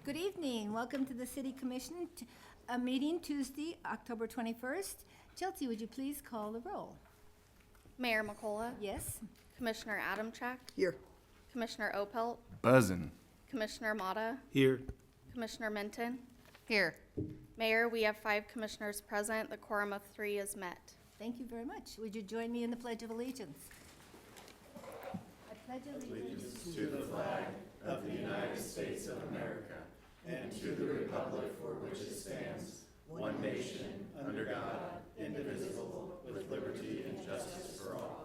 Good evening. Welcome to the City Commission meeting Tuesday, October 21st. Chelsea, would you please call the roll? Mayor McCullough. Yes. Commissioner Adamchak. Here. Commissioner Opelt. Buzzin'. Commissioner Mata. Here. Commissioner Minton. Here. Mayor, we have 5 commissioners present. The quorum of 3 is met. Thank you very much. Would you join me in the Pledge of Allegiance? I pledge allegiance to the flag of the United States of America and to the republic for which it stands, one nation, under God, indivisible, with liberty and justice for all.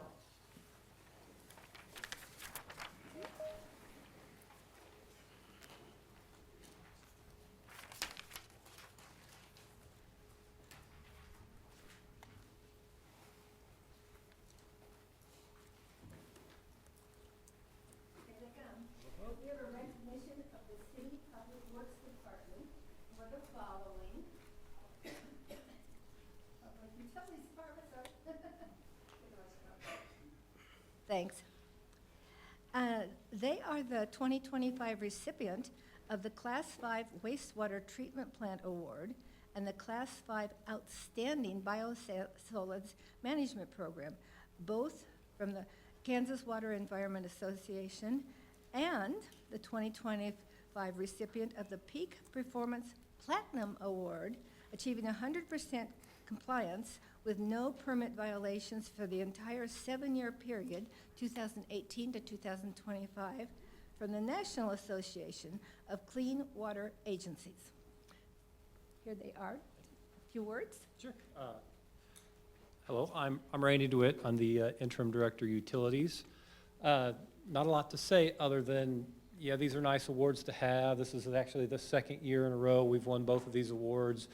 We have a recognition of the City Public Works Department for the following. Public Utilities Department, Thanks. They are the 2025 recipient of the Class 5 Wastewater Treatment Plant Award and the Class 5 Outstanding Biosolids Management Program, both from the Kansas Water Environment Association, and the 2025 recipient of the Peak Performance Platinum Award, achieving 100% compliance with no permit violations for the entire 7-year period, 2018 to 2025, from the National Association of Clean Water Agencies. Here they are. A few words? Sure. Hello, I'm Randy DeWitt. I'm the Interim Director Utilities. Not a lot to say other than, yeah, these are nice awards to have. This is actually the 2nd year in a row we've won both of these awards.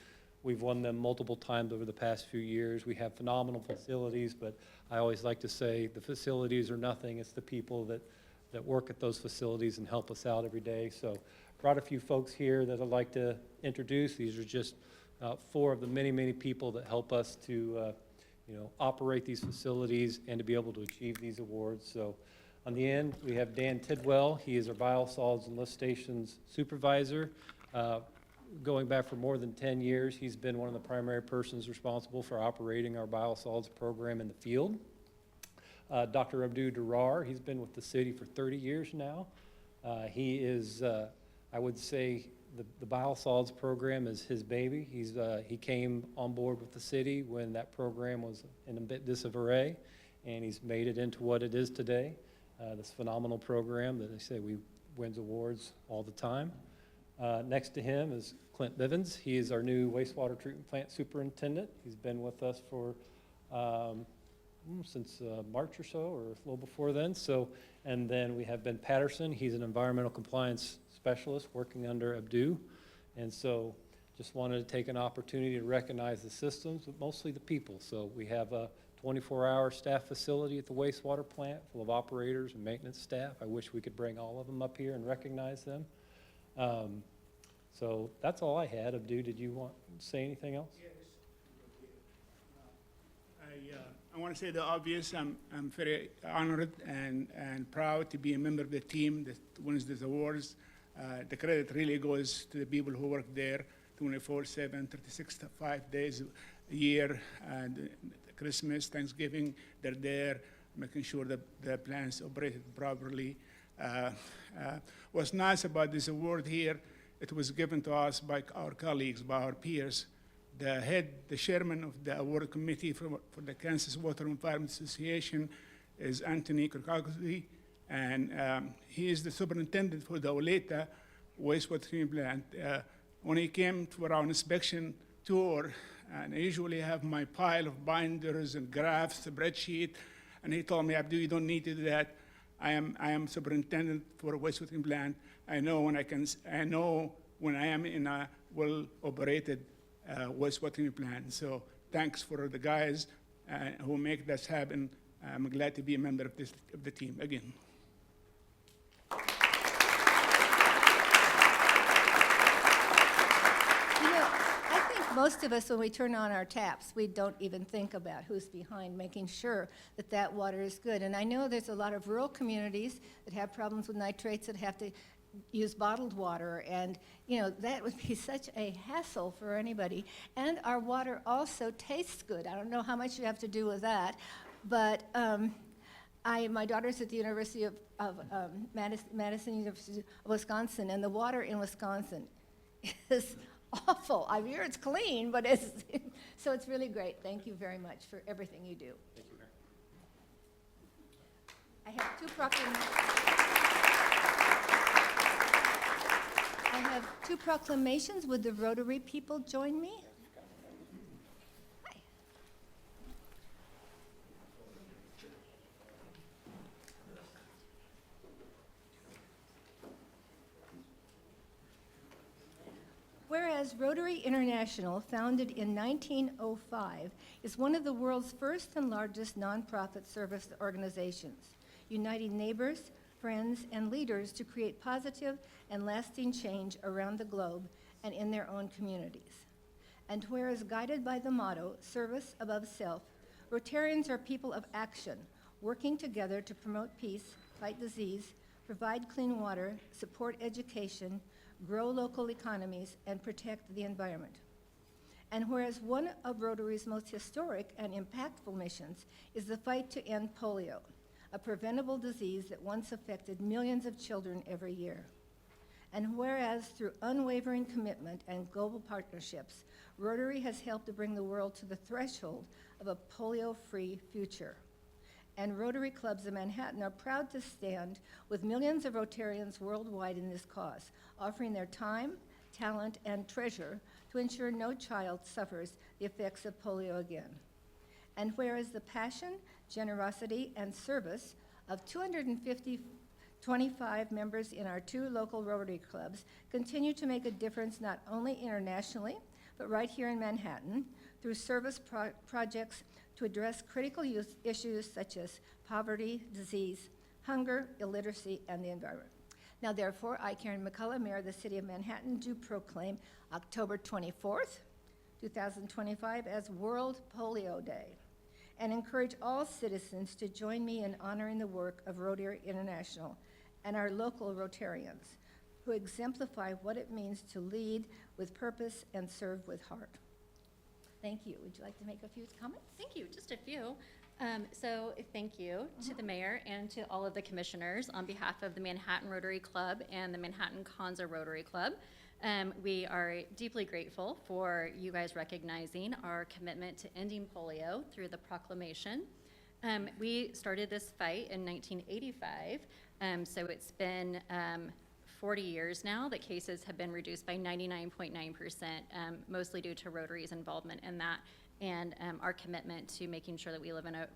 We've won them multiple times over the past few years. We have phenomenal facilities, but I always like to say the facilities are nothing. It's the people that work at those facilities and help us out every day. So brought a few folks here that I'd like to introduce. These are just 4 of the many, many people that help us to operate these facilities and to be able to achieve these awards. So on the end, we have Dan Tidwell. He is our biosolids and lift stations supervisor. Going back for more than 10 years, he's been one of the primary persons responsible for operating our biosolids program in the field. Dr. Abdu Durar, he's been with the city for 30 years now. He is, I would say, the biosolids program is his baby. He came on board with the city when that program was in a bit disarray, and he's made it into what it is today. This phenomenal program that I say wins awards all the time. Next to him is Clint Bivens. He is our new wastewater treatment plant superintendent. He's been with us for since March or so, or a little before then. So, and then we have Ben Patterson. He's an environmental compliance specialist working under Abdu. And so just wanted to take an opportunity to recognize the systems, but mostly the people. So we have a 24-hour staff facility at the wastewater plant full of operators and maintenance staff. I wish we could bring all of them up here and recognize them. So that's all I had. Abdu, did you want to say anything else? Yes. I want to say the obvious. I'm very honored and proud to be a member of the team that wins these awards. The credit really goes to the people who work there 24/7, 365 days a year, and Christmas, Thanksgiving, they're there making sure that the plants operated properly. What's nice about this award here, it was given to us by our colleagues, by our peers. The chairman of the award committee for the Kansas Water Environment Association is Anthony Kirkowski, and he is the superintendent for the Oleta wastewater treatment plant. When he came for our inspection tour, and I usually have my pile of binders and graphs, spreadsheet, and he told me, Abdu, you don't need to do that. I am superintendent for a wastewater treatment plant. I know when I am in a well-operated wastewater treatment plant. So thanks for the guys who make this happen. I'm glad to be a member of the team again. Most of us, when we turn on our taps, we don't even think about who's behind making sure that that water is good. And I know there's a lot of rural communities that have problems with nitrates that have to use bottled water, and, you know, that would be such a hassle for anybody. And our water also tastes good. I don't know how much you have to do with that, but my daughter's at the University of Madison University of Wisconsin, and the water in Wisconsin is awful. I hear it's clean, but it's, so it's really great. Thank you very much for everything you do. Thank you, Mayor. I have two proclamations. Would the Rotary people join me? Hi. Whereas Rotary International, founded in 1905, is one of the world's first and largest nonprofit service organizations, uniting neighbors, friends, and leaders to create positive and lasting change around the globe and in their own communities. And whereas guided by the motto, service above self, Rotarians are people of action, working together to promote peace, fight disease, provide clean water, support education, grow local economies, and protect the environment. And whereas one of Rotary's most historic and impactful missions is the fight to end polio, a preventable disease that once affected millions of children every year. And whereas through unwavering commitment and global partnerships, Rotary has helped to bring the world to the threshold of a polio-free future. And Rotary clubs in Manhattan are proud to stand with millions of Rotarians worldwide in this cause, offering their time, talent, and treasure to ensure no child suffers the effects of polio again. And whereas the passion, generosity, and service of 225 members in our 2 local Rotary clubs continue to make a difference not only internationally, but right here in Manhattan through service projects to address critical issues such as poverty, disease, hunger, illiteracy, and the environment. Now, therefore, I, Karen McCullough, Mayor of the City of Manhattan, do proclaim October 24th, 2025 as World Polio Day, and encourage all citizens to join me in honoring the work of Rotary International and our local Rotarians, who exemplify what it means to lead with purpose and serve with heart. Thank you. Would you like to make a few comments? Thank you, just a few. So thank you to the mayor and to all of the commissioners on behalf of the Manhattan Rotary Club and the Manhattan Konza Rotary Club. We are deeply grateful for you guys recognizing our commitment to ending polio through the proclamation. We started this fight in 1985, so it's been 40 years now that cases have been reduced by 99.9%, mostly due to Rotary's involvement in that and our commitment to making sure that we live in a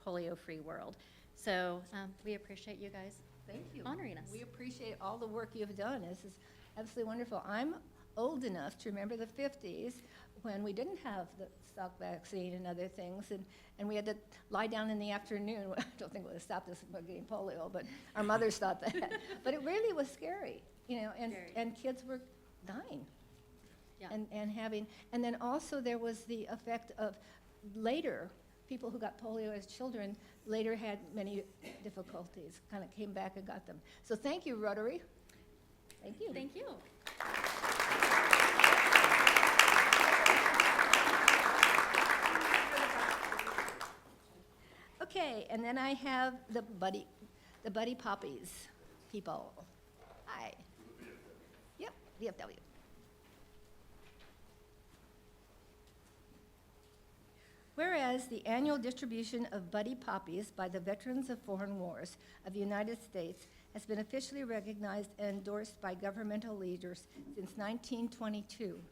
polio-free world. So we appreciate you guys Thank you. honoring us. We appreciate all the work you've done. This is absolutely wonderful. I'm old enough to remember the 50s when we didn't have the Salk vaccine and other things, and we had to lie down in the afternoon. I don't think it would have stopped us from getting polio, but our mothers thought that. But it really was scary, you know, and kids were dying. Yeah. And then also there was the effect of later, people who got polio as children later had many difficulties, kind of came back and got them. So thank you, Rotary. Thank you. Thank you. Okay, and then I have the Buddy Poppies people. Hi. Yep, VFW. Whereas the annual distribution of Buddy Poppies by the Veterans of Foreign Wars of the United States has been officially recognized and endorsed by governmental leaders since 1922.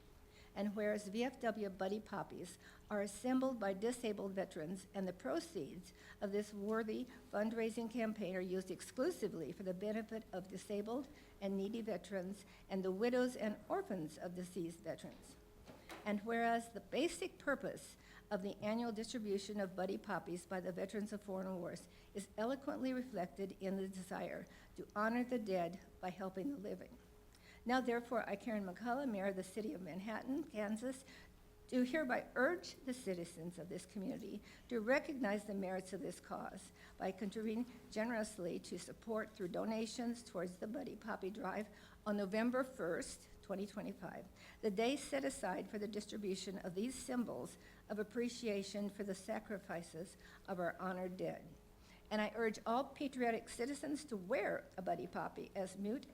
And whereas VFW Buddy Poppies are assembled by disabled veterans and the proceeds of this worthy fundraising campaign are used exclusively for the benefit of disabled and needy veterans and the widows and orphans of deceased veterans. And whereas the basic purpose of the annual distribution of Buddy Poppies by the Veterans of Foreign Wars is eloquently reflected in the desire to honor the dead by helping the living. Now, therefore, I, Karen McCullough, Mayor of the City of Manhattan, Kansas, do hereby urge the citizens of this community to recognize the merits of this cause by contributing generously to support through donations towards the Buddy Poppy Drive on November 1st, 2025, the day set aside for the distribution of these symbols of appreciation for the sacrifices of our honored dead. And I urge all patriotic citizens to wear a Buddy Poppy as mute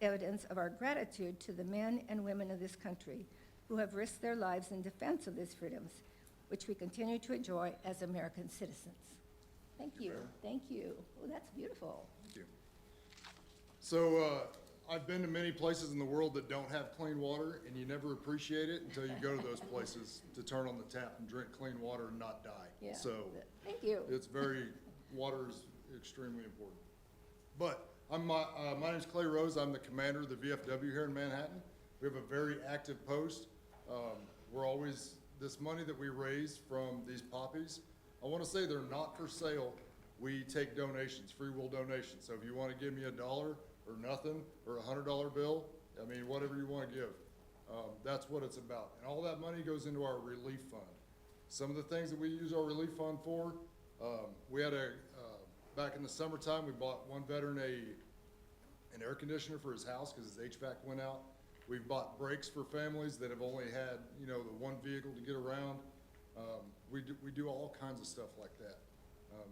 evidence of our gratitude to the men and women of this country who have risked their lives in defense of these freedoms, which we continue to enjoy as American citizens. Thank you. Thank you. Oh, that's beautiful. Thank you. So I've been to many places in the world that don't have clean water, and you never appreciate it until you go to those places to turn on the tap and drink clean water and not die. Yeah. So Thank you. water is extremely important. But my name's Clay Rose. I'm the commander of the VFW here in Manhattan. We have a very active post. This money that we raise from these poppies, I want to say they're not for sale. We take donations, free will donations. So if you want to give me $1 or nothing, or $100 bill, I mean, whatever you want to give, that's what it's about. And all that money goes into our relief fund. Some of the things that we use our relief fund for, we had back in the summertime, we bought one veteran an air conditioner for his house because his HVAC went out. We've bought brakes for families that have only had, the one vehicle to get around. We do all kinds of stuff like that.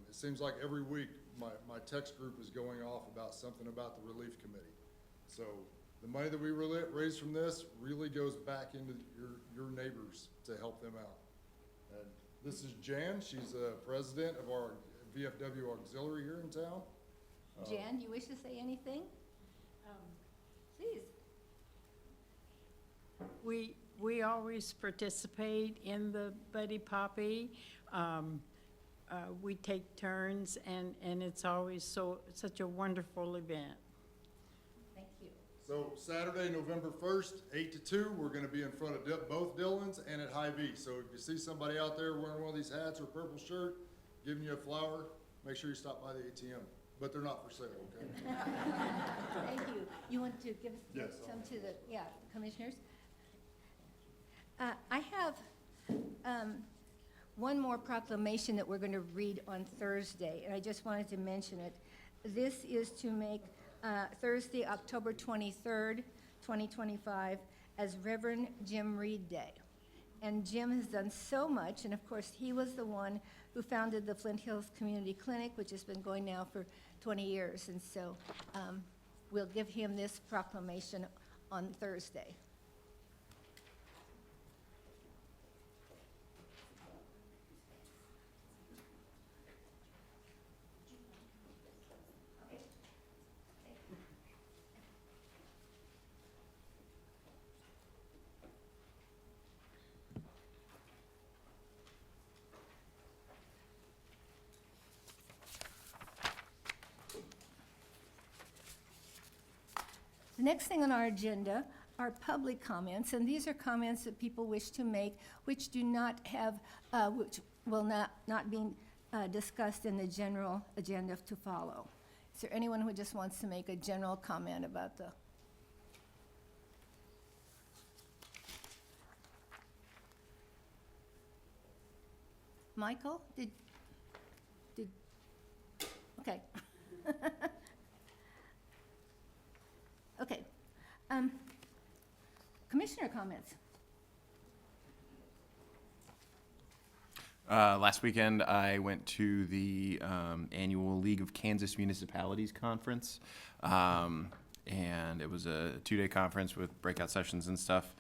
It seems like every week my text group is going off about something about the relief committee. So the money that we raise from this really goes back into your neighbors to help them out. And this is Jan. She's president of our VFW auxiliary here in town. Jan, you wish to say anything? Please. We always participate in the Buddy Poppy. We take turns, and it's always such a wonderful event. Thank you. So Saturday, November 1st, 8 to 2, we're going to be in front of both Dillons and at Hy-Vee. So if you see somebody out there wearing one of these hats or purple shirt, giving you a flower, make sure you stop by the ATM. But they're not for sale, okay? Thank you. You want to give Yes, some to the commissioners? I have one more proclamation that we're going to read on Thursday, and I just wanted to mention it. This is to make Thursday, October 23rd, 2025, as Reverend Jim Reed Day. And Jim has done so much, and of course, he was the one who founded the Flint Hills Community Clinic, which has been going now for 20 years. And so we'll give him this proclamation on Thursday. The next thing on our agenda are public comments, and these are comments that people wish to make which do not have, which will not be discussed in the general agenda to follow. Is there anyone who just wants to make a general comment about the? Michael, did, okay. Okay. Commissioner comments. Last weekend, I went to the annual League of Kansas Municipalities Conference, and it was a 2-day conference with breakout sessions and stuff.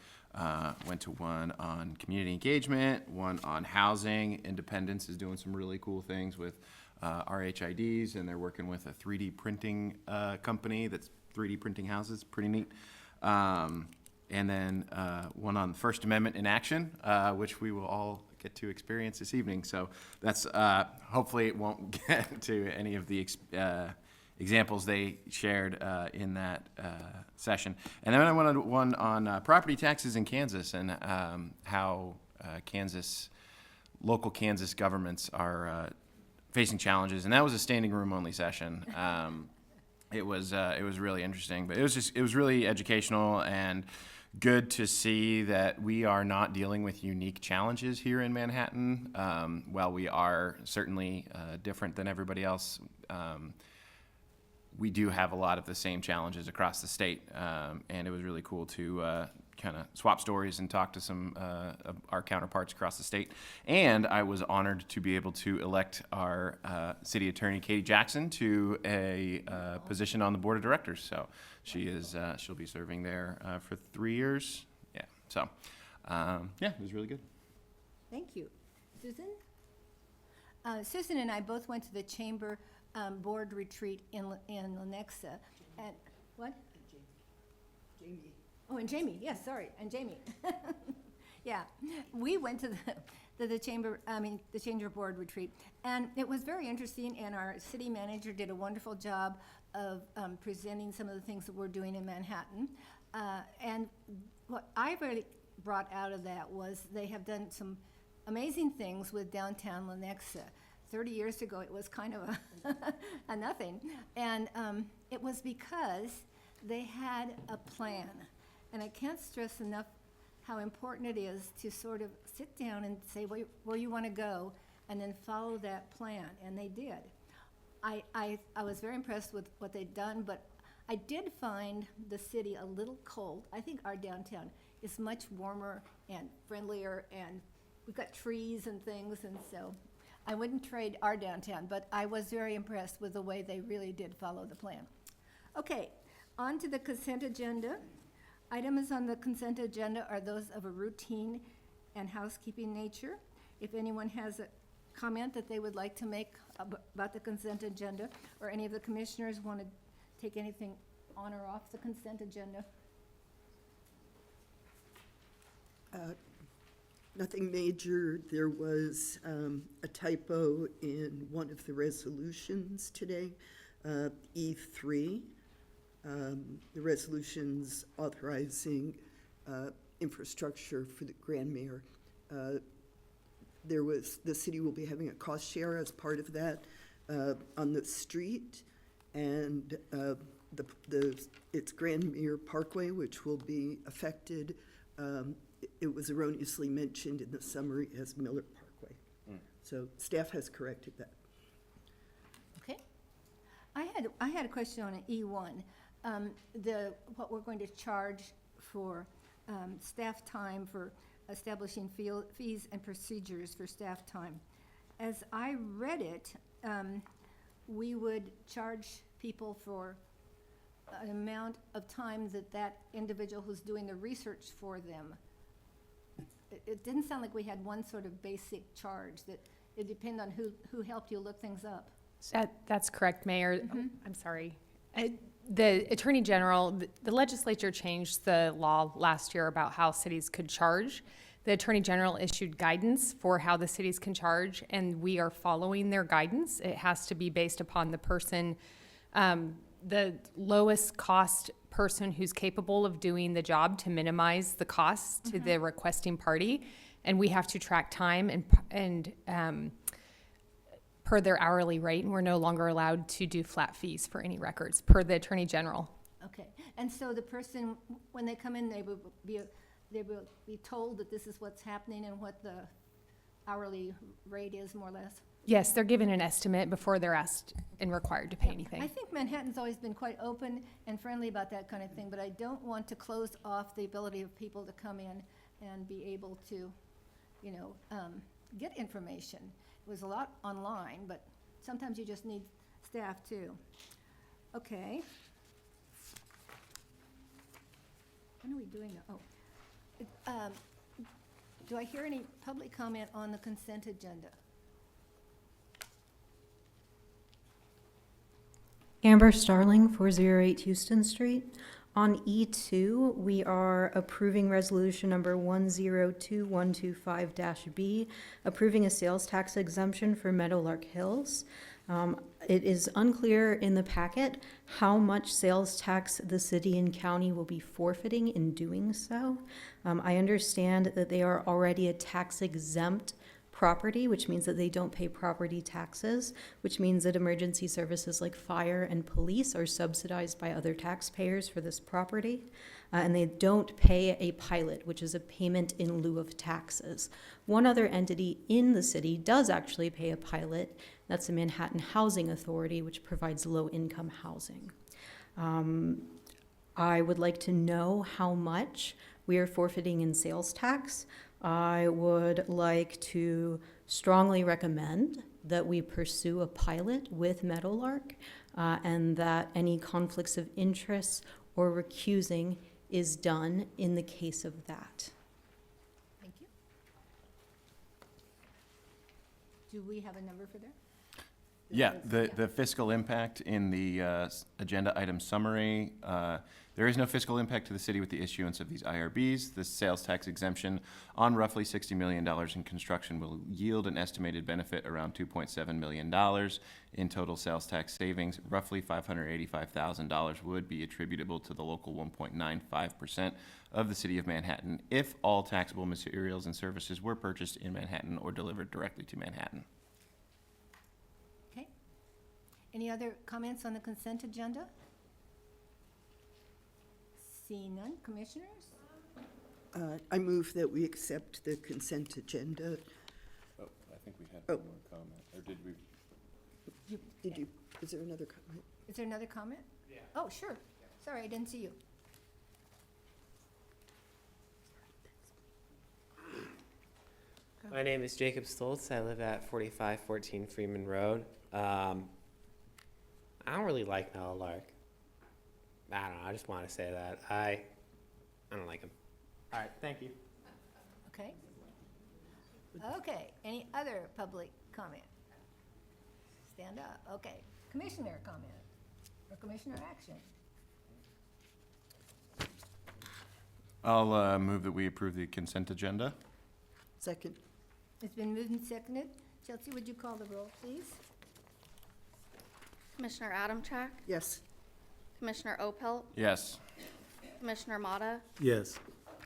Went to one on community engagement, one on housing. Independence is doing some really cool things with RHIDs, and they're working with a 3D printing company that's 3D printing houses, pretty neat. And then one on the First Amendment in action, which we will all get to experience this evening. So that's, hopefully it won't get to any of the examples they shared in that session. And then I went on one on property taxes in Kansas and how local Kansas governments are facing challenges. And that was a standing room only session. It was really interesting, but it was really educational and good to see that we are not dealing with unique challenges here in Manhattan. While we are certainly different than everybody else, we do have a lot of the same challenges across the state, and it was really cool to kind of swap stories and talk to some of our counterparts across the state. And I was honored to be able to elect our city attorney, Katie Jackson, to a position on the board of directors. So she'll be serving there for 3 years. Yeah. So yeah, it was really good. Thank you. Susan? Susan and I both went to the Chamber Board Retreat in Lenexa. And, what? Jamie. Oh, and Jamie, yes, sorry, and Jamie. Yeah, we went to the Chamber Board Retreat, and it was very interesting, and our city manager did a wonderful job of presenting some of the things that we're doing in Manhattan. And what I really brought out of that was they have done some amazing things with downtown Lenexa. 30 years ago, it was kind of a nothing. And it was because they had a plan. And I can't stress enough how important it is to sort of sit down and say where you want to go and then follow that plan. And they did. I was very impressed with what they'd done, but I did find the city a little cold. I think our downtown is much warmer and friendlier, and we've got trees and things, and so I wouldn't trade our downtown, but I was very impressed with the way they really did follow the plan. Okay, on to the consent agenda. Items on the consent agenda are those of a routine and housekeeping nature. If anyone has a comment that they would like to make about the consent agenda, or any of the commissioners want to take anything on or off the consent agenda. Nothing major. There was a typo in one of the resolutions today, E3. The resolutions authorizing infrastructure for the Grand Mayor. The city will be having a cost share as part of that on the street, and it's Grand Mayor Parkway, which will be affected. It was erroneously mentioned in the summary as Miller Parkway. So staff has corrected that. Okay. I had a question on an E1. What we're going to charge for staff time for establishing fees and procedures for staff time. As I read it, we would charge people for an amount of time that individual who's doing the research for them. It didn't sound like we had one sort of basic charge, that it depended on who helped you look things up. That's correct, Mayor. Oh, I'm sorry. The Attorney General, the legislature changed the law last year about how cities could charge. The Attorney General issued guidance for how the cities can charge, and we are following their guidance. It has to be based upon the person, the lowest cost person who's capable of doing the job to minimize the costs to the requesting party. And we have to track time and per their hourly rate, and we're no longer allowed to do flat fees for any records, per the Attorney General. Okay, and so the person, when they come in, they will be told that this is what's happening and what the hourly rate is, more or less? Yes, they're given an estimate before they're asked and required to pay anything. I think Manhattan's always been quite open and friendly about that kind of thing, but I don't want to close off the ability of people to come in and be able to, get information. It was a lot online, but sometimes you just need staff too. Okay. When are we doing that? Do I hear any public comment on the consent agenda? Amber Starling, 408 Houston Street. On E2, we are approving resolution number 102125-B, approving a sales tax exemption for Meadowlark Hills. It is unclear in the packet how much sales tax the city and county will be forfeiting in doing so. I understand that they are already a tax exempt property, which means that they don't pay property taxes, which means that emergency services like fire and police are subsidized by other taxpayers for this property. and they don't pay a pilot, which is a payment in lieu of taxes. One other entity in the city does actually pay a pilot. That's the Manhattan Housing Authority, which provides low-income housing. I would like to know how much we are forfeiting in sales tax. I would like to strongly recommend that we pursue a pilot with Meadowlark, and that any conflicts of interest or recusing is done in the case of that. Thank you. Do we have a number for that? Yeah, the fiscal impact in the agenda item summary, there is no fiscal impact to the city with the issuance of these IRBs. The sales tax exemption on roughly $60 million in construction will yield an estimated benefit around $2.7 million in total sales tax savings. Roughly $585,000 would be attributable to the local 1.95% of the city of Manhattan if all taxable materials and services were purchased in Manhattan or delivered directly to Manhattan. Okay. Any other comments on the consent agenda? Seeing none, commissioners? I move that we accept the consent agenda. Oh, I think we had Oh. one more comment, or did we? Did you, is there another comment? Is there another comment? Yeah. Oh, sure. Sorry, I didn't see you. My name is Jacob Stoltz. I live at 4514 Freeman Road. I don't really like Meadowlark. I don't know. I just want to say that. I don't like him. All right. Thank you. Okay. Okay, any other public comment? Stand up, okay. Commissioner comment or commissioner action? I'll move that we approve the consent agenda. Second. It's been moved and seconded. Chelsea, would you call the roll, please? Commissioner Adamchak, Yes. Commissioner Opelt, Yes. Commissioner Motta, Yes.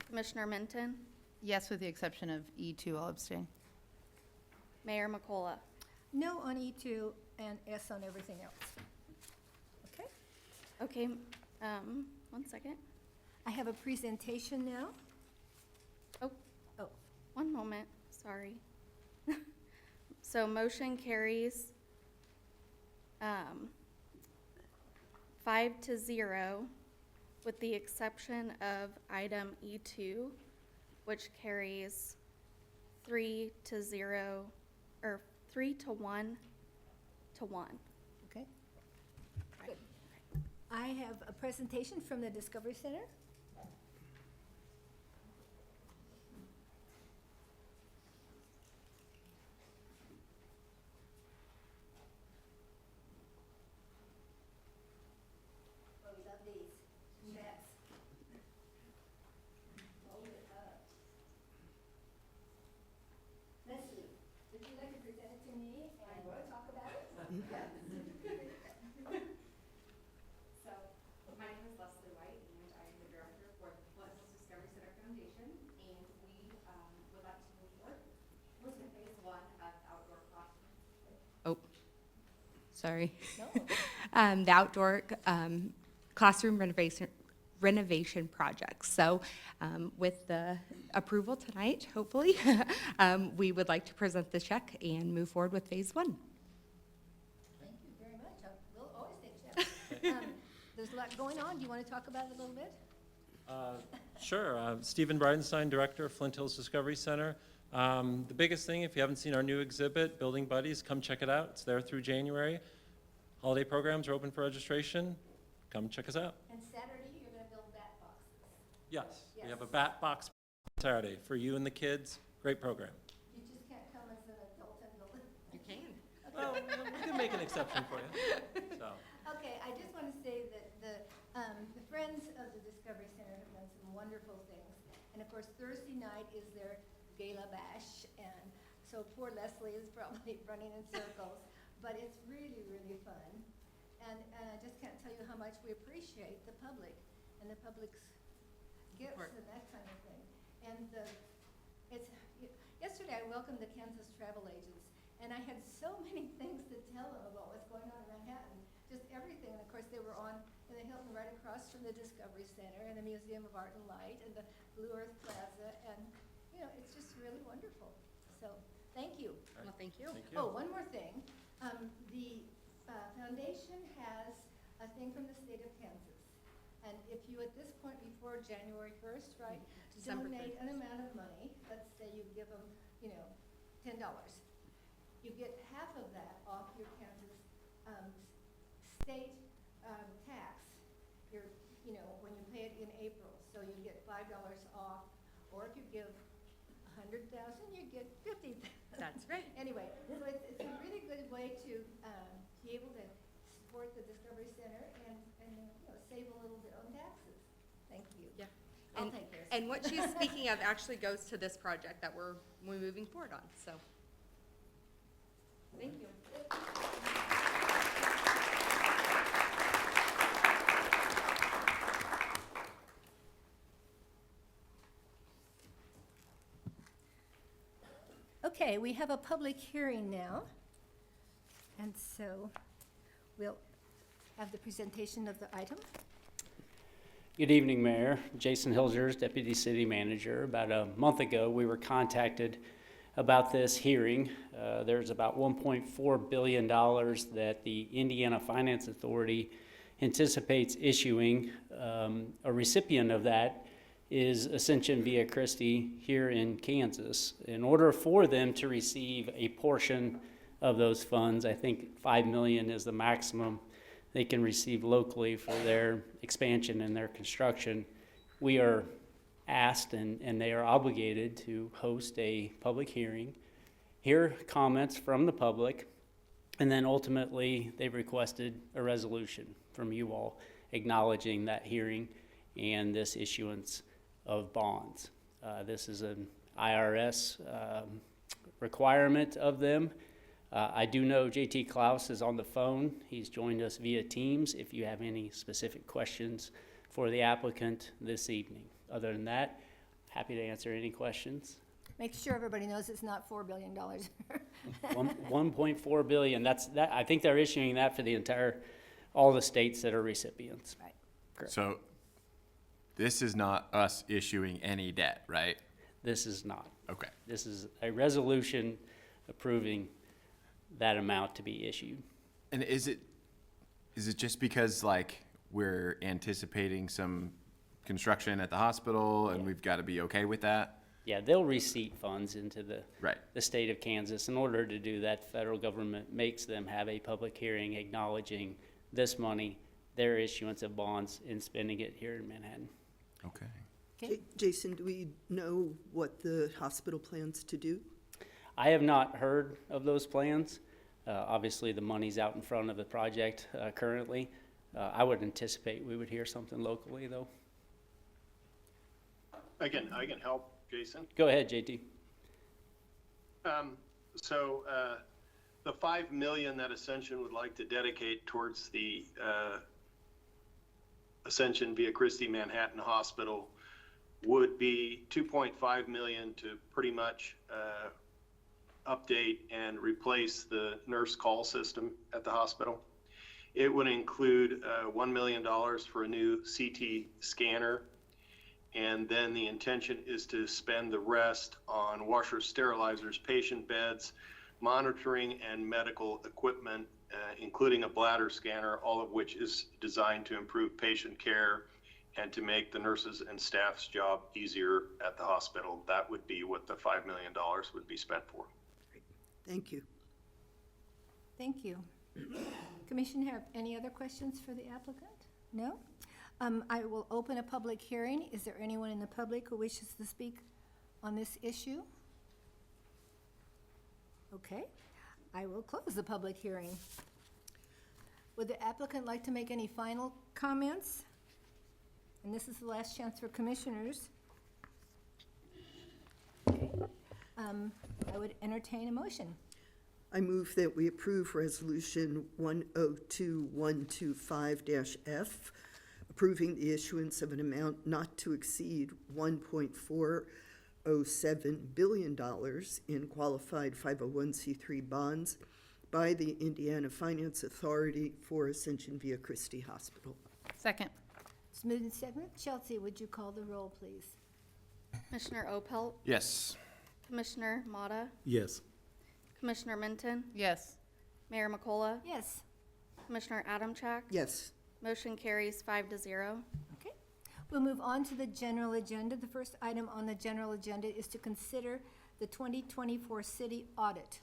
Commissioner Minton, Yes, with the exception of E2, I'll abstain. Mayor McCullough. No on E2 and S on everything else. Okay, Okay, one second. I have a presentation now. Oh. Oh. One moment, sorry. So motion carries 5-0 with the exception of item E2, which carries 3-0, or 3-1 to 1. Okay. Good. I have a presentation from the Discovery Center. Oh, we love these. Yes. Hold it up. Leslie, would you like to present it to me and we'll talk about it? Yes. So, my name is Leslie White, and I am the director for the Flint Hills Discovery Center Foundation, and we would like to move forward with phase 1 of outdoor classroom. Oh, sorry. No. The outdoor classroom renovation projects. So, with the approval tonight, hopefully, we would like to present the check and move forward with phase 1. Thank you very much. We'll always take steps. There's a lot going on. Do you want to talk about it a little bit? Sure. Stephen Bridenstine, Director of Flint Hills Discovery Center. The biggest thing, if you haven't seen our new exhibit, Building Buddies, come check it out. It's there through January. Holiday programs are open for registration. Come check us out. And Saturday, you're going to build bat boxes. Yes, we have a Yes. bat box Saturday for you and the kids. Great program. You just can't come as an adult and build it. You can. Well, we can make an exception for you. So, Okay, I just want to say that the Friends of the Discovery Center have done some wonderful things. And of course, Thursday night is their gala bash, and so poor Leslie is probably running in circles, but it's really, really fun. And I just can't tell you how much we appreciate the public and the public's gifts and that kind of thing. And yesterday I welcomed the Kansas travel agents, and I had so many things to tell them about what's going on in Manhattan, just everything. And of course, they were on in the Hilton right across from the Discovery Center and the Museum of Art and Light and the Blue Earth Plaza, and, you know, it's just really wonderful. So, thank you. Well, thank you. Oh, one more thing. The foundation has a thing from the state of Kansas. And if you, at this point before January 1st, right, December donate an amount of money, let's say you give them, you know, $10, you get half of that off your Kansas state tax. You know, when you pay it in April, so you get $5 off, or if you give 100,000, you get 50,000. That's right. Anyway, so it's a really good way to be able to support the Discovery Center and you know, save a little bit on taxes. Thank you. Yeah. I'll And, take this. and what she's speaking of actually goes to this project that we're moving forward on, so. Thank you. Okay, we have a public hearing now. And so we'll have the presentation of the item. Good evening, Mayor. Jason Hilgers, Deputy City Manager. About a month ago, we were contacted about this hearing. There's about $1.4 billion that the Indiana Finance Authority anticipates issuing. A recipient of that is Ascension Via Christi here in Kansas. In order for them to receive a portion of those funds, I think $5 million is the maximum they can receive locally for their expansion and their construction. We are asked and they are obligated to host a public hearing, hear comments from the public, and then ultimately they've requested a resolution from you all acknowledging that hearing and this issuance of bonds. This is an IRS requirement of them. I do know JT Klaus is on the phone. He's joined us via Teams if you have any specific questions for the applicant this evening. Other than that, happy to answer any questions. Make sure everybody knows it's not $4 billion. 1.4 billion, I think they're issuing that for all the states that are recipients. Right. Correct. So this is not us issuing any debt, right? This is not. Okay. This is a resolution approving that amount to be issued. And is it just because like we're anticipating some construction at the hospital and we've got to be okay with that? Yeah, they'll receipt funds into the Right. the state of Kansas. In order to do that, the federal government makes them have a public hearing acknowledging this money, their issuance of bonds, and spending it here in Manhattan. Okay. Okay. Jason, do we know what the hospital plans to do? I have not heard of those plans. Obviously, the money's out in front of the project currently. I would anticipate we would hear something locally, though. I can help, Jason. Go ahead, JT. So the $5 million that Ascension would like to dedicate towards the Ascension Via Christi Manhattan Hospital would be $2.5 million to pretty much update and replace the nurse call system at the hospital. It would include $1 million for a new CT scanner, and then the intention is to spend the rest on washers, sterilizers, patient beds, monitoring, and medical equipment, including a bladder scanner, all of which is designed to improve patient care and to make the nurses and staff's job easier at the hospital. That would be what the $5 million would be spent for. Thank you. Thank you. Commission, have any other questions for the applicant? No? I will open a public hearing. Is there anyone in the public who wishes to speak on this issue? Okay, I will close the public hearing. Would the applicant like to make any final comments? And this is the last chance for commissioners. Okay. I would entertain a motion. I move that we approve Resolution 102125-F, approving the issuance of an amount not to exceed $1.407 billion in qualified 501c3 bonds by the Indiana Finance Authority for Ascension Via Christi Hospital. Second. It's moved and seconded. Chelsea, would you call the roll, please? Commissioner Opelt, Yes. Commissioner Motta, Yes. Commissioner Minton, Yes. Mayor McCullough, Yes. Commissioner Adamchak. Yes. Motion carries 5-0. Okay. We'll move on to the general agenda. The first item on the general agenda is to consider the 2024 city audit.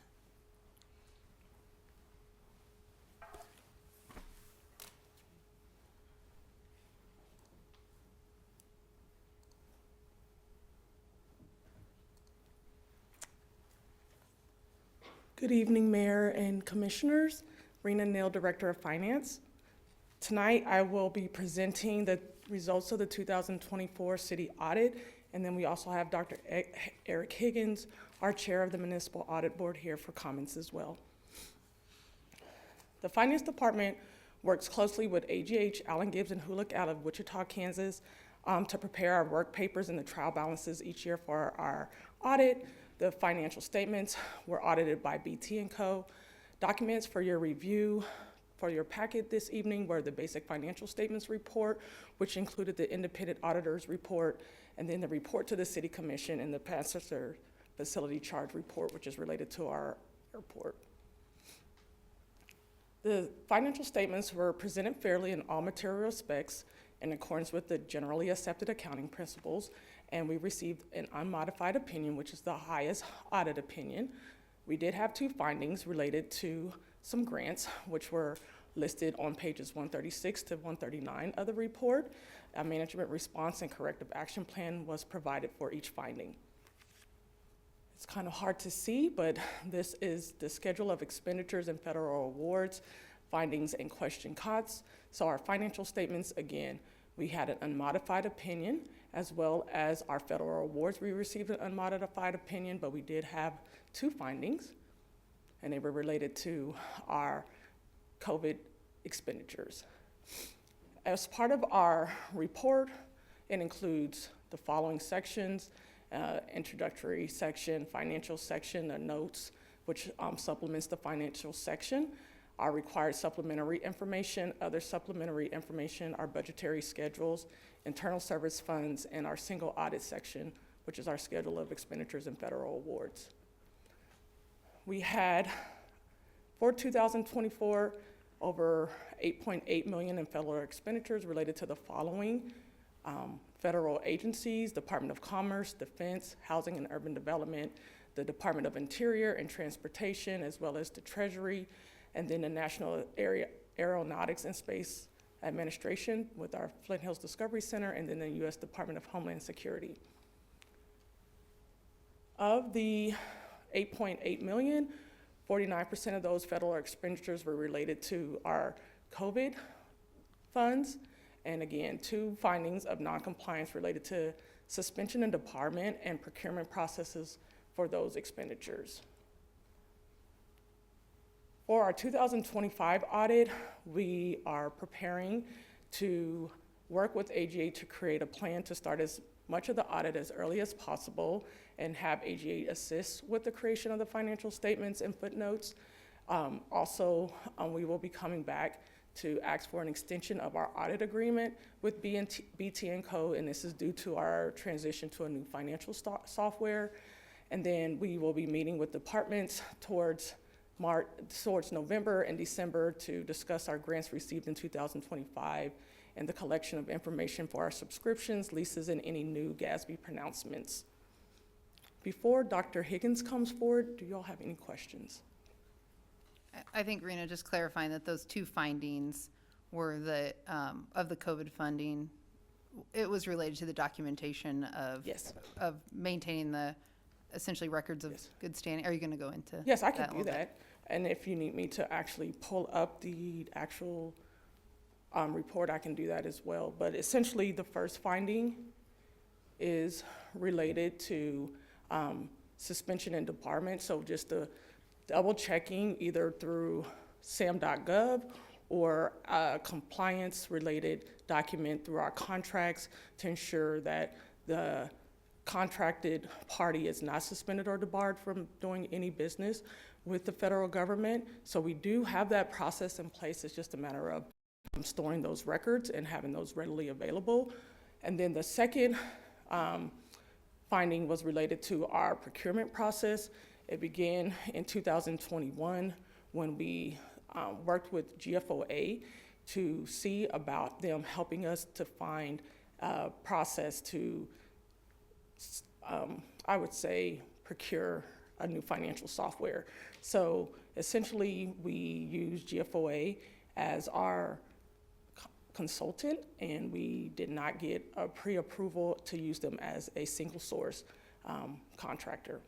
Good evening, Mayor and Commissioners. Rena Neal, Director of Finance. Tonight, I will be presenting the results of the 2024 City Audit, and then we also have Dr. Eric Higgins, our Chair of the Municipal Audit Board, here for comments as well. The Finance Department works closely with AGH, Allen Gibbs, and Hulick out of Wichita, Kansas, to prepare our work papers and the trial balances each year for our audit. The financial statements were audited by BT & Co. Documents for your review for your packet this evening were the basic financial statements report, which included the independent auditor's report, and then the report to the City Commission and the passenger facility charge report, which is related to our airport. The financial statements were presented fairly in all material respects in accordance with the generally accepted accounting principles, and we received an unmodified opinion, which is the highest audit opinion. We did have two findings related to some grants, which were listed on pages 136 to 139 of the report. A management response and corrective action plan was provided for each finding. It's kind of hard to see, but this is the schedule of expenditures and federal awards, findings and question costs. So our financial statements, again, we had an unmodified opinion, as well as our federal awards. We received an unmodified opinion, but we did have two findings, and they were related to our COVID expenditures. As part of our report, it includes the following sections: introductory section, financial section, the notes, which supplements the financial section, our required supplementary information, other supplementary information, our budgetary schedules, internal service funds, and our single audit section, which is our schedule of expenditures and federal awards. We had, for 2024, over $8.8 million in federal expenditures related to the following federal agencies: Department of Commerce, Defense, Housing and Urban Development, the Department of Interior and Transportation, as well as the Treasury, and then the National Aeronautics and Space Administration with our Flint Hills Discovery Center, and then the U.S. Department of Homeland Security. Of the $8.8 million, 49% of those federal expenditures were related to our COVID funds. And again, two findings of noncompliance related to suspension and debarment and procurement processes for those expenditures. For our 2025 audit, we are preparing to work with AGA to create a plan to start as much of the audit as early as possible and have AGA assist with the creation of the financial statements and footnotes. We will be coming back to ask for an extension of our audit agreement with BT & Co., and this is due to our transition to a new financial software. And then we will be meeting with departments towards November and December to discuss our grants received in 2025 and the collection of information for our subscriptions, leases, and any new GASB pronouncements. Before Dr. Higgins comes forward, do you all have any questions? I think, Rena, just clarifying that those two findings were the, of the COVID funding, it was related to the documentation of, yes, of maintaining the essentially records of yes, good standing. Are you going to go into Yes, I can that do that. And if you need me to actually pull up the actual report, I can do that as well. But essentially, the first finding is related to suspension and debarment. So just the double checking either through sam.gov or a compliance related document through our contracts to ensure that the contracted party is not suspended or debarred from doing any business with the federal government. So we do have that process in place. It's just a matter of storing those records and having those readily available. And then the second finding was related to our procurement process. It began in 2021 when we worked with GFOA to see about them helping us to find a process to, I would say, procure a new financial software. So essentially, we use GFOA as our consultant, and we did not get a pre-approval to use them as a single source contractor.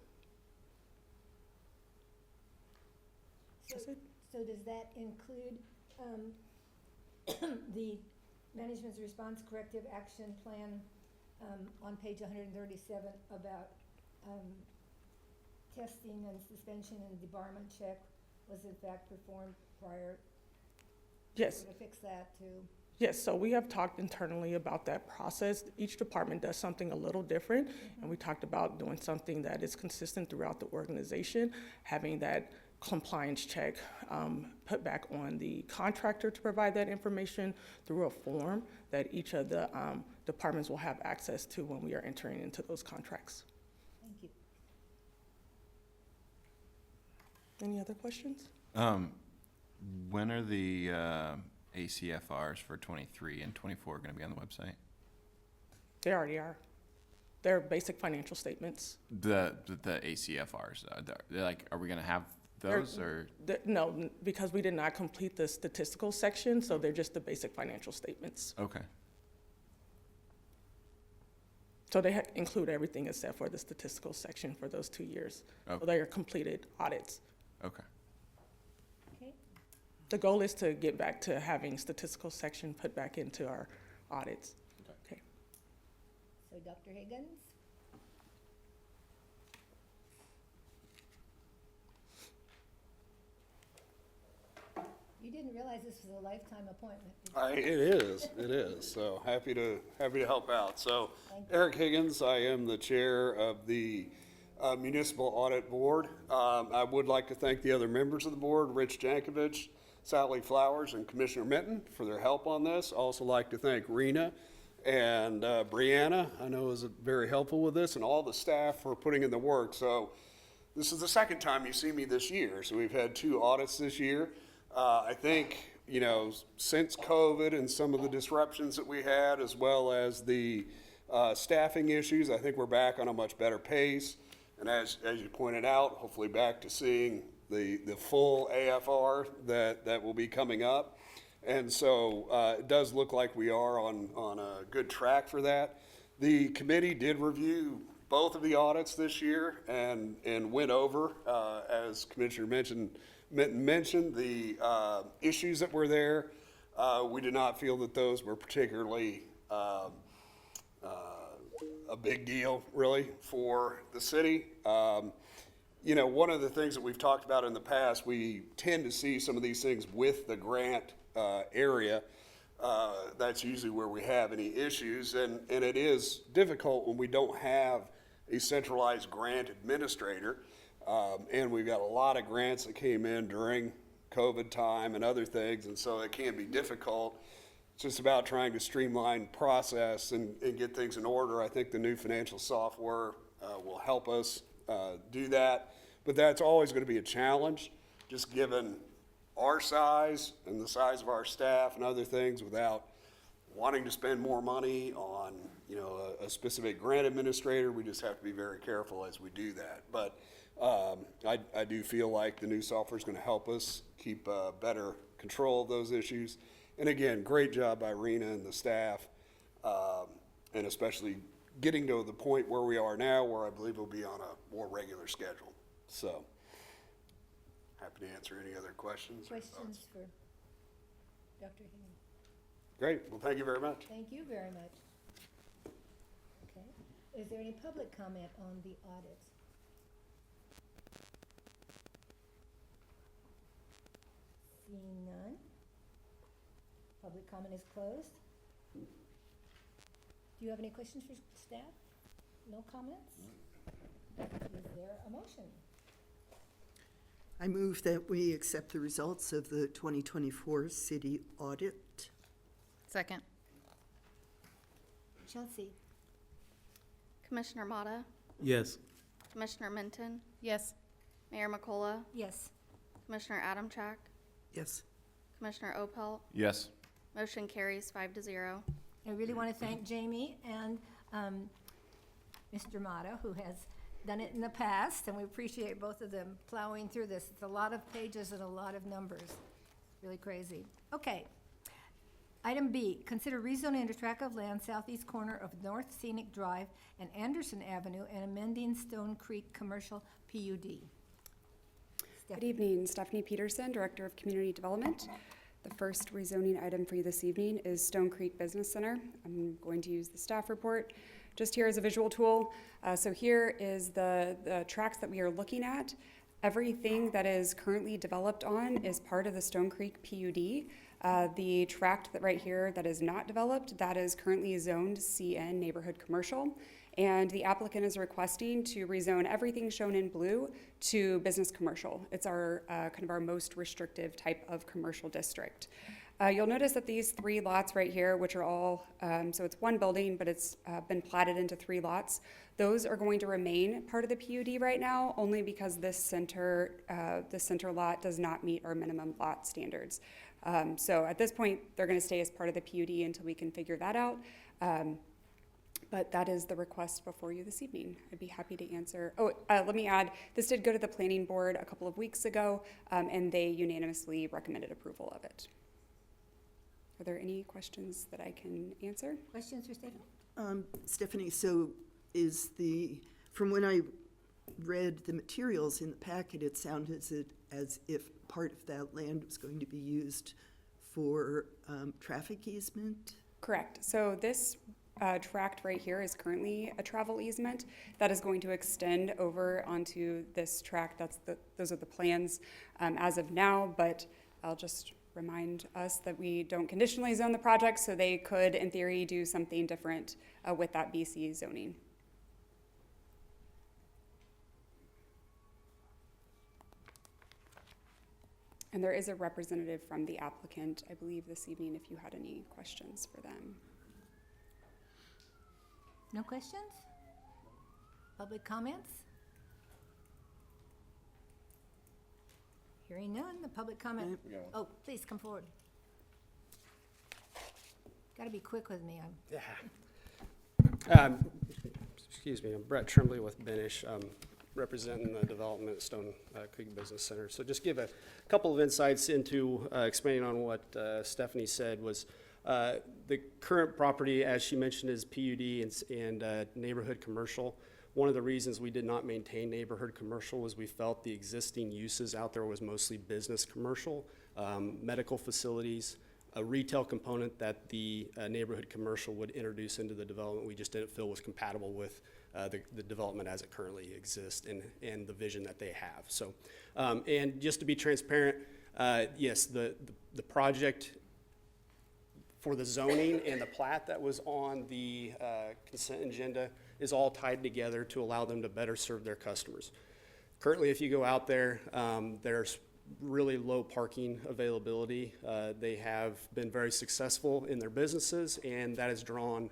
So does that include the management's response corrective action plan on page 137 about testing and suspension and debarment check was in fact performed prior? Yes. To fix that too? Yes, so we have talked internally about that process. Each department does something a little different, and we talked about doing something that is consistent throughout the organization, having that compliance check put back on the contractor to provide that information through a form that each of the departments will have access to when we are entering into those contracts. Thank you. Any other questions? When are the ACFRs for 23 and 24 going to be on the website? They already are. They're basic financial statements. The ACFRs, they're like, are we going to have those or? No, because we did not complete the statistical section, so they're just the basic financial statements. Okay. So they include everything except for the statistical section for those 2 years. Okay. So they are completed audits. Okay. Okay. The goal is to get back to having statistical section put back into our audits. Okay. So Dr. Higgins? You didn't realize this was a lifetime appointment, did you? It is. So happy to help out. So Eric Higgins, I am the chair of the Municipal Audit Board. I would like to thank the other members of the board, Rich Jankovich, Sally Flowers, and Commissioner Minton for their help on this. I also like to thank Rena and Brianna, I know was very helpful with this, and all the staff for putting in the work. So this is the second time you see me this year. So we've had 2 audits this year. I think, you know, since COVID and some of the disruptions that we had, as well as the staffing issues, I think we're back on a much better pace. And as you pointed out, hopefully back to seeing the full AFR that will be coming up. And so it does look like we are on a good track for that. The committee did review both of the audits this year and went over, as Commissioner mentioned, the issues that were there. We did not feel that those were particularly a big deal, really, for the city. You know, one of the things that we've talked about in the past, we tend to see some of these things with the grant area. That's usually where we have any issues, and it is difficult when we don't have a centralized grant administrator. And we've got a lot of grants that came in during COVID time and other things, and so it can be difficult. It's just about trying to streamline process and get things in order. I think the new financial software will help us do that, but that's always going to be a challenge, just given our size and the size of our staff and other things, without wanting to spend more money on, you know, a specific grant administrator. We just have to be very careful as we do that. But I do feel like the new software is going to help us keep better control of those issues. And again, great job by Rena and the staff, and especially getting to the point where we are now, where I believe we'll be on a more regular schedule. So happy to answer any other questions. Questions for Dr. Higgins? Great. Well, thank you very much. Thank you very much. Okay. Is there any public comment on the audits? Seeing none. Public comment is closed. Do you have any questions for staff? No comments? Is there a motion? I move that we accept the results of the 2024 City Audit. Second. Chelsea? Commissioner Motta, Yes. Commissioner Minton, Yes. Mayor McCullough, Yes. Commissioner Adamchak, Yes. Commissioner Opel. Yes. Motion carries 5-0. I really want to thank Jamie and Mr. Mata, who has done it in the past, and we appreciate both of them plowing through this. It's a lot of pages and a lot of numbers. It's really crazy. Okay. Item B, consider rezoning a tract of land southeast corner of North Scenic Drive and Anderson Avenue and amending Stonecreek Commercial PUD. Good evening, Stephanie Peterson, Director of Community Development. The first rezoning item for you this evening is Stonecreek Business Center. I'm going to use the staff report just here as a visual tool. So here is the tracts that we are looking at. Everything that is currently developed on is part of the Stonecreek PUD. The tract that right here that is not developed, that is currently zoned CN Neighborhood Commercial. And the applicant is requesting to rezone everything shown in blue to business commercial. It's our kind of our most restrictive type of commercial district. You'll notice that these 3 lots right here, which are all, so it's one building, but it's been platted into 3 lots. Those are going to remain part of the PUD right now, only because this center lot does not meet our minimum lot standards. So at this point, they're going to stay as part of the PUD until we can figure that out. But that is the request before you this evening. I'd be happy to answer. Oh, let me add, this did go to the planning board a couple of weeks ago, and they unanimously recommended approval of it. Are there any questions that I can answer? Questions for Stephanie? Stephanie, so from when I read the materials in the packet, it sounded as if part of that land was going to be used for traffic easement? Correct. So this tract right here is currently a travel easement that is going to extend over onto this tract. Those are the plans as of now, but I'll just remind us that we don't conditionally zone the project, so they could, in theory, do something different with that BC zoning. And there is a representative from the applicant, I believe, this evening, if you had any questions for them. No questions? Public comments? Hearing none, the public comment. Oh, please come forward. Got to be quick with me. Excuse me, I'm Brett Tremblay with Benish, representing the development at Stonecreek Business Center. So just give a couple of insights into expanding on what Stephanie said was the current property, as she mentioned, is PUD and neighborhood commercial. One of the reasons we did not maintain neighborhood commercial was we felt the existing uses out there was mostly business commercial, medical facilities, a retail component that the neighborhood commercial would introduce into the development we just didn't feel was compatible with the development as it currently exists and the vision that they have. So, and just to be transparent, yes, the project for the zoning and the plat that was on the consent agenda is all tied together to allow them to better serve their customers. Currently, if you go out there, there's really low parking availability. They have been very successful in their businesses, and that has drawn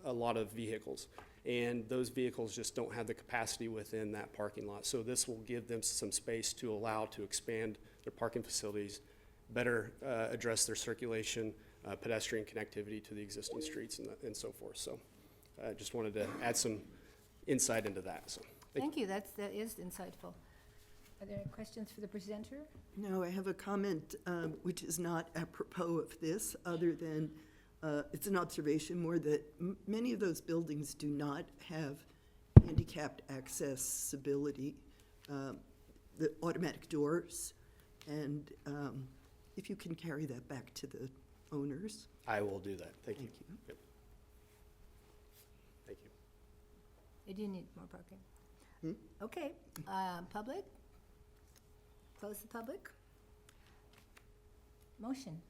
a lot of vehicles. And those vehicles just don't have the capacity within that parking lot. So this will give them some space to allow to expand their parking facilities, better address their circulation, pedestrian connectivity to the existing streets and so forth. So I just wanted to add some insight into that. So Thank you. That is insightful. Are there any questions for the presenter? No, I have a comment which is not apropos of this, other than it's an observation more that many of those buildings do not have handicapped accessibility, the automatic doors, and if you can carry that back to the owners. I will do that. Thank you. Yep. Thank you. They do need more parking. Okay, public? Close the public? Motion.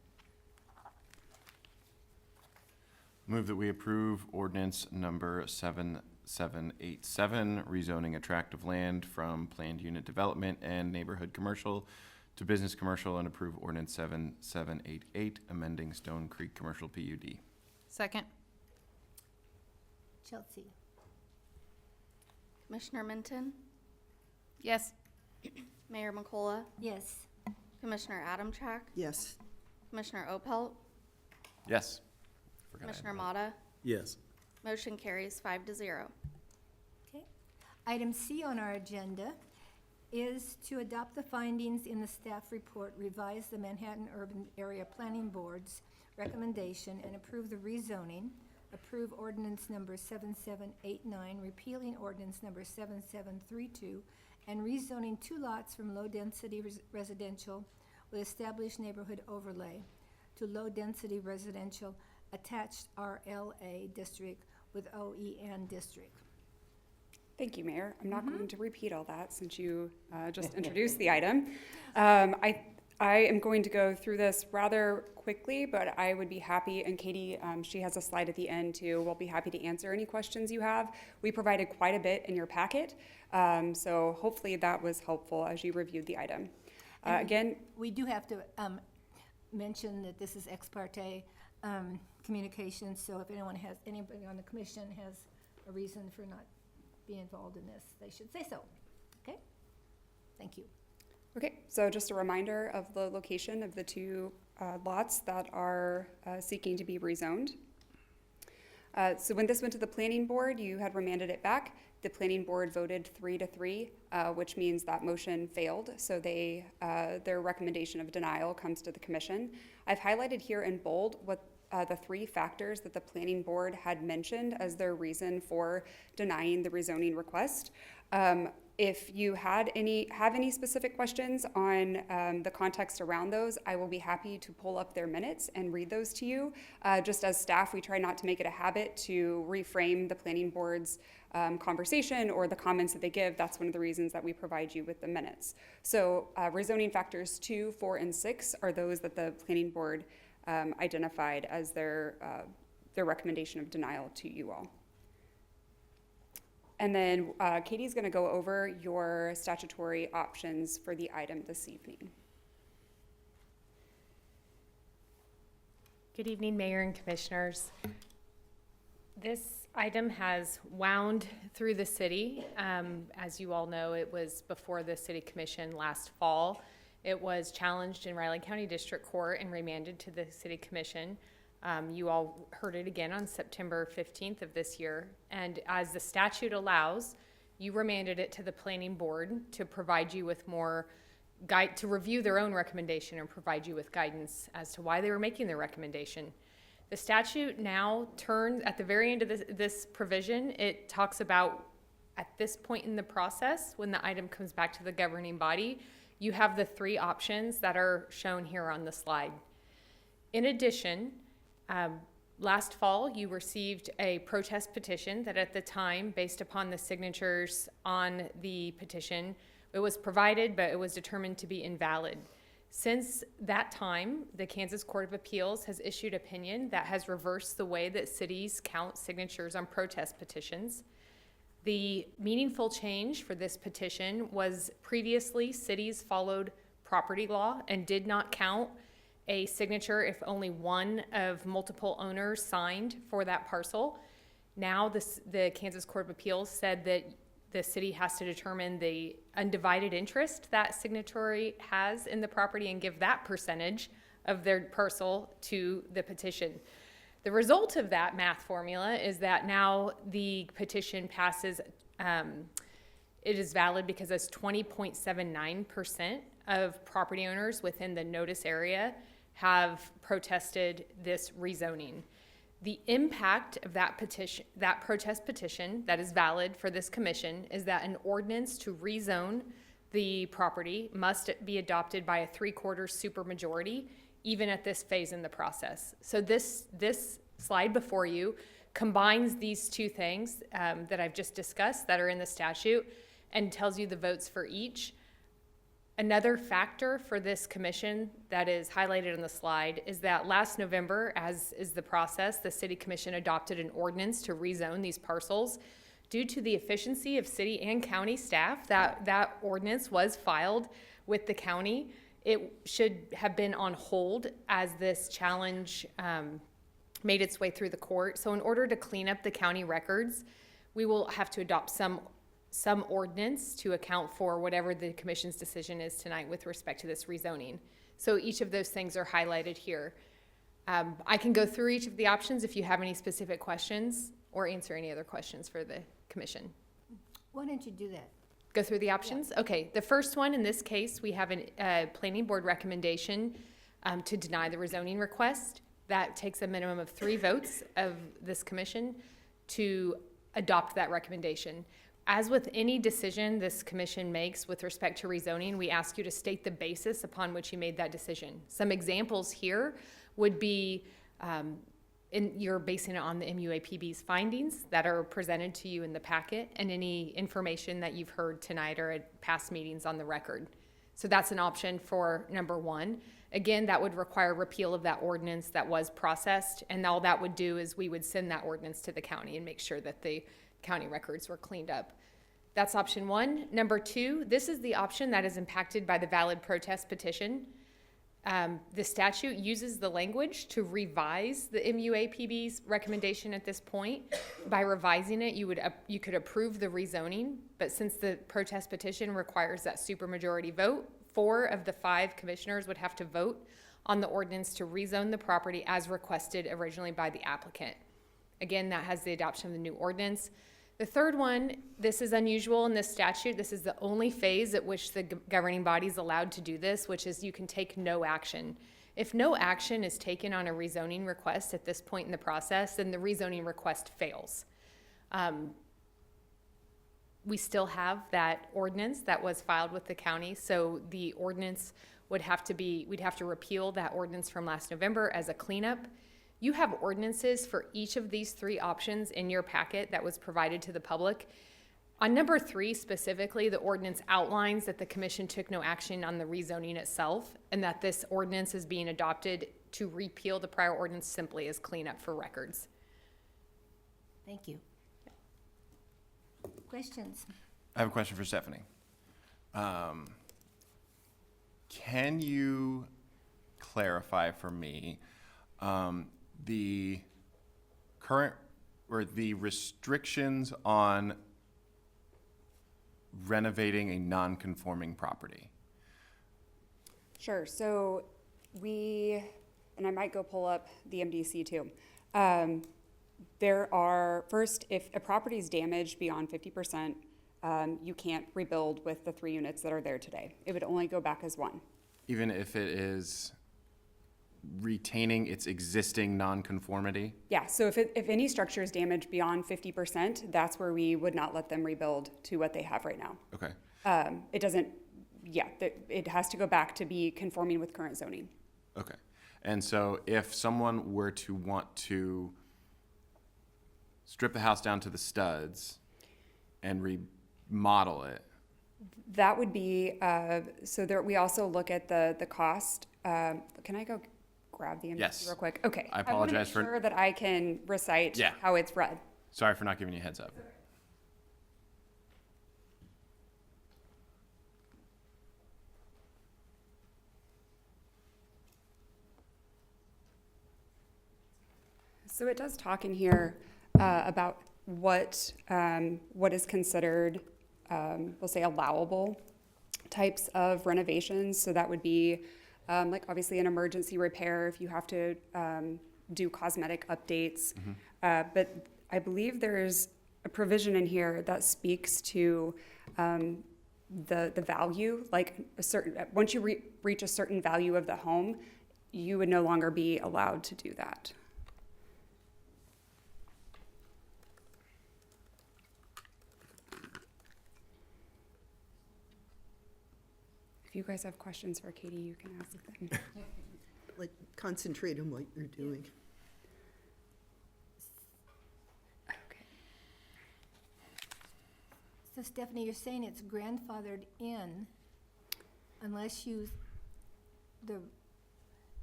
Move that we approve ordinance number 7787, rezoning a tract of land from planned unit development and neighborhood commercial to business commercial and approve ordinance 7788, amending Stonecreek Commercial PUD. Second. Chelsea. Commissioner Minton, Yes. Mayor McCullough, Yes. Commissioner Adamchak, Yes. Commissioner Opelt, Yes. Commissioner Motta. Yes. Motion carries 5-0. Okay. Item C on our agenda is to adopt the findings in the staff report, revise the Manhattan Urban Area Planning Board's recommendation, and approve the rezoning, approve ordinance number 7789, repealing ordinance number 7732, and rezoning 2 lots from low-density residential with established neighborhood overlay to low-density residential attached RLA district with OEN district. Thank you, Mayor. I'm not going to repeat all that since you just introduced the item. I am going to go through this rather quickly, but I would be happy, and Katie, she has a slide at the end too. We'll be happy to answer any questions you have. We provided quite a bit in your packet, so hopefully that was helpful as you reviewed the item. Again, We do have to mention that this is ex parte communication, so if anybody on the commission has a reason for not being involved in this, they should say so. Okay? Thank you. okay, so just a reminder of the location of the 2 lots that are seeking to be rezoned. So when this went to the planning board, you had remanded it back. The planning board voted 3-3, which means that motion failed. So their recommendation of denial comes to the commission. I've highlighted here in bold what the 3 factors that the planning board had mentioned as their reason for denying the rezoning request. If you have any specific questions on the context around those, I will be happy to pull up their minutes and read those to you. Just as staff, we try not to make it a habit to reframe the planning board's conversation or the comments that they give. That's one of the reasons that we provide you with the minutes. So rezoning factors 2, 4, and 6 are those that the planning board identified as their recommendation of denial to you all. And then Katie's going to go over your statutory options for the item this evening. Good evening, Mayor and Commissioners. This item has wound through the city. As you all know, it was before the City Commission last fall. It was challenged in Riley County District Court and remanded to the City Commission. You all heard it again on September 15th of this year. And as the statute allows, you remanded it to the planning board to provide you with more to review their own recommendation and provide you with guidance as to why they were making their recommendation. The statute now turns, at the very end of this provision, it talks about at this point in the process, when the item comes back to the governing body, you have the 3 options that are shown here on the slide. In addition, last fall, you received a protest petition that at the time, based upon the signatures on the petition, it was provided, but it was determined to be invalid. Since that time, the Kansas Court of Appeals has issued opinion that has reversed the way that cities count signatures on protest petitions. The meaningful change for this petition was previously cities followed property law and did not count a signature if only one of multiple owners signed for that parcel. Now the Kansas Court of Appeals said that the city has to determine the undivided interest that signatory has in the property and give that percentage of their parcel to the petition. The result of that math formula is that now the petition passes, it is valid because it's 20.79% of property owners within the notice area have protested this rezoning. The impact of that petition, that protest petition that is valid for this commission, is that an ordinance to rezone the property must be adopted by a 3/4 supermajority, even at this phase in the process. So this slide before you combines these 2 things that I've just discussed that are in the statute and tells you the votes for each. Another factor for this commission that is highlighted on the slide is that last November, as is the process, the City Commission adopted an ordinance to rezone these parcels. Due to the efficiency of city and county staff, that ordinance was filed with the county It should have been on hold as this challenge made its way through the court. So in order to clean up the county records, we will have to adopt some ordinance to account for whatever the commission's decision is tonight with respect to this rezoning. So each of those things are highlighted here. I can go through each of the options if you have any specific questions or answer any other questions for the commission. Why don't you do that? Go through the options? Okay, the first one in this case, we have a planning board recommendation to deny the rezoning request. That takes a minimum of 3 votes of this commission to adopt that recommendation. As with any decision this commission makes with respect to rezoning, we ask you to state the basis upon which you made that decision. Some examples here would be, you're basing it on the MUAPB's findings that are presented to you in the packet and any information that you've heard tonight or at past meetings on the record. So that's an option for number 1. Again, that would require repeal of that ordinance that was processed, and all that would do is we would send that ordinance to the county and make sure that the county records were cleaned up. That's option 1. Number 2, this is the option that is impacted by the valid protest petition. The statute uses the language to revise the MUAPB's recommendation at this point. By revising it, you could approve the rezoning, but since the protest petition requires that supermajority vote, 4 of the 5 commissioners would have to vote on the ordinance to rezone the property as requested originally by the applicant. Again, that has the adoption of the new ordinance. The third one, this is unusual in this statute. This is the only phase at which the governing body is allowed to do this, which is you can take no action. If no action is taken on a rezoning request at this point in the process, then the rezoning request fails. We still have that ordinance that was filed with the county, so the ordinance would have to be, we'd have to repeal that ordinance from last November as a cleanup. You have ordinances for each of these 3 options in your packet that was provided to the public. On number 3 specifically, the ordinance outlines that the commission took no action on the rezoning itself and that this ordinance is being adopted to repeal the prior ordinance simply as cleanup for records. Thank you. Questions? I have a question for Stephanie. Can you clarify for me the current or the restrictions on renovating a non-conforming property? Sure. So and I might go pull up the MDC too. There are, first, if a property is damaged beyond 50%, you can't rebuild with the 3 units that are there today. It would only go back as 1. Even if it is retaining its existing non-conformity? Yeah, so if any structure is damaged beyond 50%, that's where we would not let them rebuild to what they have right now. Okay. It doesn't, it has to go back to be conforming with current zoning. Okay. And so if someone were to want to strip the house down to the studs and remodel it, that would be, so there, we also look at the cost. Can I go grab the MDC real quick? Okay. I apologize for. I want to make sure that I can recite how it's read. Sorry for not giving you a heads up. So it does talk in here about what is considered, we'll say, allowable types of renovations. So that would be like obviously an emergency repair if you have to do cosmetic updates. But I believe there's a provision in here that speaks to the value, like a certain, once you reach a certain value of the home, you would no longer be allowed to do that. If you guys have questions for Katie, you can ask them. Like, concentrate on what you're doing. So Stephanie, you're saying it's grandfathered in unless the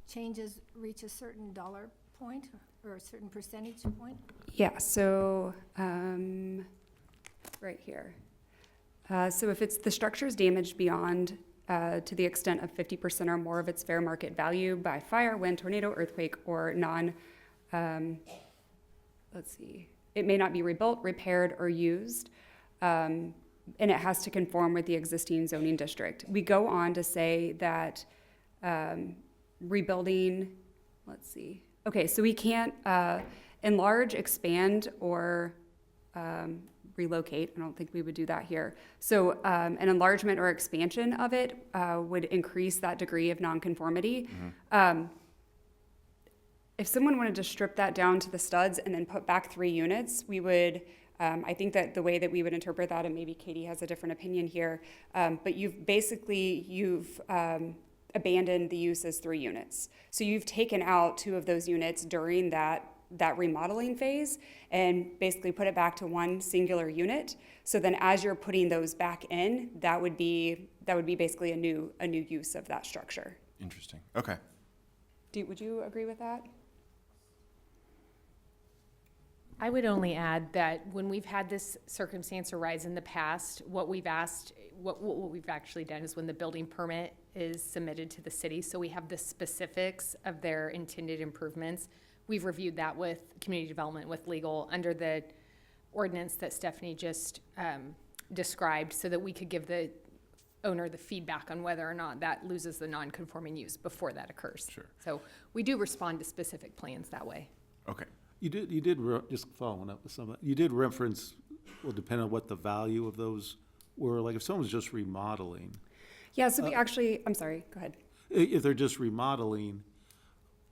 changes reach a certain dollar point or a certain percentage point? Yeah, so right here. So if it's the structure is damaged beyond to the extent of 50% or more of its fair market value by fire, wind, tornado, earthquake, or it may not be rebuilt, repaired, or used, and it has to conform with the existing zoning district. We go on to say that rebuilding, okay, so we can't enlarge, expand, or relocate. I don't think we would do that here. So an enlargement or expansion of it would increase that degree of nonconformity. If someone wanted to strip that down to the studs and then put back 3 units, we would, I think that the way that we would interpret that, and maybe Katie has a different opinion here, but you've abandoned the use as 3 units. So you've taken out 2 of those units during that remodeling phase and basically put it back to 1 singular unit. So then as you're putting those back in, that would be basically a new use of that structure. Interesting. Okay. Would you agree with that? I would only add that when we've had this circumstance arise in the past, what we've actually done is when the building permit is submitted to the city, so we have the specifics of their intended improvements. We've reviewed that with community development, with legal, under the ordinance that Stephanie just described, so that we could give the owner the feedback on whether or not that loses the non-conforming use before that occurs. Sure. So we do respond to specific plans that way. Okay. You did just following up with some of that, you did reference, well, depending on what the value of those were, like if someone's just remodeling. Yeah, so we actually, I'm sorry, go ahead. If they're just remodeling,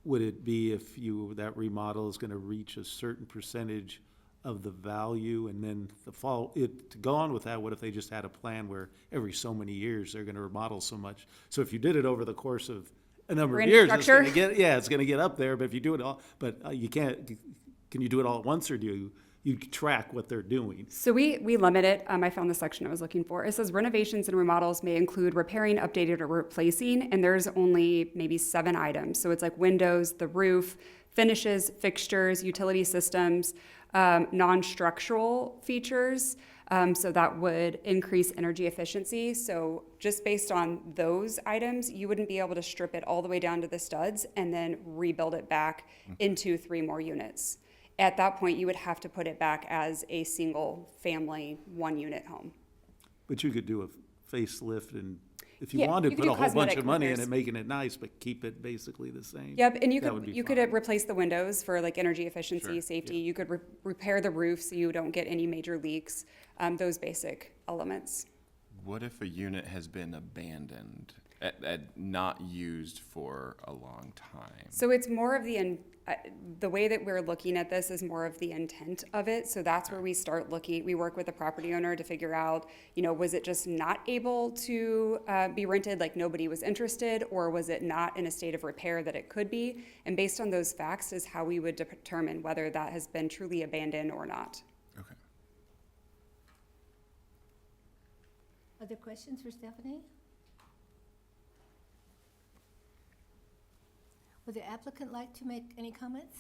would it be if that remodel is gonna reach a certain percentage of the value, and then to go on with that, what if they just had a plan where every so many years they're gonna remodel so much? So if you did it over the course of a number of years, it's gonna get up there, but if you do it all, you can't, can you do it all at once, or do you track what they're doing? So we limit it. I found the section I was looking for. It says renovations and remodels may include repairing, updating, or replacing, and there's only maybe 7 items. So it's like windows, the roof, finishes, fixtures, utility systems, non-structural features. So that would increase energy efficiency. So just based on those items, you wouldn't be able to strip it all the way down to the studs and then rebuild it back into 3 more units. At that point, you would have to put it back as a single family 1-unit home. But you could do a facelift, and if Yeah, you wanted you to could put a do whole bunch cosmetic of money in repairs. it, making it nice, but keep it basically the same. Yep, and you That would be could fine. replace the windows for like energy efficiency, Sure, safety. You could repair the roof so you don't get any major leaks. Those basic elements. What if a unit has been abandoned, not used for a long time? So it's more of the way that we're looking at this is more of the intent of it. So that's where we start looking. We work with the property owner to figure out, was it just not able to be rented, like nobody was interested, or was it not in a state of repair that it could be? And based on those facts is how we would determine whether that has been truly abandoned or not. Okay. Other questions for Stephanie? Would the applicant like to make any comments?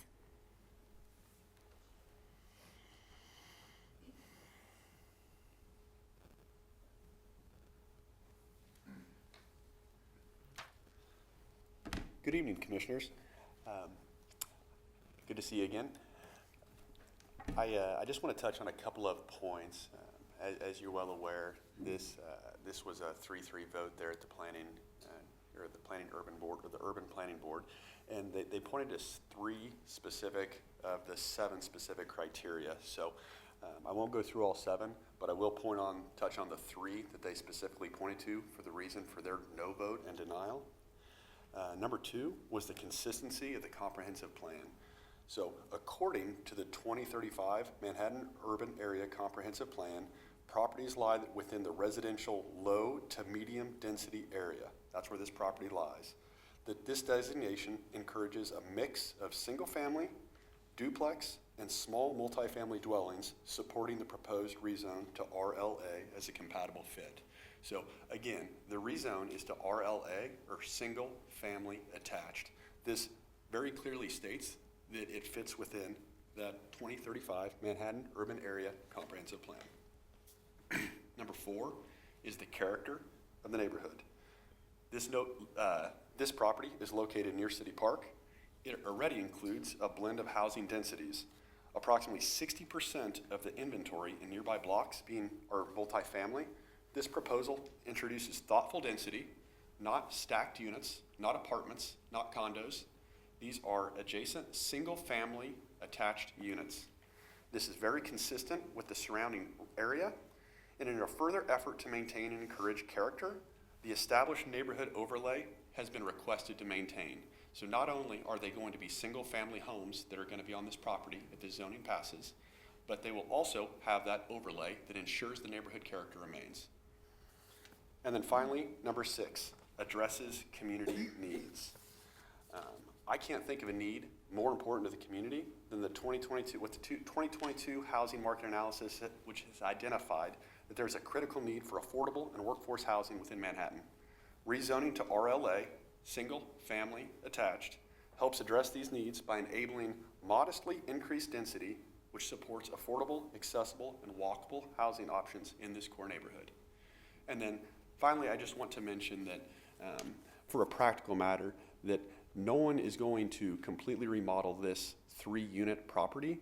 Good evening, Commissioners. Good to see you again. I just want to touch on a couple of points. As you're well aware, this was a 3-3 vote there at the Planning Urban Board, or the Urban Planning Board, and they pointed to 3 specific of the 7 specific criteria. So I won't go through all 7, but I will touch on the 3 that they specifically pointed to for the reason for their no vote and denial. Number 2 was the consistency of the comprehensive plan. So according to the 2035 Manhattan Urban Area Comprehensive Plan, properties lie within the residential low to medium density area. That's where this property lies. This designation encourages a mix of single family, duplex, and small multifamily dwellings, supporting the proposed rezone to RLA as a compatible fit. So again, the rezone is to RLA, or single family attached. This very clearly states that it fits within that 2035 Manhattan Urban Area Comprehensive Plan. Number 4 is the character of the neighborhood. This property is located near City Park. It already includes a blend of housing densities. Approximately 60% of the inventory in nearby blocks are multifamily. This proposal introduces thoughtful density, not stacked units, not apartments, not condos. These are adjacent, single-family attached units. This is very consistent with the surrounding area, and in a further effort to maintain and encourage character, the established neighborhood overlay has been requested to maintain. So not only are they going to be single-family homes that are going to be on this property if the zoning passes, but they will also have that overlay that ensures the neighborhood character remains. And then finally, number 6, addresses community needs. I can't think of a need more important to the community than the 2022 housing market analysis, which has identified that there's a critical need for affordable and workforce housing within Manhattan. Rezoning to RLA, single family attached, helps address these needs by enabling modestly increased density, which supports affordable, accessible, and walkable housing options in this core neighborhood. And then finally, I just want to mention that for a practical matter, that no one is going to completely remodel this 3-unit property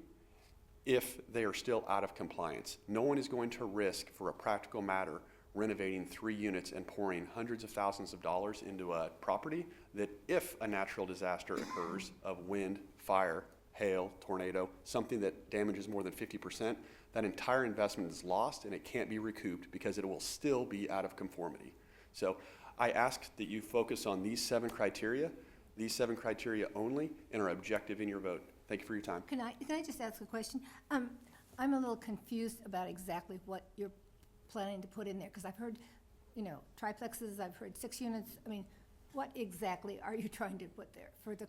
if they are still out of compliance. No one is going to risk, for a practical matter, renovating 3 units and pouring hundreds of thousands of dollars into a property that, if a natural disaster occurs of wind, fire, hail, tornado, something that damages more than 50%, that entire investment is lost and it can't be recouped because it will still be out of conformity. So I ask that you focus on these 7 criteria only, and are objective in your vote. Thank you for your time. Can I just ask a question? I'm a little confused about exactly what you're planning to put in there, because I've heard, triplexes, I've heard 6 units. I mean, what exactly are you trying to put there for the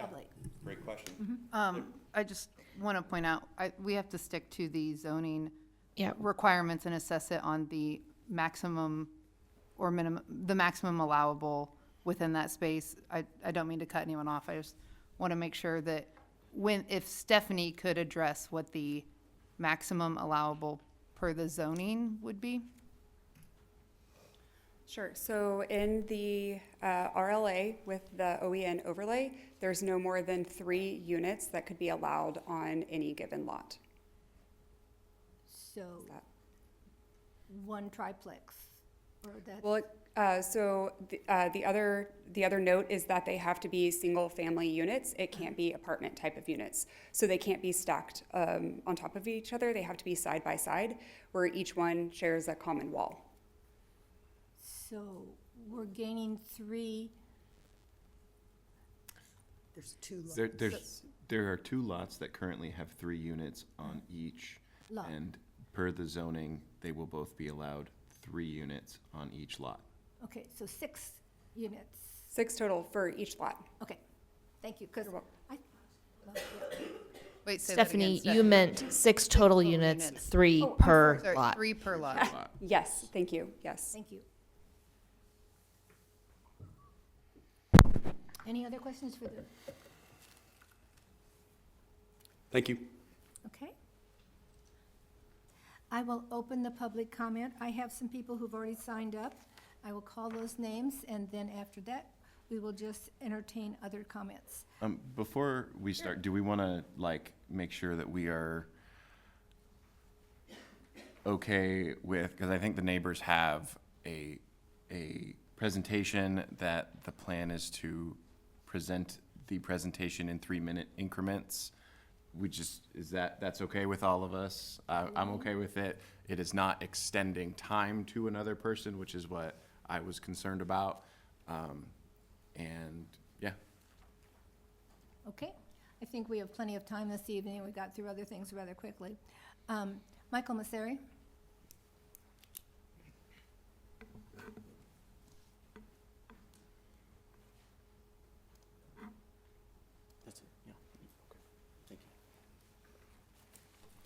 public? Great question. I just want to point out, we have to stick to the zoning Yeah. requirements and assess it on the maximum or minimum, the maximum allowable within that space. I don't mean to cut anyone off. I just want to make sure that if Stephanie could address what the maximum allowable per the zoning would be. Sure. So in the RLA with the OEN overlay, there's no more than 3 units that could be allowed on any given lot. So, one triplex, or that? Well, so the other note is that they have to be single-family units. It can't be apartment type of units. So they can't be stacked on top of each other. They have to be side by side, where each one shares a common wall. So we're gaining 3. There's 2 lots. There are 2 lots that currently have 3 units on each. Lot. And per the zoning, they will both be allowed 3 units on each lot. Okay, so 6 units. 6 total for each lot. Okay, thank you, because I. Wait, say that again, Stephanie, you meant 6 total units, 3 Oh, I'm per sorry. lot. 3 per lot. Yes, thank you, yes. Thank you. Any other questions for the, Thank you. okay? I will open the public comment. I have some people who've already signed up. I will call those names, and then after that, we will just entertain other comments. Before we start, do we want to make sure that we are okay with, because I think the neighbors have a presentation that the plan is to present the presentation in 3-minute increments. That's okay with all of us? I'm okay with it. It is not extending time to another person, which is what I was concerned about. And yeah. Okay, I think we have plenty of time this evening. We got through other things rather quickly. Michael Masseri?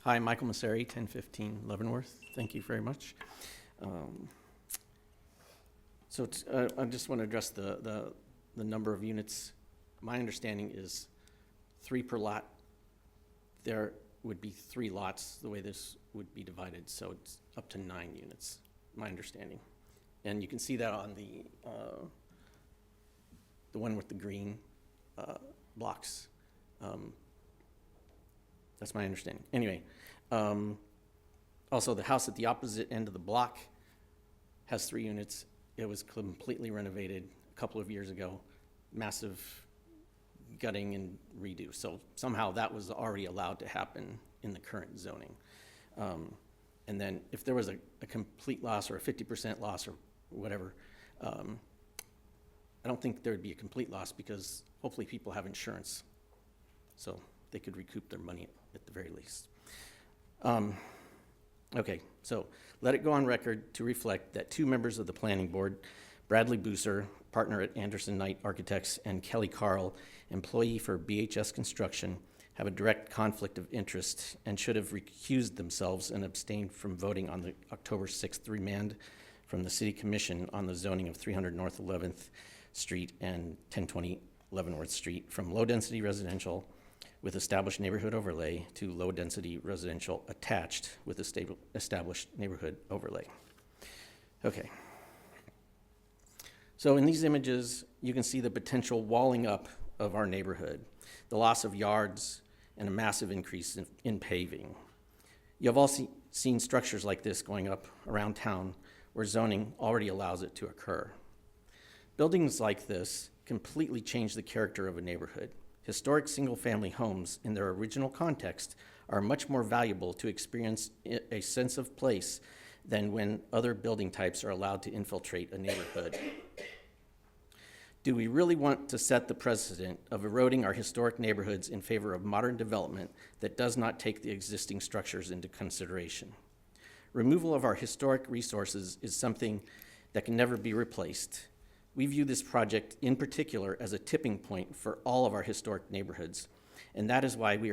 Hi, Michael Masseri, 1015 Leavenworth. Thank you very much. I just want to address the number of units. My understanding is 3 per lot. There would be 3 lots, the way this would be divided, so it's up to 9 units, my understanding. And you can see that on the the one with the green blocks. That's my understanding. Anyway, also the house at the opposite end of the block has 3 units. It was completely renovated a couple of years ago, massive gutting and redo. So somehow that was already allowed to happen in the current zoning. And then if there was a complete loss or a 50% loss or whatever, I don't think there'd be a complete loss because hopefully people have insurance. So they could recoup their money at the very least. Okay, so let it go on record to reflect that 2 members of the planning board, Bradley Booser, partner at Anderson Knight Architects, and Kelly Carl, employee for BHS Construction, have a direct conflict of interest and should have recused themselves and abstained from voting on the October 6th remand from the City Commission on the zoning of 300 North 11th Street and 1020 Leavenworth Street from low-density residential with established neighborhood overlay to low-density residential attached with a established neighborhood overlay. Okay. So in these images, you can see the potential walling up of our neighborhood, the loss of yards, and a massive increase in paving. You have all seen structures like this going up around town where zoning already allows it to occur. Buildings like this completely change the character of a neighborhood. Historic single-family homes in their original context are much more valuable to experience a sense of place than when other building types are allowed to infiltrate a neighborhood. Do we really want to set the precedent of eroding our historic neighborhoods in favor of modern development that does not take the existing structures into consideration? Removal of our historic resources is something that can never be replaced. We view this project in particular as a tipping point for all of our historic neighborhoods, and that is why we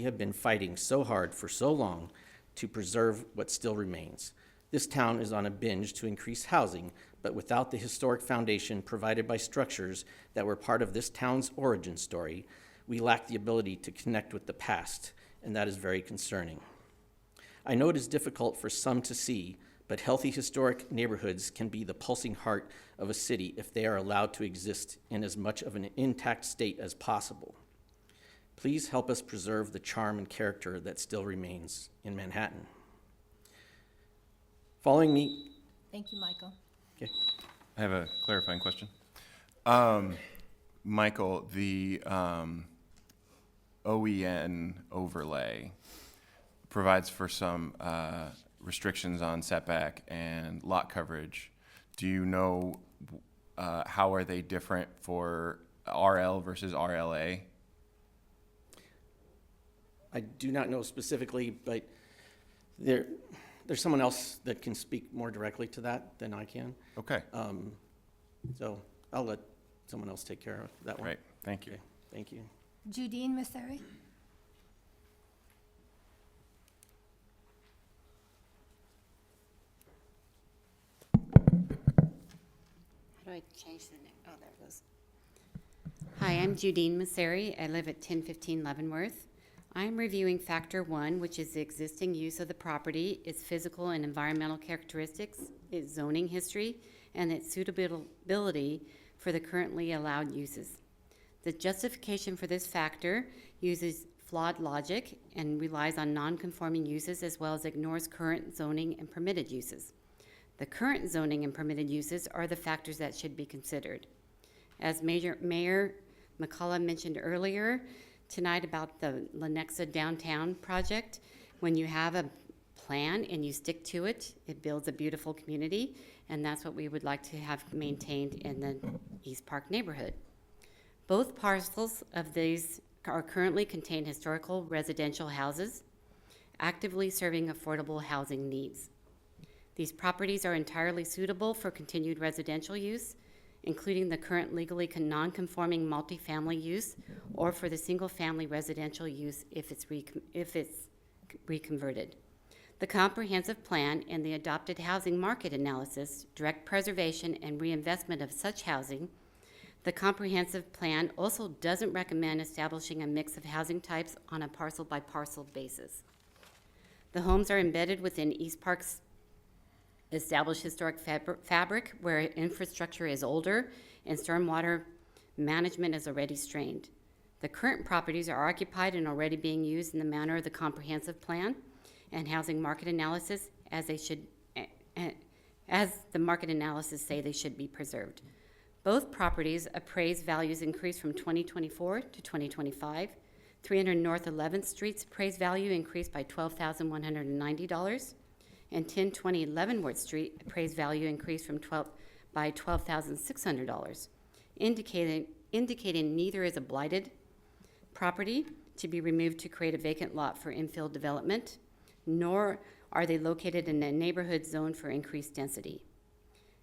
have been fighting so hard for so long to preserve what still remains. This town is on a binge to increase housing, but without the historic foundation provided by structures that were part of this town's origin story, we lack the ability to connect with the past, and that is very concerning. I know it is difficult for some to see, but healthy historic neighborhoods can be the pulsing heart of a city if they are allowed to exist in as much of an intact state as possible. Please help us preserve the charm and character that still remains in Manhattan. Following me. Thank you, Michael. Okay. I have a clarifying question. Michael, the OEN overlay provides for some restrictions on setback and lot coverage. Do you know how are they different for RL versus RLA? I do not know specifically, but there's someone else that can speak more directly to that than I can. Okay. So I'll let someone else take care of that one. Great, thank you. Okay. Thank you. Judine Masseri? How do I change the name? Oh, there it goes. Hi, I'm Judine Masseri. I live at 1015 Leavenworth. I'm reviewing Factor 1, which is the existing use of the property, its physical and environmental characteristics, its zoning history, and its suitability for the currently allowed uses. The justification for this factor uses flawed logic and relies on non-conforming uses as well as ignores current zoning and permitted uses. The current zoning and permitted uses are the factors that should be considered. As Mayor McCullough mentioned earlier tonight about the Lenexa downtown project, when you have a plan and you stick to it, it builds a beautiful community, and that's what we would like to have maintained in the East Park neighborhood. Both parcels of these are currently contain historical residential houses, actively serving affordable housing needs. These properties are entirely suitable for continued residential use, including the current legally non-conforming multifamily use or for the single-family residential use if it's reconverted. The comprehensive plan and the adopted housing market analysis direct preservation and reinvestment of such housing. The comprehensive plan also doesn't recommend establishing a mix of housing types on a parcel-by-parcel basis. The homes are embedded within East Park's establish historic fabric where infrastructure is older and stormwater management is already strained. The current properties are occupied and already being used in the manner of the comprehensive plan and housing market analysis as the market analysis say they should be preserved. Both properties appraised values increased from 2024 to 2025. 300 North 11th Street's appraised value increased by $12,190, and 1020 Leavenworth Street appraised value increased by $12,600, indicating neither is a blighted property to be removed to create a vacant lot for infill development, nor are they located in a neighborhood zone for increased density.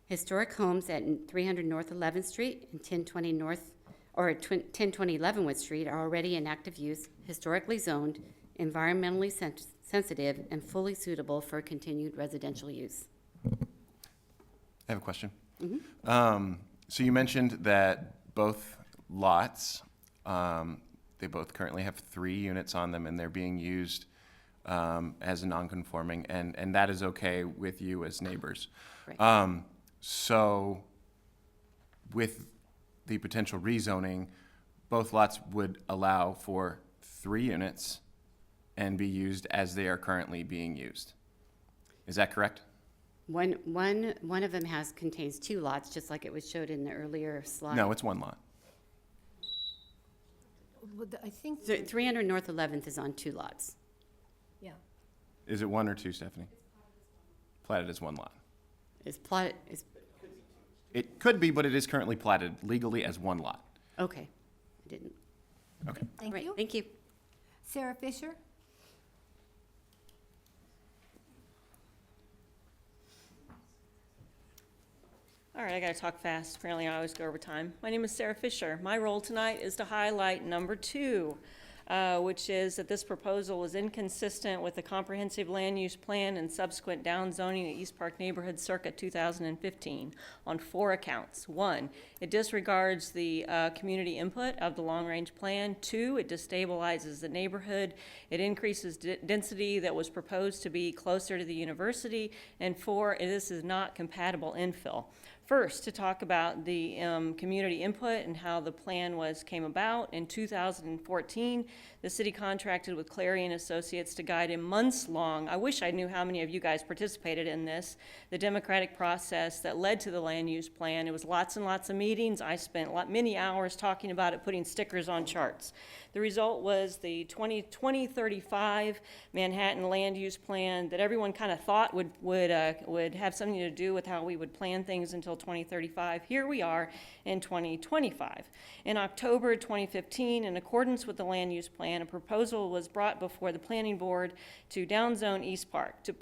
Historic homes at 300 North 11th Street and 1020 Leavenworth Street are already in active use, historically zoned, environmentally sensitive, and fully suitable for continued residential use. I have a question. So you mentioned that both lots, they both currently have 3 units on them, and they're being used as a non-conforming, and that is okay with you as neighbors. Right. So with the potential rezoning, both lots would allow for 3 units and be used as they are currently being used. Is that correct? One of them contains 2 lots, just like it was showed in the earlier slide. No, it's 1 lot. Well, I think, 300 North 11th is on 2 lots. yeah. Is it 1 or 2, Stephanie? Platted as 1 lot. It could be, but it is currently platted legally as 1 lot. Okay, I didn't. Okay. Thank Right, you. thank you. Sarah Fisher? All right, I gotta talk fast. Apparently I always go over time. My name is Sarah Fisher. My role tonight is to highlight number 2, which is that this proposal was inconsistent with the comprehensive land use plan and subsequent downzoning at East Park neighborhood circa 2015 on 4 accounts. 1, it disregards the community input of the long-range plan. 2, it destabilizes the neighborhood. It increases density that was proposed to be closer to the university. And 4, this is not compatible infill. First, to talk about the community input and how the plan came about. In 2014, the city contracted with Clary and Associates to guide a months-long, I wish I knew how many of you guys participated in this, the democratic process that led to the land use plan. It was lots and lots of meetings. I spent many hours talking about it, putting stickers on charts. The result was the 2035 Manhattan land use plan that everyone kind of thought would have something to do with how we would plan things until 2035. Here we are in 2025. In October 2015, in accordance with the land use plan, a proposal was brought before the planning board to downzone East Park to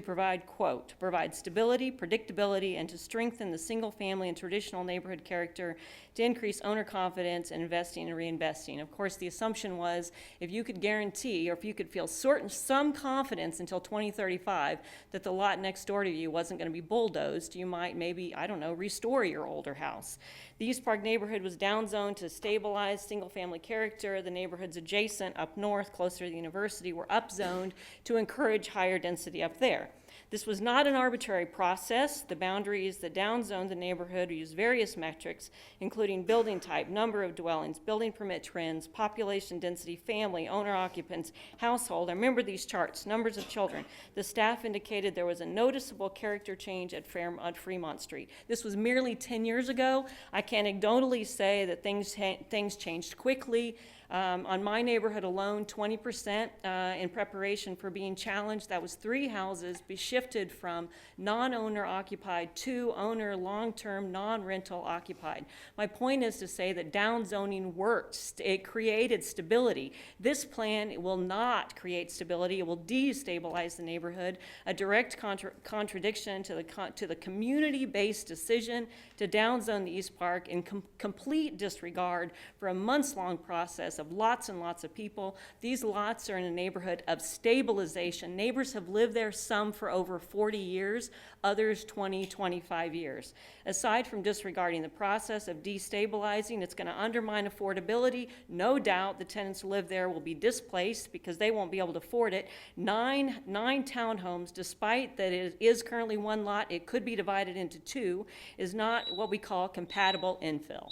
provide, quote, to provide stability, predictability, and to strengthen the single family and traditional neighborhood character, to increase owner confidence in investing and reinvesting. Of course, the assumption was if you could guarantee or if you could feel some confidence until 2035 that the lot next door to you wasn't going to be bulldozed, you might maybe, I don't know, restore your older house. The East Park neighborhood was downzoned to stabilize single-family character. The neighborhoods adjacent up north, closer to the university, were upzoned to encourage higher density up there. This was not an arbitrary process. The boundaries that downzoned the neighborhood used various metrics, including building type, number of dwellings, building permit trends, population density, family, owner occupants, household. I remember these charts, numbers of children. The staff indicated there was a noticeable character change at Fremont Street. This was merely 10 years ago. I can anecdotally say that things changed quickly. On my neighborhood alone, 20% in preparation for being challenged. That was 3 houses be shifted from non-owner occupied to owner long-term non-rental occupied. My point is to say that downzoning worked. It created stability. This plan will not create stability. It will destabilize the neighborhood, a direct contradiction to the community-based decision to downzone the East Park in complete disregard for a months-long process access of lots and lots of people. These lots are in a neighborhood of stabilization. Neighbors have lived there, some for over 40 years, others 20, 25 years. Aside from disregarding the process of destabilizing, it's going to undermine affordability. No doubt the tenants who live there will be displaced because they won't be able to afford it. Nine townhomes, despite that it is currently one lot, it could be divided into two, is not what we call compatible infill.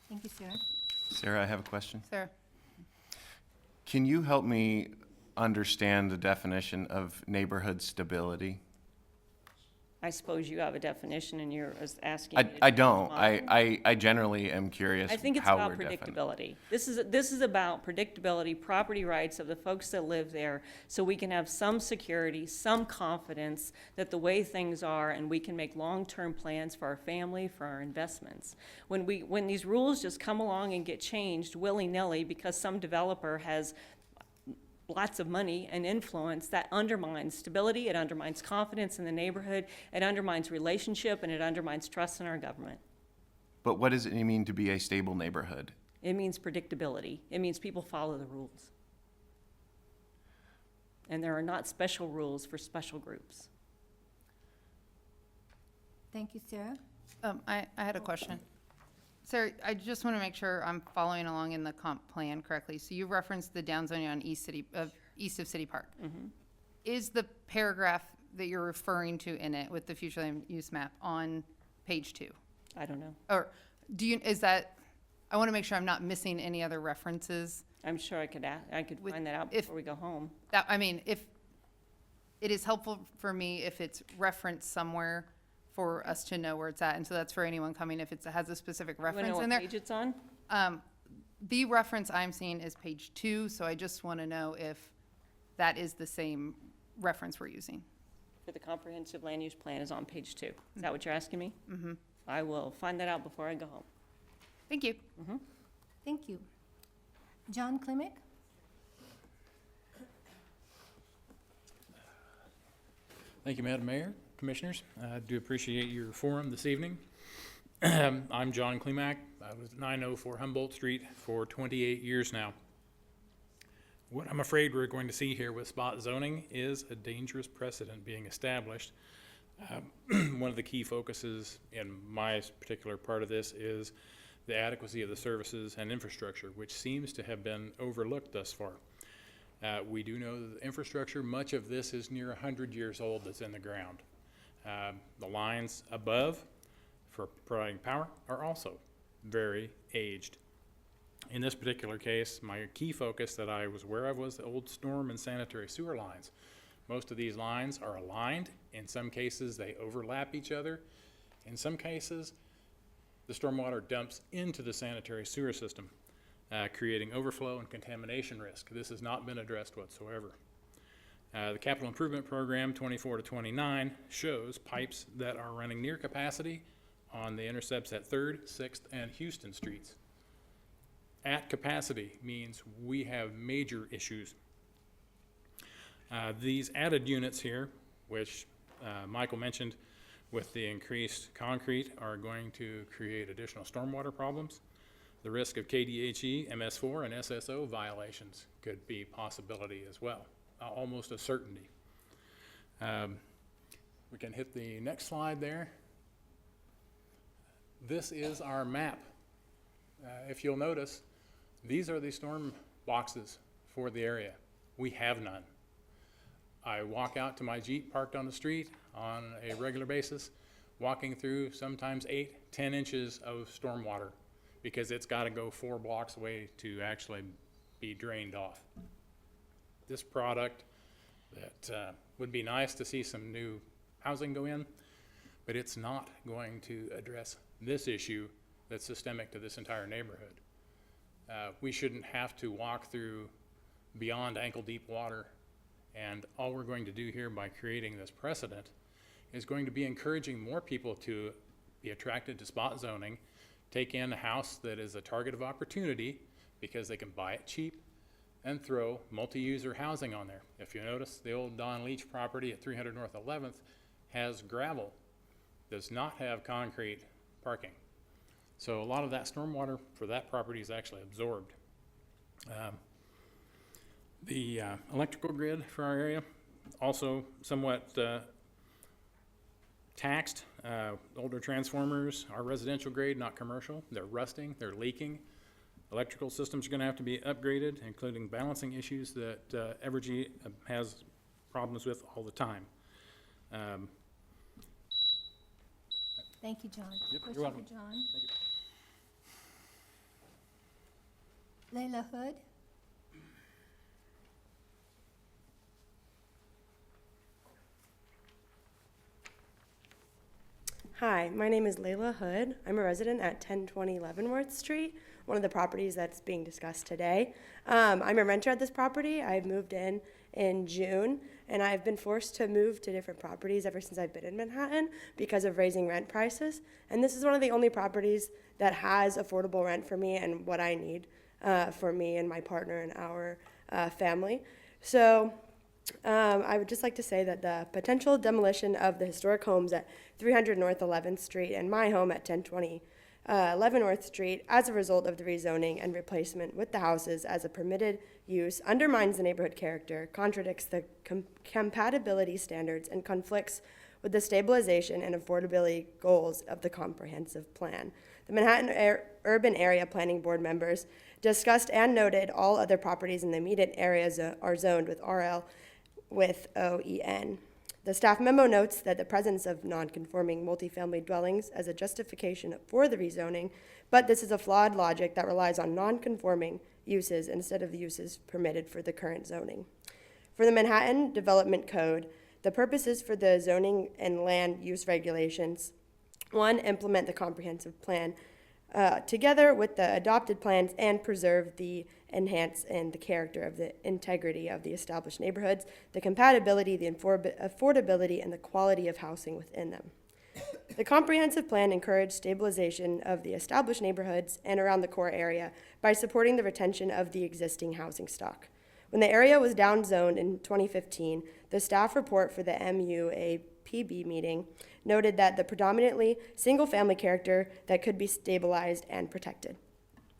Thank you, Sarah. Sarah, I have a question. Sarah? Can you help me understand the definition of neighborhood stability? I suppose you have a definition and you're asking. me to I don't. respond. I generally am curious I think it's how about we're defining. predictability. This is about predictability, property rights of the folks that live there, so we can have some security, some confidence that the way things are, and we can make long-term plans for our family, for our investments. When these rules just come along and get changed willy-nilly because some developer has lots of money and influence, that undermines stability, it undermines confidence in the neighborhood, it undermines relationship, and it undermines trust in our government. But what does it mean to be a stable neighborhood? It means predictability. It means people follow the rules. And there are not special rules for special groups. Thank you, Sarah. I had a question. Sarah, I just want to make sure I'm following along in the comp plan correctly. So you referenced the downzoning on east of City Park. Mhm. Is the paragraph that you're referring to in it with the future land use map on page 2? I don't know. Or I want to make sure I'm not missing any other references. I'm sure I could find that out if- before we go home. If it is helpful for me if it's referenced somewhere for us to know where it's at, and so that's for anyone coming if it has a specific You wanna know reference what in there. page it's on? The reference I'm seeing is page 2, so I just want to know if that is the same reference we're using. For the comprehensive land use plan is on page 2. Is that what you're asking me? Mm-hmm. I will find that out before I go home. Thank you. Mhm. Thank you. John Klimek? Thank you, Madam Mayor, Commissioners. I do appreciate your forum this evening. I'm John Klimek. I was at 904 Humboldt Street for 28 years now. What I'm afraid we're going to see here with spot zoning is a dangerous precedent being established. One of the key focuses in my particular part of this is the adequacy of the services and infrastructure, which seems to have been overlooked thus far. We do know that the infrastructure, much of this is near 100 years old that's in the ground. The lines above for providing power are also very aged. In this particular case, my key focus that I was aware of was the old storm and sanitary sewer lines. Most of these lines are aligned. In some cases, they overlap each other. In some cases, the stormwater dumps into the sanitary sewer system, creating overflow and contamination risk. This has not been addressed whatsoever. The capital improvement program 24 to 29 shows pipes that are running near capacity on the intercepts at 3rd, 6th, and Houston Streets. At capacity means we have major issues. These added units here, which Michael mentioned with the increased concrete, are going to create additional stormwater problems. The risk of KDHE, MS4, and SSO violations could be a possibility as well, almost a certainty. We can hit the next slide there. This is our map. If you'll notice, these are the storm boxes for the area. We have none. I walk out to my Jeep parked on the street on a regular basis, walking through sometimes 8, 10 inches of storm water because it's got to go 4 blocks away to actually be drained off. This product that would be nice to see some new housing go in, but it's not going to address this issue that's systemic to this entire neighborhood. We shouldn't have to walk through beyond ankle-deep water, and all we're going to do here by creating this precedent is going to be encouraging more people to be attracted to spot zoning, take in a house that is a target of opportunity because they can buy it cheap, and throw multi-user housing on there. If you notice, the old Don Leach property at 300 North 11th has gravel, does not have concrete parking. So a lot of that stormwater for that property is actually absorbed. The electrical grid for our area, also somewhat taxed. Older transformers are residential grade, not commercial. They're rusting, they're leaking. Electrical systems are going to have to be upgraded, including balancing issues that Evergy has problems with all the time. Thank you, John. Yep, Question you're welcome. for John. Thank you. Layla Hood. Hi, my name is Layla Hood. I'm a resident at 1020 Leavenworth Street, one of the properties that's being discussed today. I'm a renter at this property. I've moved in June, and I've been forced to move to different properties ever since I've been in Manhattan because of raising rent prices. And this is one of the only properties that has affordable rent for me and what I need for me and my partner and our family. So I would just like to say that the potential demolition of the historic homes at 300 North 11th Street and my home at 1020 Leavenworth Street as a result of the rezoning and replacement with the houses as a permitted use undermines the neighborhood character, contradicts the compatibility standards, and conflicts with the stabilization and affordability goals of the comprehensive plan. The Manhattan Urban Area Planning Board members discussed and noted all other properties in the immediate area are zoned with RL with OEN. The staff memo notes that the presence of non-conforming multifamily dwellings as a justification for the rezoning, but this is a flawed logic that relies on non-conforming uses instead of the uses permitted for the current zoning. For the Manhattan Development Code, the purposes for the zoning and land use regulations: 1, implement the comprehensive plan together with the adopted plans and preserve the enhance and the character of the integrity of the established neighborhoods, the compatibility, the affordability, and the quality of housing within them. The comprehensive plan encouraged stabilization of the established neighborhoods and around the core area by supporting the retention of the existing housing stock. When the area was downzoned in 2015, the staff report for the MUAPB meeting noted that the predominantly single-family character that could be stabilized and protected.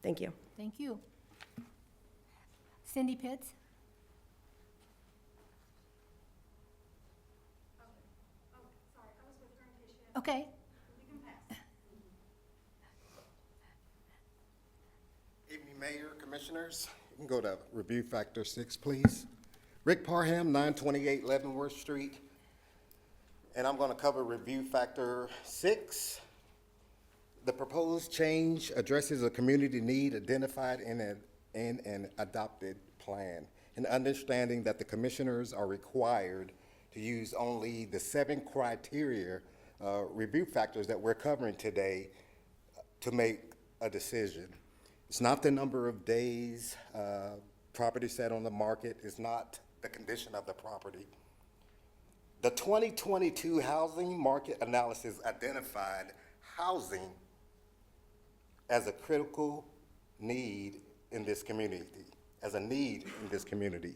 Thank you. Thank you. Cindy Pitts. Okay. Evening, Mayor, Commissioners. You can go to Review Factor 6, please. Rick Parham, 928 Leavenworth Street. And I'm going to cover Review Factor 6. The proposed change addresses a community need identified in an adopted plan, and understanding that the commissioners are required to use only the 7 criteria review factors that we're covering today to make a decision. It's not the number of days property set on the market. It's not the condition of the property. The 2022 housing market analysis identified housing as a critical need in this community, as a need in this community.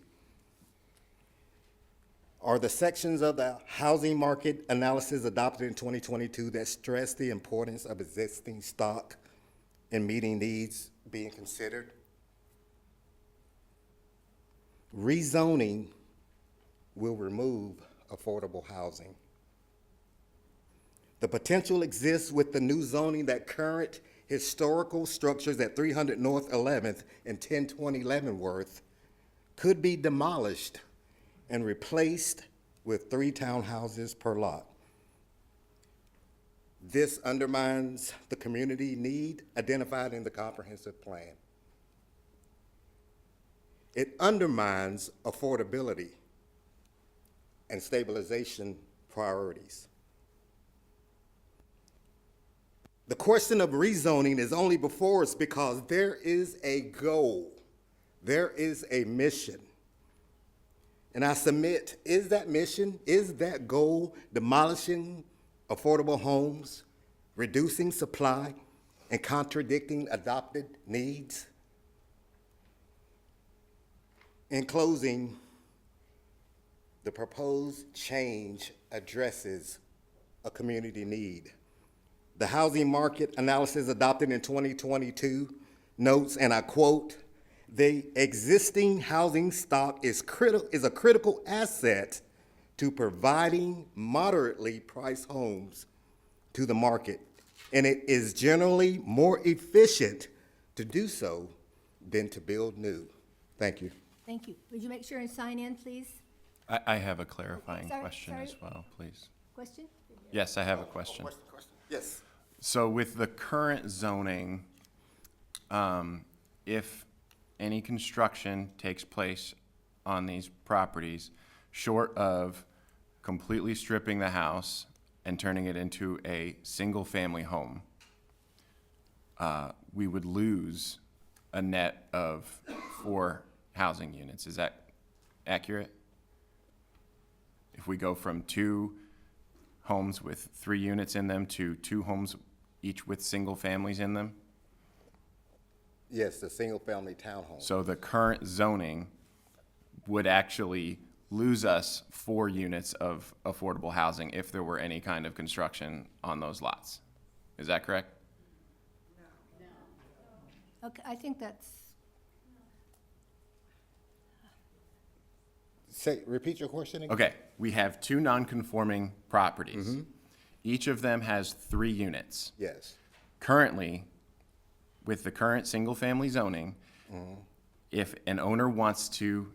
Are the sections of the housing market analysis adopted in 2022 that stress the importance of existing stock and meeting needs being considered? Rezoning will remove affordable housing. The potential exists with the new zoning that current historical structures at 300 North 11th and 1020 Leavenworth could be demolished and replaced with 3 townhouses per lot. This undermines the community need identified in the comprehensive plan. It undermines affordability and stabilization priorities. The question of rezoning is only before us because there is a goal, there is a mission. And I submit, is that mission, is that goal demolishing affordable homes, reducing supply, and contradicting adopted needs? In closing, the proposed change addresses a community need. The housing market analysis adopted in 2022 notes, and I quote, The existing housing stock is a critical asset to providing moderately priced homes to the market, and it is generally more efficient to do so than to build new. Thank you. Thank you. Would you make sure and sign in, please? I have a clarifying sorry, question sorry. as well, please. Question? Yes, I have a question. Yes. So with the current zoning, if any construction takes place on these properties, short of completely stripping the house and turning it into a single-family home, we would lose a net of 4 housing units. Is that accurate? If we go from 2 homes with 3 units in them to 2 homes each with single families in them? Yes, the single-family townhome. So the current zoning would actually lose us 4 units of affordable housing if there were any kind of construction on those lots. Is that correct? Okay, I think that's, Repeat your question again. Okay, we have 2 non-conforming properties. Each of them has 3 units. Yes. Currently, with the current single-family zoning, if an owner wants to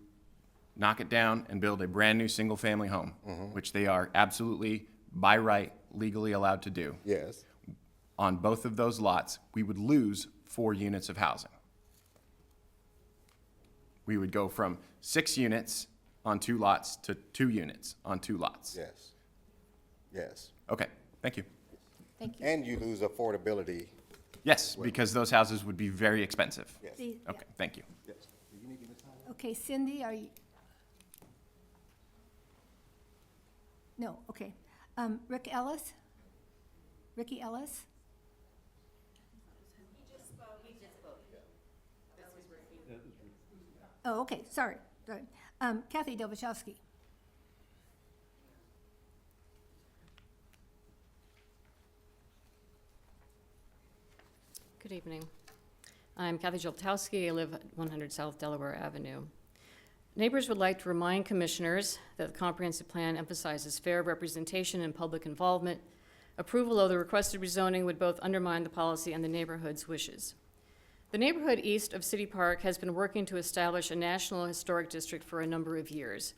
knock it down and build a brand-new single-family home, which they are absolutely, by right, legally allowed to do, Yes. on both of those lots, we would lose 4 units of housing. We would go from 6 units on 2 lots to 2 units on 2 lots. Yes. Yes. Okay, thank you. thank you. And you lose affordability. Yes, because those houses would be very expensive. Yes. See, yeah. Okay, thank you. Yes. Do you need me to sign? Okay, Cindy, are you? No, okay. Rick Ellis? Ricky Ellis? Oh, okay, sorry. Kathy Dobachowski? Good evening. I'm Kathy Joltowski. I live at 100 South Delaware Avenue. Neighbors would like to remind commissioners that the comprehensive plan emphasizes fair representation and public involvement. Approval of the requested rezoning would both undermine the policy and the neighborhood's wishes. The neighborhood east of City Park has been working to establish a national historic district for a number of years.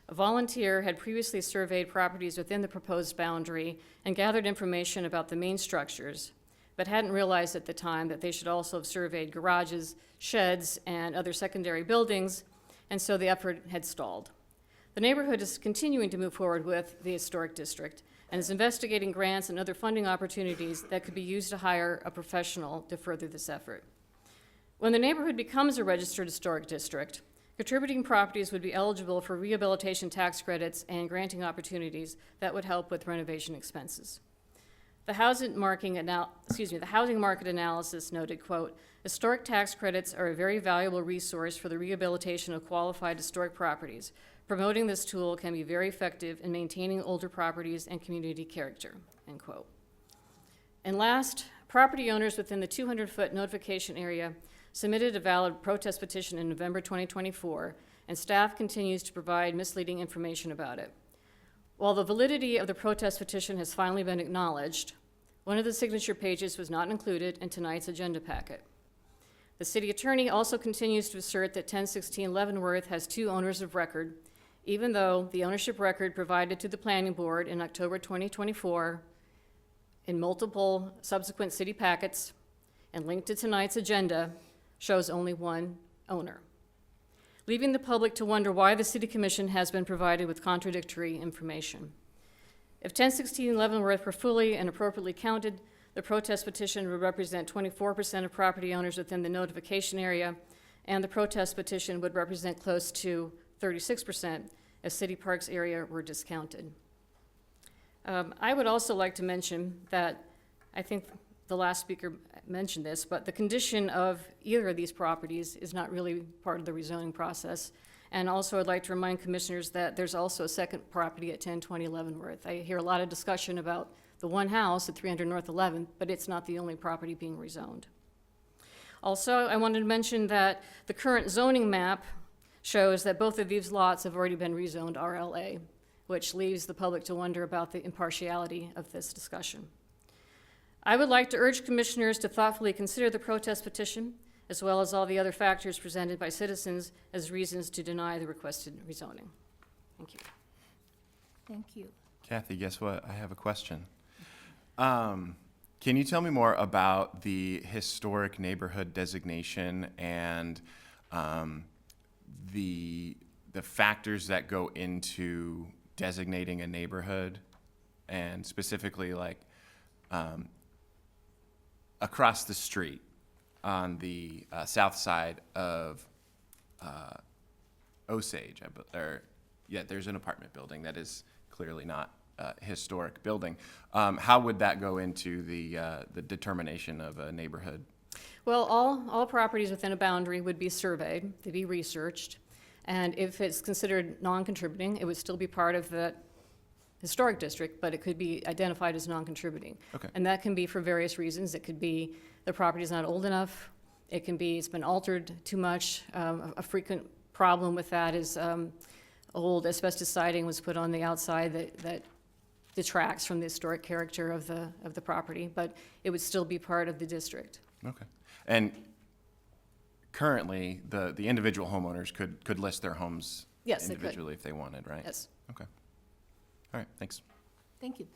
A volunteer had previously surveyed properties within the proposed boundary and gathered information about the main structures, but hadn't realized at the time that they should also have surveyed garages, sheds, and other secondary buildings, and so the effort had stalled. The neighborhood is continuing to move forward with the historic district and is investigating grants and other funding opportunities that could be used to hire a professional to further this effort. When the neighborhood becomes a registered historic district, contributing properties would be eligible for rehabilitation tax credits and granting opportunities that would help with renovation expenses. The housing market analysis noted, quote, historic tax credits are a very valuable resource for the rehabilitation of qualified historic properties. Promoting this tool can be very effective in maintaining older properties and community character, end quote. And last, property owners within the 200-foot notification area submitted a valid protest petition in November 2024, and staff continues to provide misleading information about it. While the validity of the protest petition has finally been acknowledged, one of the signature pages was not included in tonight's agenda packet. The city attorney also continues to assert that 1016 Leavenworth has 2 owners of record, even though the ownership record provided to the planning board in October 2024 in multiple subsequent city packets and linked to tonight's agenda shows only 1 owner, leaving the public to wonder why the City Commission has been provided with contradictory information. If 1016 Leavenworth were fully and appropriately counted, the protest petition would represent 24% of property owners within the notification area, and the protest petition would represent close to 36% if City Park's area were discounted. I would also like to mention that I think the last speaker mentioned this, but the condition of either of these properties is not really part of the rezoning process. And also I'd like to remind commissioners that there's also a second property at 1020 Leavenworth. I hear a lot of discussion about the one house at 300 North 11th, but it's not the only property being rezoned. Also, I wanted to mention that the current zoning map shows that both of these lots have already been rezoned RLA, which leaves the public to wonder about the impartiality of this discussion. I would like to urge commissioners to thoughtfully consider the protest petition, as well as all the other factors presented by citizens as reasons to deny the requested rezoning. Thank you. Thank you. Kathy, guess what? I have a question. Can you tell me more about the historic neighborhood designation and the factors that go into designating a neighborhood, and specifically like across the street on the south side of Osage, there's an apartment building that is clearly not a historic building. How would that go into the determination of a neighborhood? Well, all properties within a boundary would be surveyed, they'd be researched, and if it's considered non-contributing, it would still be part of the historic district, but it could be identified as non-contributing. Okay. And that can be for various reasons. It could be the property's not old enough. It can be it's been altered too much. A frequent problem with that is old asbestos siding was put on the outside that detracts from the historic character of the property, but it would still be part of the district. Okay. And currently, the individual homeowners could list their homes Yes, they could. individually if they wanted, right? Yes. Okay. All right, thanks. Thank you.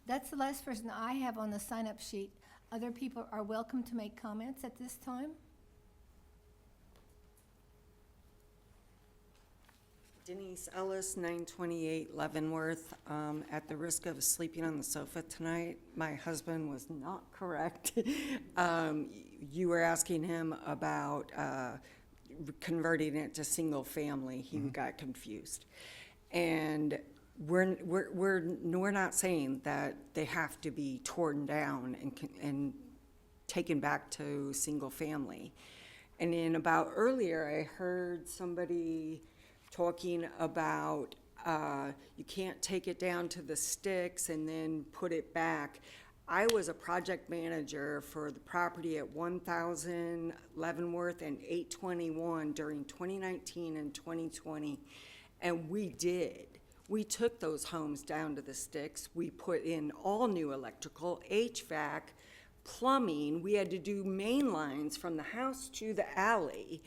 That's the last person I have on the sign-up sheet. Other people are welcome to make comments at this time. Denise Ellis, 928 Leavenworth. At the risk of sleeping on the sofa tonight, my husband was not correct. You were asking him about converting it to single family. He got confused. And we're not saying that they have to be torn down and taken back to single family. And then about earlier, I heard somebody talking about you can't take it down to the sticks and then put it back. I was a project manager for the property at 1000 Leavenworth and 821 during 2019 and 2020, and we did. We took those homes down to the sticks. We put in all new electrical, HVAC, plumbing. We had to do main lines from the house to the alley.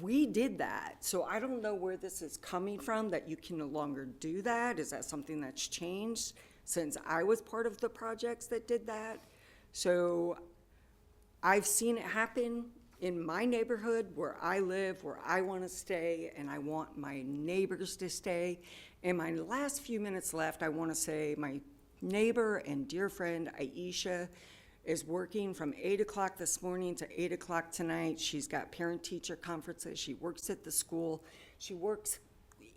We did that. So I don't know where this is coming from, that you can no longer do that. Is that something that's changed since I was part of the projects that did that? So I've seen it happen in my neighborhood where I live, where I want to stay, and I want my neighbors to stay. In my last few minutes left, I want to say my neighbor and dear friend Aisha is working from 8 o'clock this morning to 8 o'clock tonight. She's got parent-teacher conferences. She works at the school. She works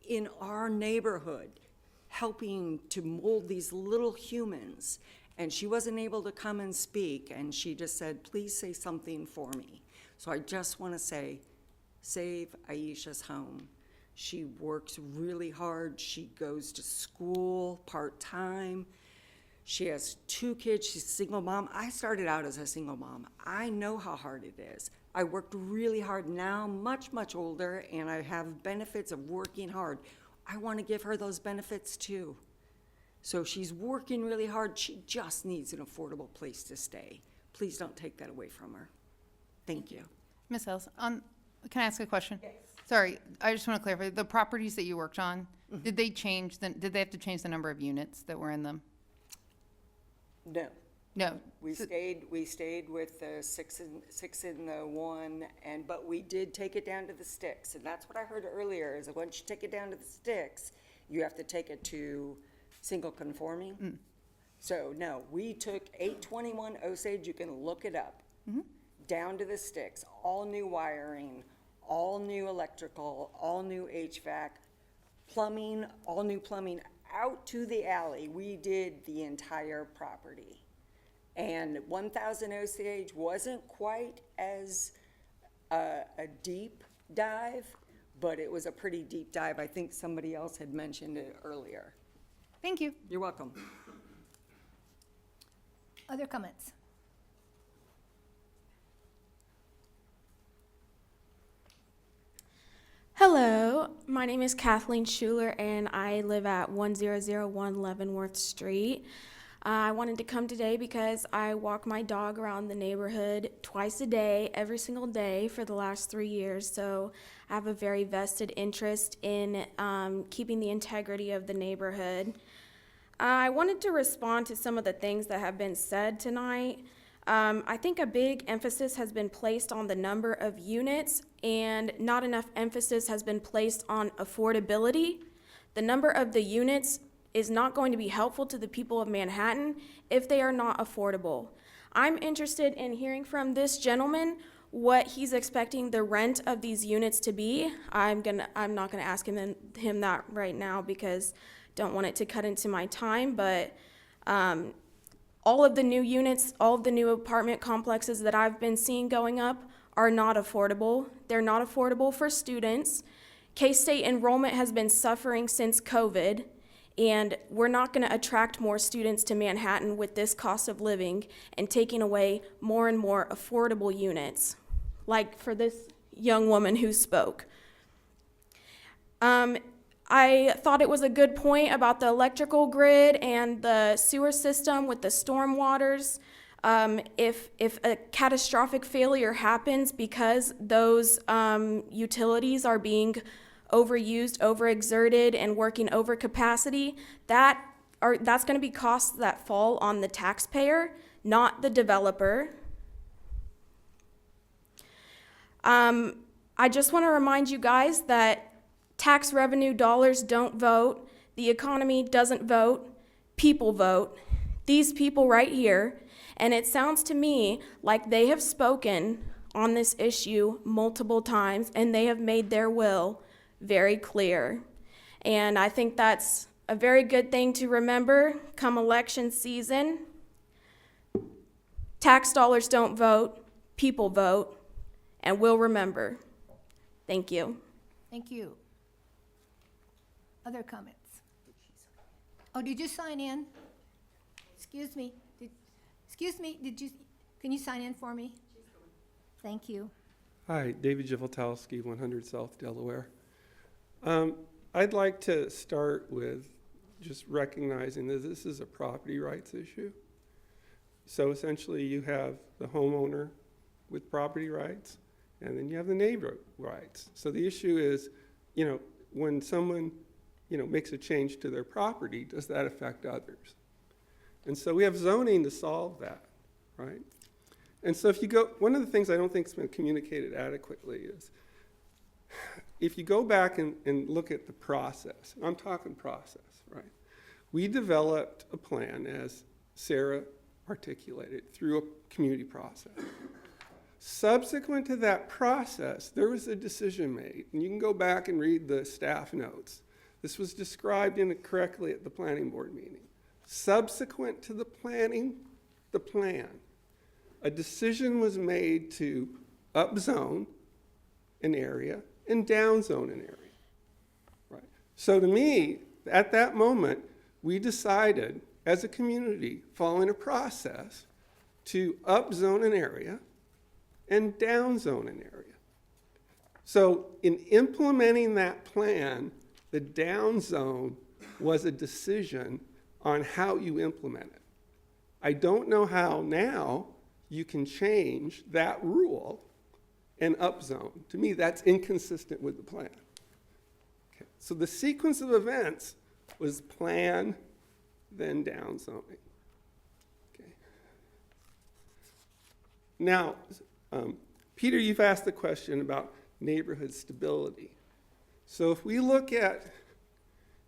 in our neighborhood, helping to mold these little humans. And she wasn't able to come and speak, and she just said, please say something for me. So I just want to say, save Aisha's home. She works really hard. She goes to school part-time. She has 2 kids. She's a single mom. I started out as a single mom. I know how hard it is. I worked really hard. Now, much, much older, and I have benefits of working hard. I want to give her those benefits too. So she's working really hard. She just needs an affordable place to stay. Please don't take that away from her. Thank you. Ms. Ellis, can I ask a question? Yes. Sorry, I just want to clarify, the properties that you worked on, did they have to change the number of units that were in them? No. No. We stayed with the six in the one, but we did take it down to the sticks. And that's what I heard earlier, is that once you take it down to the sticks, you have to take it to single conforming. So no, we took 821 Osage, you can look it up, down to the sticks, all new wiring, all new electrical, all new HVAC, plumbing, all new plumbing, out to the alley. We did the entire property. And 1000 Osage wasn't quite as a deep dive, but it was a pretty deep dive. I think somebody else had mentioned it earlier. Thank you. You're welcome. Other comments? Hello, my name is Kathleen Schuler and I live at 1001 Leavenworth Street. I wanted to come today because I walk my dog around the neighborhood twice a day, every single day for the last 3 years. So I have a very vested interest in keeping the integrity of the neighborhood. I wanted to respond to some of the things that have been said tonight. I think a big emphasis has been placed on the number of units and not enough emphasis has been placed on affordability. The number of the units is not going to be helpful to the people of Manhattan if they are not affordable. I'm interested in hearing from this gentleman what he's expecting the rent of these units to be. I'm not gonna ask him that right now because don't want it to cut into my time, but all of the new units, all of the new apartment complexes that I've been seeing going up are not affordable. They're not affordable for students. K-State enrollment has been suffering since COVID, and we're not gonna attract more students to Manhattan with this cost of living and taking away more and more affordable units, like for this young woman who spoke. I thought it was a good point about the electrical grid and the sewer system with the storm waters. If a catastrophic failure happens because those utilities are being overused, overexerted, and working over capacity, that's going to be costs that fall on the taxpayer, not the developer. I just want to remind you guys that tax revenue dollars don't vote. The economy doesn't vote. People vote. These people right here. And it sounds to me like they have spoken on this issue multiple times and they have made their will very clear. And I think that's a very good thing to remember come election season. Tax dollars don't vote. People vote. And we'll remember. Thank you. Thank you. Other comments? Oh, did you sign in? Excuse me, can you sign in for me? Thank you. Hi, David Jivoltowski, 100 South Delaware. I'd like to start with just recognizing that this is a property rights issue. So essentially you have the homeowner with property rights, and then you have the neighbor rights. So the issue is, when someone makes a change to their property, does that affect others? And so we have zoning to solve that, right? And so if you go, one of the things I don't think has been communicated adequately is, if you go back and look at the process, I'm talking process, right? We developed a plan, as Sarah articulated, through a community process. Subsequent to that process, there was a decision made, and you can go back and read the staff notes. This was described incorrectly at the planning board meeting. Subsequent to the plan, a decision was made to upzone an area and downzone an area, right? So to me, at that moment, we decided as a community, following a process, to upzone an area and downzone an area. So in implementing that plan, the downzone was a decision on how you implement it. I don't know how now you can change that rule and upzone. To me, that's inconsistent with the plan. Okay. So the sequence of events was plan, then downzoning. Okay. Now, Peter, you've asked the question about neighborhood stability. So if we look at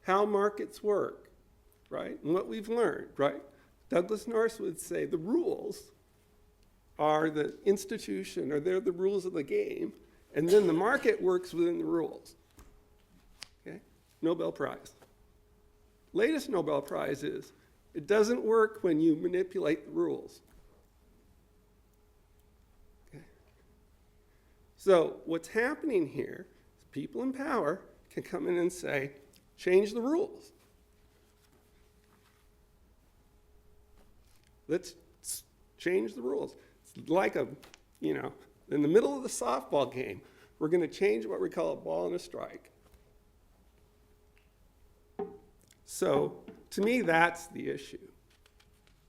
how markets work, right, and what we've learned, right, Douglas North would say the rules are the institution, or they're the rules of the game, and then the market works within the rules. Okay? Nobel Prize. Latest Nobel Prize is, it doesn't work when you manipulate the rules. Okay? So what's happening here is people in power can come in and say, change the rules. Let's change the rules. It's like in the middle of the softball game, we're going to change what we call a ball and a strike. So to me, that's the issue.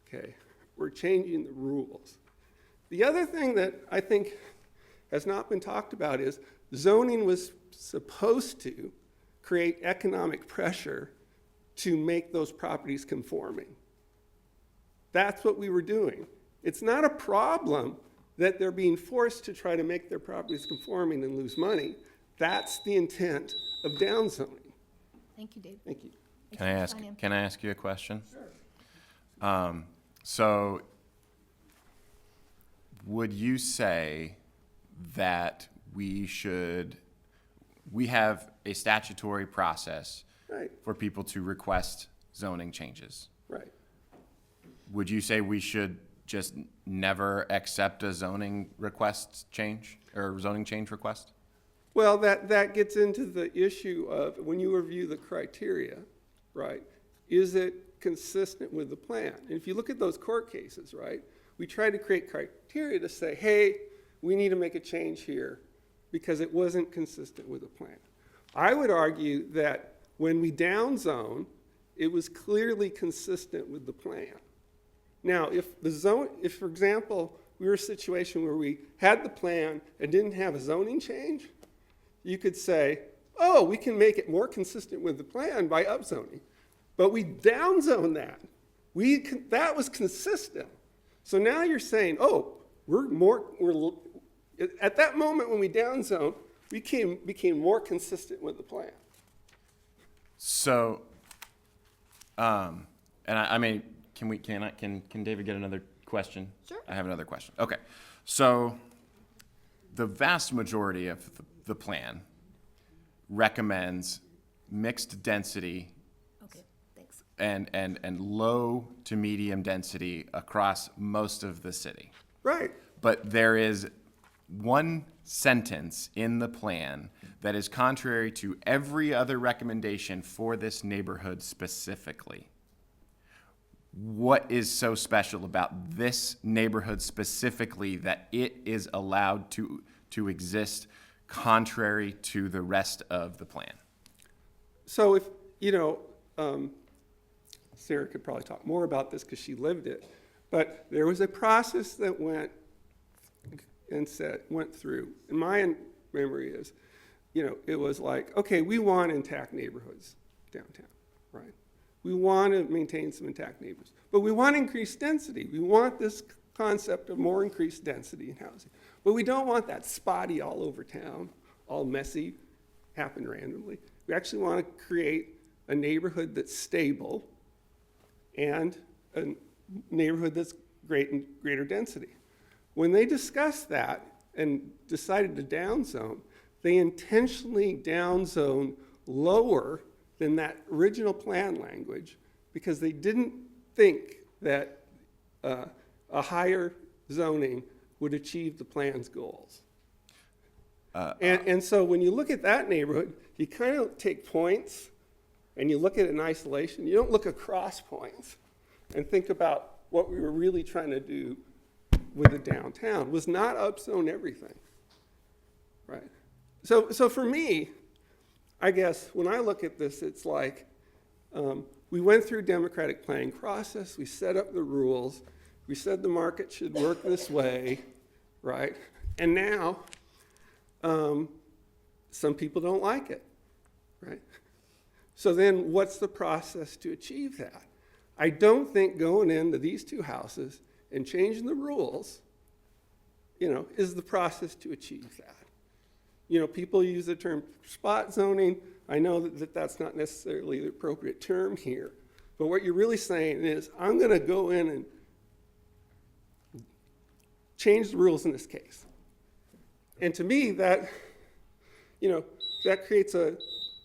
Okay, we're changing the rules. The other thing that I think has not been talked about is zoning was supposed to create economic pressure to make those properties conforming. That's what we were doing. It's not a problem that they're being forced to try to make their properties conforming and lose money. That's the intent of downzoning. Thank you, Dave. Thank you. Can I ask you a question? Sure. So would you say that we have a statutory process Right. for people to request zoning changes? Right. Would you say we should just never accept a zoning request change or zoning change request? Well, that gets into the issue of when you review the criteria, right? Is it consistent with the plan? And if you look at those court cases, right, we try to create criteria to say, hey, we need to make a change here because it wasn't consistent with the plan. I would argue that when we downzone, it was clearly consistent with the plan. Now, if, for example, we were in a situation where we had the plan and didn't have a zoning change, you could say, oh, we can make it more consistent with the plan by upzoning. But we downzoned that. That was consistent. So now you're saying, oh, at that moment when we downzoned, we became more consistent with the plan. So, and I mean, can David get another question? Sure. I have another question. Okay. So the vast majority of the plan recommends mixed density Okay, thanks. and low to medium density across most of the city. Right. But there is one sentence in the plan that is contrary to every other recommendation for this neighborhood specifically. What is so special about this neighborhood specifically that it is allowed to exist contrary to the rest of the plan? So if, Sarah could probably talk more about this because she lived it, but there was a process that went through. And my memory is, it was like, okay, we want intact neighborhoods downtown, right? We want to maintain some intact neighborhoods, but we want increased density. We want this concept of more increased density in housing, but we don't want that spotty all over town, all messy, happen randomly. We actually want to create a neighborhood that's stable and a neighborhood that's greater density. When they discussed that and decided to downzone, they intentionally downzoned lower than that original plan language because they didn't think that a higher zoning would achieve the plan's goals. And so when you look at that neighborhood, you kind of take points and you look at it in isolation. You don't look across points and think about what we were really trying to do with the downtown was not upzone everything, right? So for me, I guess when I look at this, it's like we went through democratic planning process. We set up the rules. We said the market should work this way, right? And now some people don't like it, right? So then what's the process to achieve that? I don't think going into these two houses and changing the rules, is the process to achieve that. People use the term spot zoning. I know that that's not necessarily the appropriate term here, but what you're really saying is, I'm going to go in and change the rules in this case. And to me, that creates a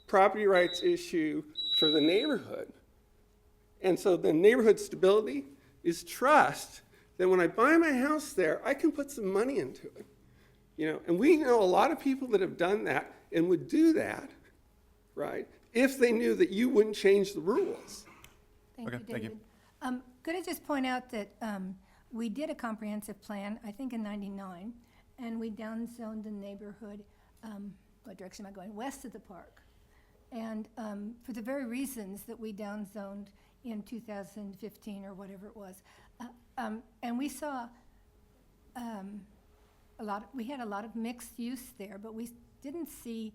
property rights issue for the neighborhood. And so the neighborhood stability is trust that when I buy my house there, I can put some money into it. And we know a lot of people that have done that and would do that, right, if they knew that you wouldn't change the rules. Thank Okay, you, thank David. Could I just point out that we did a comprehensive plan, I think in '99, and we downzoned the neighborhood what direction am I going? West of the park. And for the very reasons that we downzoned in 2015 or whatever it was. And we saw we had a lot of mixed use there, but we didn't see,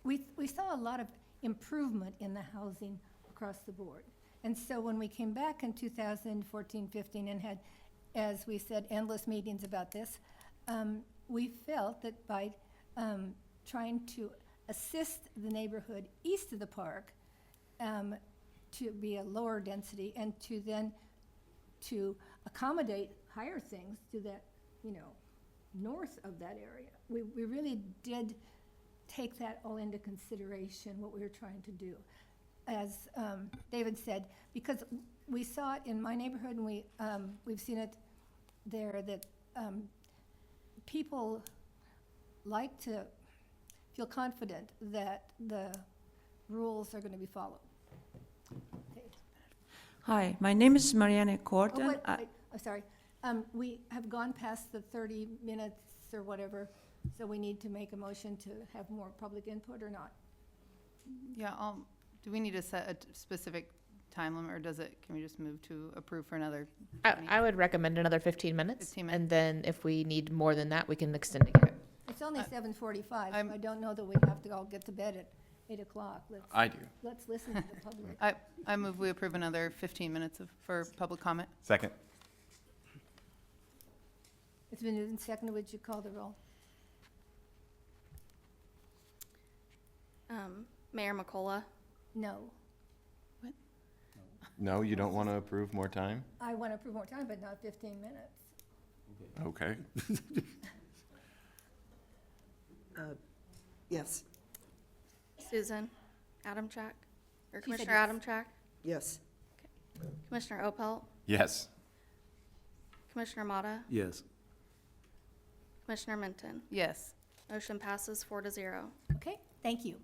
we saw a lot of improvement in the housing across the board. And so when we came back in 2014-15 and had, as we said, endless meetings about this, we felt that by trying to assist the neighborhood east of the park to be a lower density and to then to accommodate higher things to that, north of that area. We really did take that all into consideration, what we were trying to do. As David said, because we saw it in my neighborhood and we've seen it there, that people like to feel confident that the rules are going to be followed. Okay. Hi, my name is Marianne Korten. Oh, wait, I'm sorry. We have gone past the 30 minutes or whatever, so we need to make a motion to have more public input or not? Yeah, do we need to set a specific time limit, or can we just move to approve for another 20? I would recommend another 15 minutes. 15 minutes. And then if we need more than that, we can extend it again. It's only 7:45, so I don't know that we have to all get to bed at 8 o'clock. I do. Let's listen to the public. I move we approve another 15 minutes for public comment. Second. It's been moved and seconded. Would you call the roll? Mayor McCullough? No. No, you don't want to approve more time? I want to approve more time, but not 15 minutes. Okay. Yes. Susan Adamchak? Or She said Commissioner yes. Adamchak? Yes. Commissioner Opelt? Yes. Commissioner Motta? Yes. Commissioner Minton? Yes. Motion passes 4-0. Okay, thank you.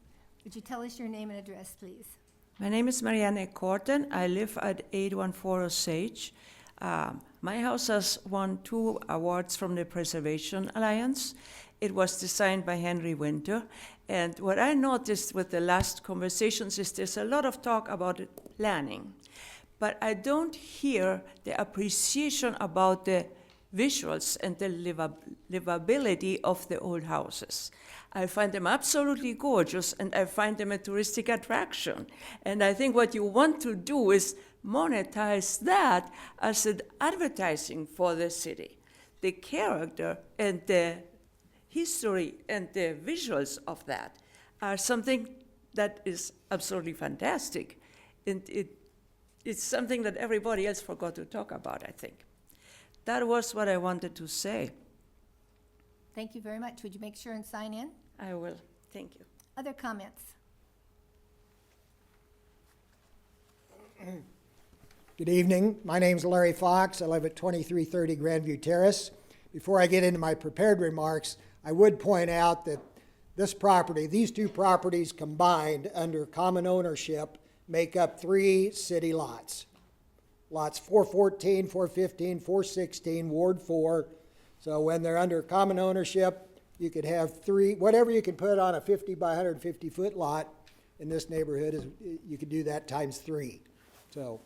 Would you tell us your name and address, please? My name is Marianne Korten. I live at 8140 Sage. My house has won 2 awards from the Preservation Alliance. It was designed by Henry Winter. And what I noticed with the last conversations is there's a lot of talk about planning. But I don't hear the appreciation about the visuals and the livability of the old houses. I find them absolutely gorgeous, and I find them a touristic attraction. And I think what you want to do is monetize that as an advertising for the city. The character and the history and the visuals of that are something that is absolutely fantastic. And it's something that everybody else forgot to talk about, I think. That was what I wanted to say. Thank you very much. Would you make sure and sign in? I will. Thank you. Other comments? Good evening. My name's Larry Fox. I live at 2330 Grandview Terrace. Before I get into my prepared remarks, I would point out that these 2 properties combined under common ownership make up 3 city lots. Lots 414, 415, 416, Ward 4. So when they're under common ownership, you could have 3, whatever you can put on a 50 by 150 foot lot in this neighborhood, you could do that times 3. So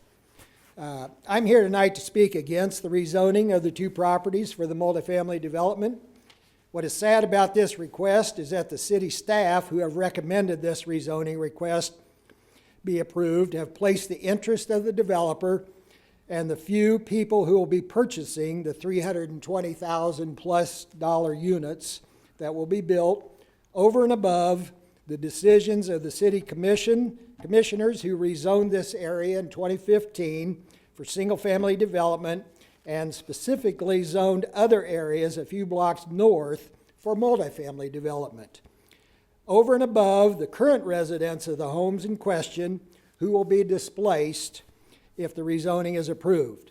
I'm here tonight to speak against the rezoning of the 2 properties for the multifamily development. What is sad about this request is that the city staff who have recommended this rezoning request be approved have placed the interest of the developer and the few people who will be purchasing the $320,000 plus units that will be built over and above the decisions of the city commissioners who rezoned this area in 2015 for single-family development and specifically zoned other areas a few blocks north for multifamily development. Over and above the current residents of the homes in question who will be displaced if the rezoning is approved.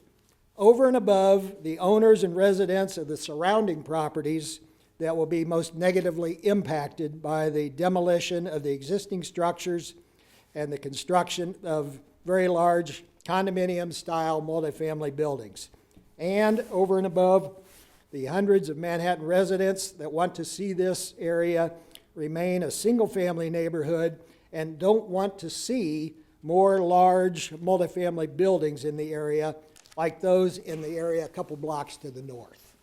Over and above the owners and residents of the surrounding properties that will be most negatively impacted by the demolition of the existing structures and the construction of very large condominium-style multifamily buildings. And over and above the hundreds of Manhattan residents that want to see this area remain a single-family neighborhood and don't want to see more large multifamily buildings in the area like those in the area a couple blocks to the north.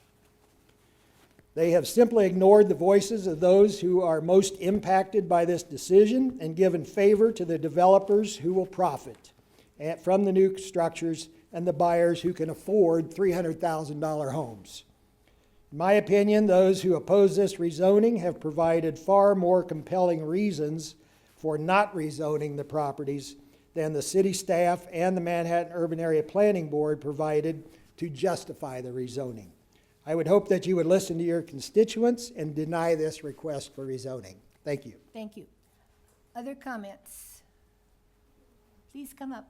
They have simply ignored the voices of those who are most impacted by this decision and given favor to the developers who will profit from the new structures and the buyers who can afford $300,000 homes. In my opinion, those who oppose this rezoning have provided far more compelling reasons for not rezoning the properties than the city staff and the Manhattan Urban Area Planning Board provided to justify the rezoning. I would hope that you would listen to your constituents and deny this request for rezoning. Thank you. Thank you. Other comments? Please come up.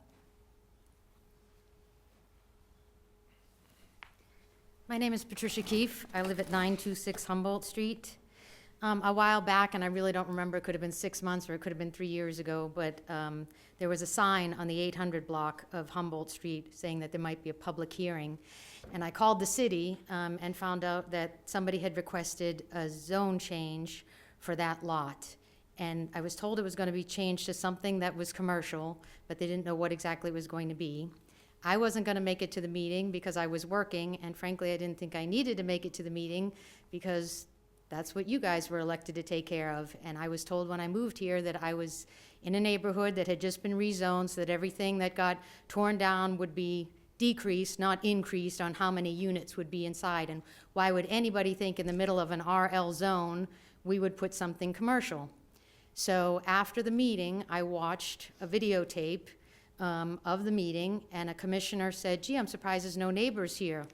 My name is Patricia Keefe. I live at 926 Humboldt Street. A while back, and I really don't remember, it could have been 6 months or it could have been 3 years ago, but there was a sign on the 800 block of Humboldt Street saying that there might be a public hearing. And I called the city and found out that somebody had requested a zone change for that lot. And I was told it was going to be changed to something that was commercial, but they didn't know what exactly it was going to be. I wasn't going to make it to the meeting because I was working, and frankly, I didn't think I needed to make it to the meeting because that's what you guys were elected to take care of. And I was told when I moved here that I was in a neighborhood that had just been rezoned so that everything that got torn down would be decreased, not increased, on how many units would be inside. And why would anybody think in the middle of an RL zone we would put something commercial? So after the meeting, I watched a videotape of the meeting, and a commissioner said, gee, I'm surprised there's no neighbors here.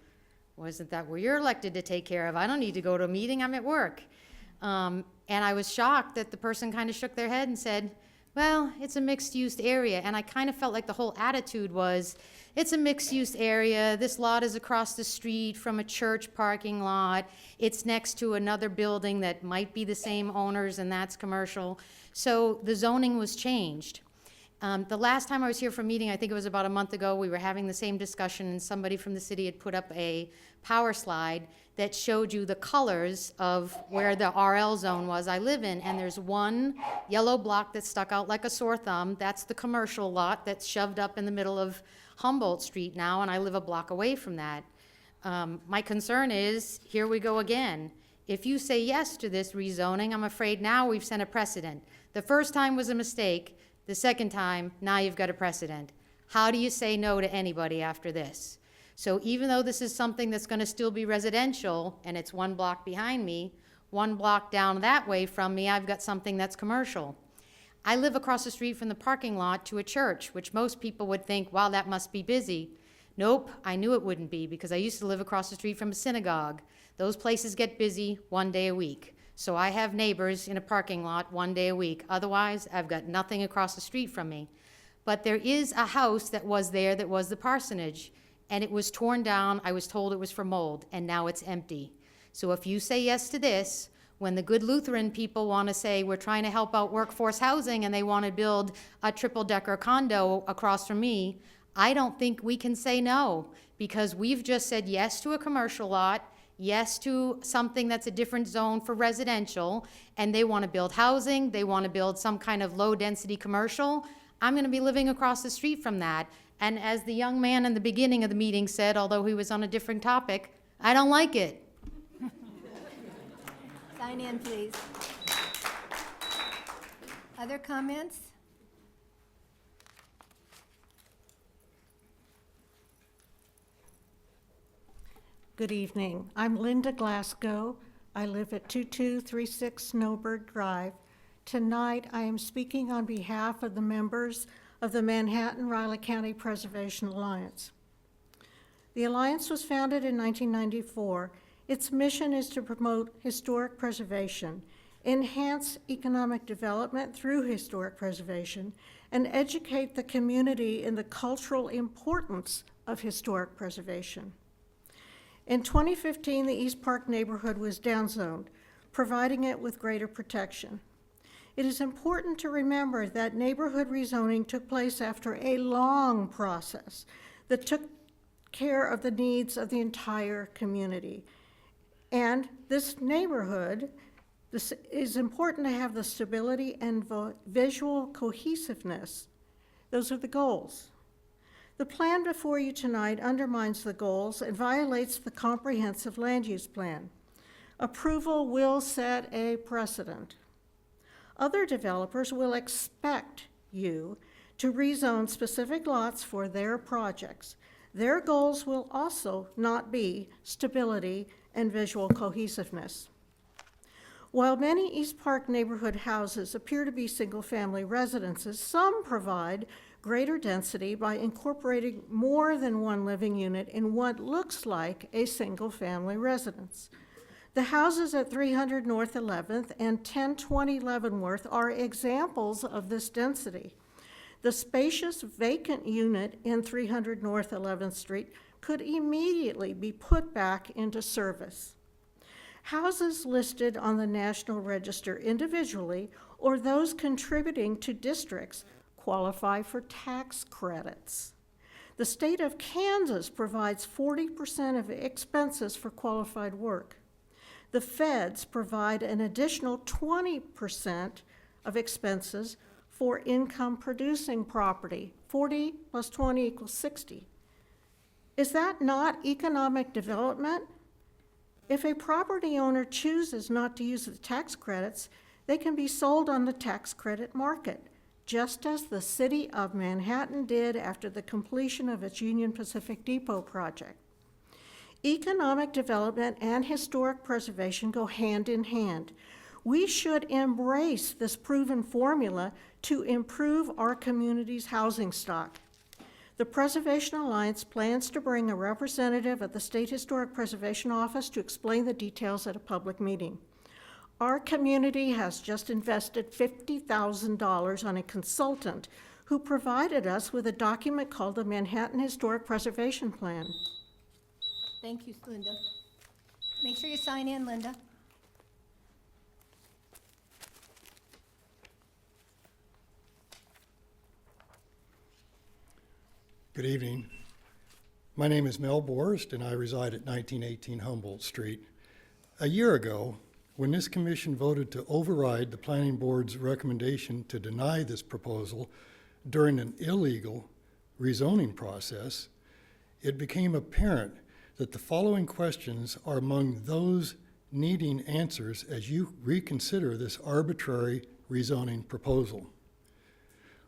Wasn't that where you're elected to take care of? I don't need to go to a meeting, I'm at work. And I was shocked that the person kind of shook their head and said, well, it's a mixed-use area. And I kind of felt like the whole attitude was, it's a mixed-use area, this lot is across the street from a church parking lot, it's next to another building that might be the same owners, and that's commercial. So the zoning was changed. The last time I was here for a meeting, I think it was about a month ago, we were having the same discussion, and somebody from the city had put up a power slide that showed you the colors of where the RL zone was I live in. And there's one yellow block that stuck out like a sore thumb. That's the commercial lot that's shoved up in the middle of Humboldt Street now, and I live a block away from that. My concern is, here we go again. If you say yes to this rezoning, I'm afraid now we've set a precedent. The first time was a mistake. The second time, now you've got a precedent. How do you say no to anybody after this? So even though this is something that's going to still be residential, and it's one block behind me, one block down that way from me, I've got something that's commercial. I live across the street from the parking lot to a church, which most people would think, wow, that must be busy. Nope, I knew it wouldn't be because I used to live across the street from a synagogue. Those places get busy one day a week. So I have neighbors in a parking lot one day a week. Otherwise, I've got nothing across the street from me. But there is a house that was there that was the parsonage, and it was torn down. I was told it was for mold, and now it's empty. So if you say yes to this, when the good Lutheran people want to say we're trying to help out workforce housing and they want to build a triple-decker condo across from me, I don't think we can say no, because we've just said yes to a commercial lot, yes to something that's a different zone for residential, and they want to build housing, they want to build some kind of low-density commercial. I'm going to be living across the street from that. And as the young man in the beginning of the meeting said, although he was on a different topic, I don't like it. Sign in, please. Other comments? Good evening. I'm Linda Glasgow. I live at 2236 Snowbird Drive. Tonight, I am speaking on behalf of the members of the Manhattan-Riley County Preservation Alliance. The Alliance was founded in 1994. Its mission is to promote historic preservation, enhance economic development through historic preservation, and educate the community in the cultural importance of historic preservation. In 2015, the East Park neighborhood was downzoned, providing it with greater protection. It is important to remember that neighborhood rezoning took place after a long process that took care of the needs of the entire community. And this neighborhood, this is important to have the stability and visual cohesiveness. Those are the goals. The plan before you tonight undermines the goals and violates the comprehensive land use plan. Approval will set a precedent. Other developers will expect you to rezone specific lots for their projects. Their goals will also not be stability and visual cohesiveness. While many East Park neighborhood houses appear to be single-family residences, some provide greater density by incorporating more than one living unit in what looks like a single-family residence. The houses at 300 North 11th and 1020 Leavenworth are examples of this density. The spacious vacant unit in 300 North 11th Street could immediately be put back into service. Houses listed on the National Register individually or those contributing to districts qualify for tax credits. The state of Kansas provides 40% of expenses for qualified work. The feds provide an additional 20% of expenses for income-producing property. 40 plus 20 equals 60. Is that not economic development? If a property owner chooses not to use the tax credits, they can be sold on the tax credit market, just as the city of Manhattan did after the completion of its Union Pacific Depot project. Economic development and historic preservation go hand in hand. We should embrace this proven formula to improve our community's housing stock. The Preservation Alliance plans to bring a representative of the State Historic Preservation Office to explain the details at a public meeting. Our community has just invested $50,000 on a consultant who provided us with a document called the Manhattan Historic Preservation Plan. Thank you, Linda. Make sure you sign in, Linda. Good evening. My name is Mel Borst, and I reside at 1918 Humboldt Street. A year ago, when this commission voted to override the planning board's recommendation to deny this proposal during an illegal rezoning process, it became apparent that the following questions are among those needing answers as you reconsider this arbitrary rezoning proposal.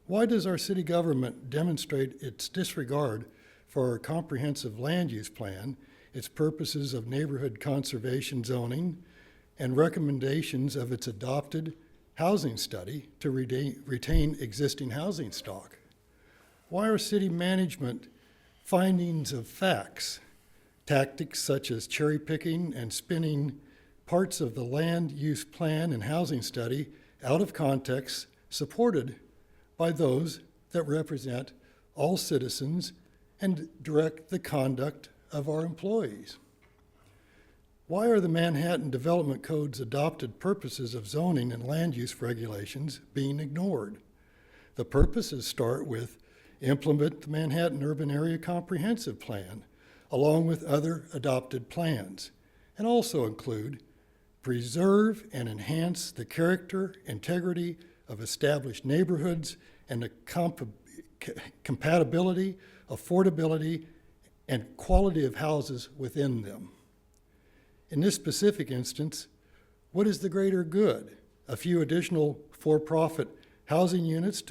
Why does our city government demonstrate its disregard for our comprehensive land use plan, its purposes of neighborhood conservation zoning, and recommendations of its adopted housing study to retain existing housing stock? Why are city management findings of facts, tactics such as cherry picking and spinning parts of the land use plan and housing study out of context supported by those that represent all citizens and direct the conduct of our employees? Why are the Manhattan Development Code's adopted purposes of zoning and land use regulations being ignored? The purposes start with implement the Manhattan Urban Area Comprehensive Plan, along with other adopted plans, and also include preserve and enhance the character, integrity of established neighborhoods and the compatibility, affordability, and quality of houses within them. In this specific instance, what is the greater good? A few additional for-profit housing units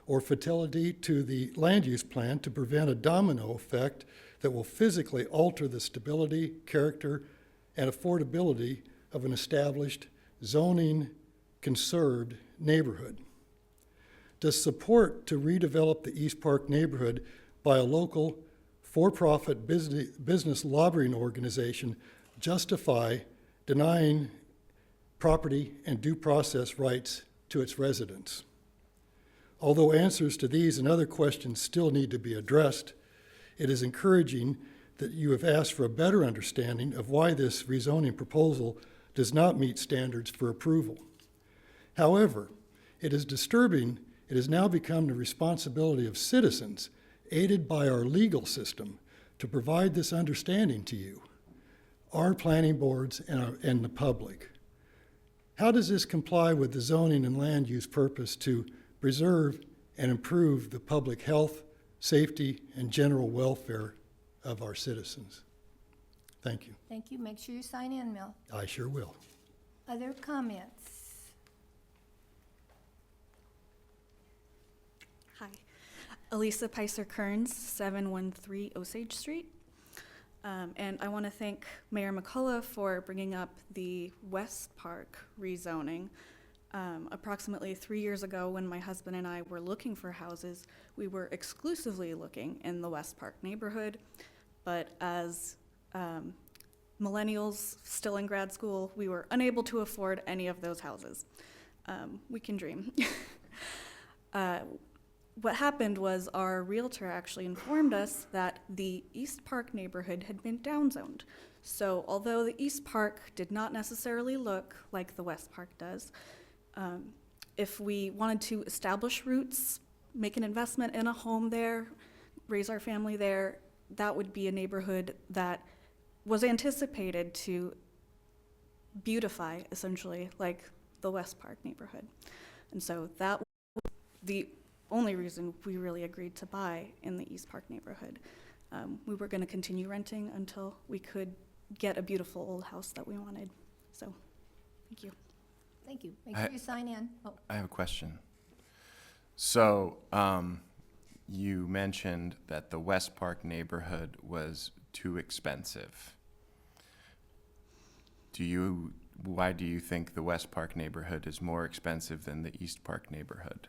or fidelity to the land use plan to prevent a domino effect that will physically alter the stability, character, and affordability of an established zoning conserved neighborhood? Does support to redevelop the East Park neighborhood by a local for-profit business lobbying organization justify denying property and due process rights to its residents? Although answers to these and other questions still need to be addressed, it is encouraging that you have asked for a better understanding of why this rezoning proposal does not meet standards for approval. However, it is disturbing it has now become the responsibility of citizens, aided by our legal system, to provide this understanding to you. our planning boards and the public. How does this comply with the zoning and land use purpose to preserve and improve the public health, safety, and general welfare of our citizens? Thank you. Thank you. Make sure you sign in, Mel. I sure will. Other comments? Hi, Elisa Picer-Kearns, 713 Osage Street. And I want to thank Mayor McCullough for bringing up the West Park rezoning. Approximately 3 years ago, when my husband and I were looking for houses, we were exclusively looking in the West Park neighborhood. But as millennials still in grad school, we were unable to afford any of those houses. We can dream. What happened was our realtor actually informed us that the East Park neighborhood had been downzoned. So although the East Park did not necessarily look like the West Park does, if we wanted to establish roots, make an investment in a home there, raise our family there, that would be a neighborhood that was anticipated to beautify, essentially, like the West Park neighborhood. And so that was the only reason we really agreed to buy in the East Park neighborhood. We were going to continue renting until we could get a beautiful old house that we wanted. So, thank you. Thank you. Make sure you sign in. Oh. I have a question. So, you mentioned that the West Park neighborhood was too expensive. Why do you think the West Park neighborhood is more expensive than the East Park neighborhood?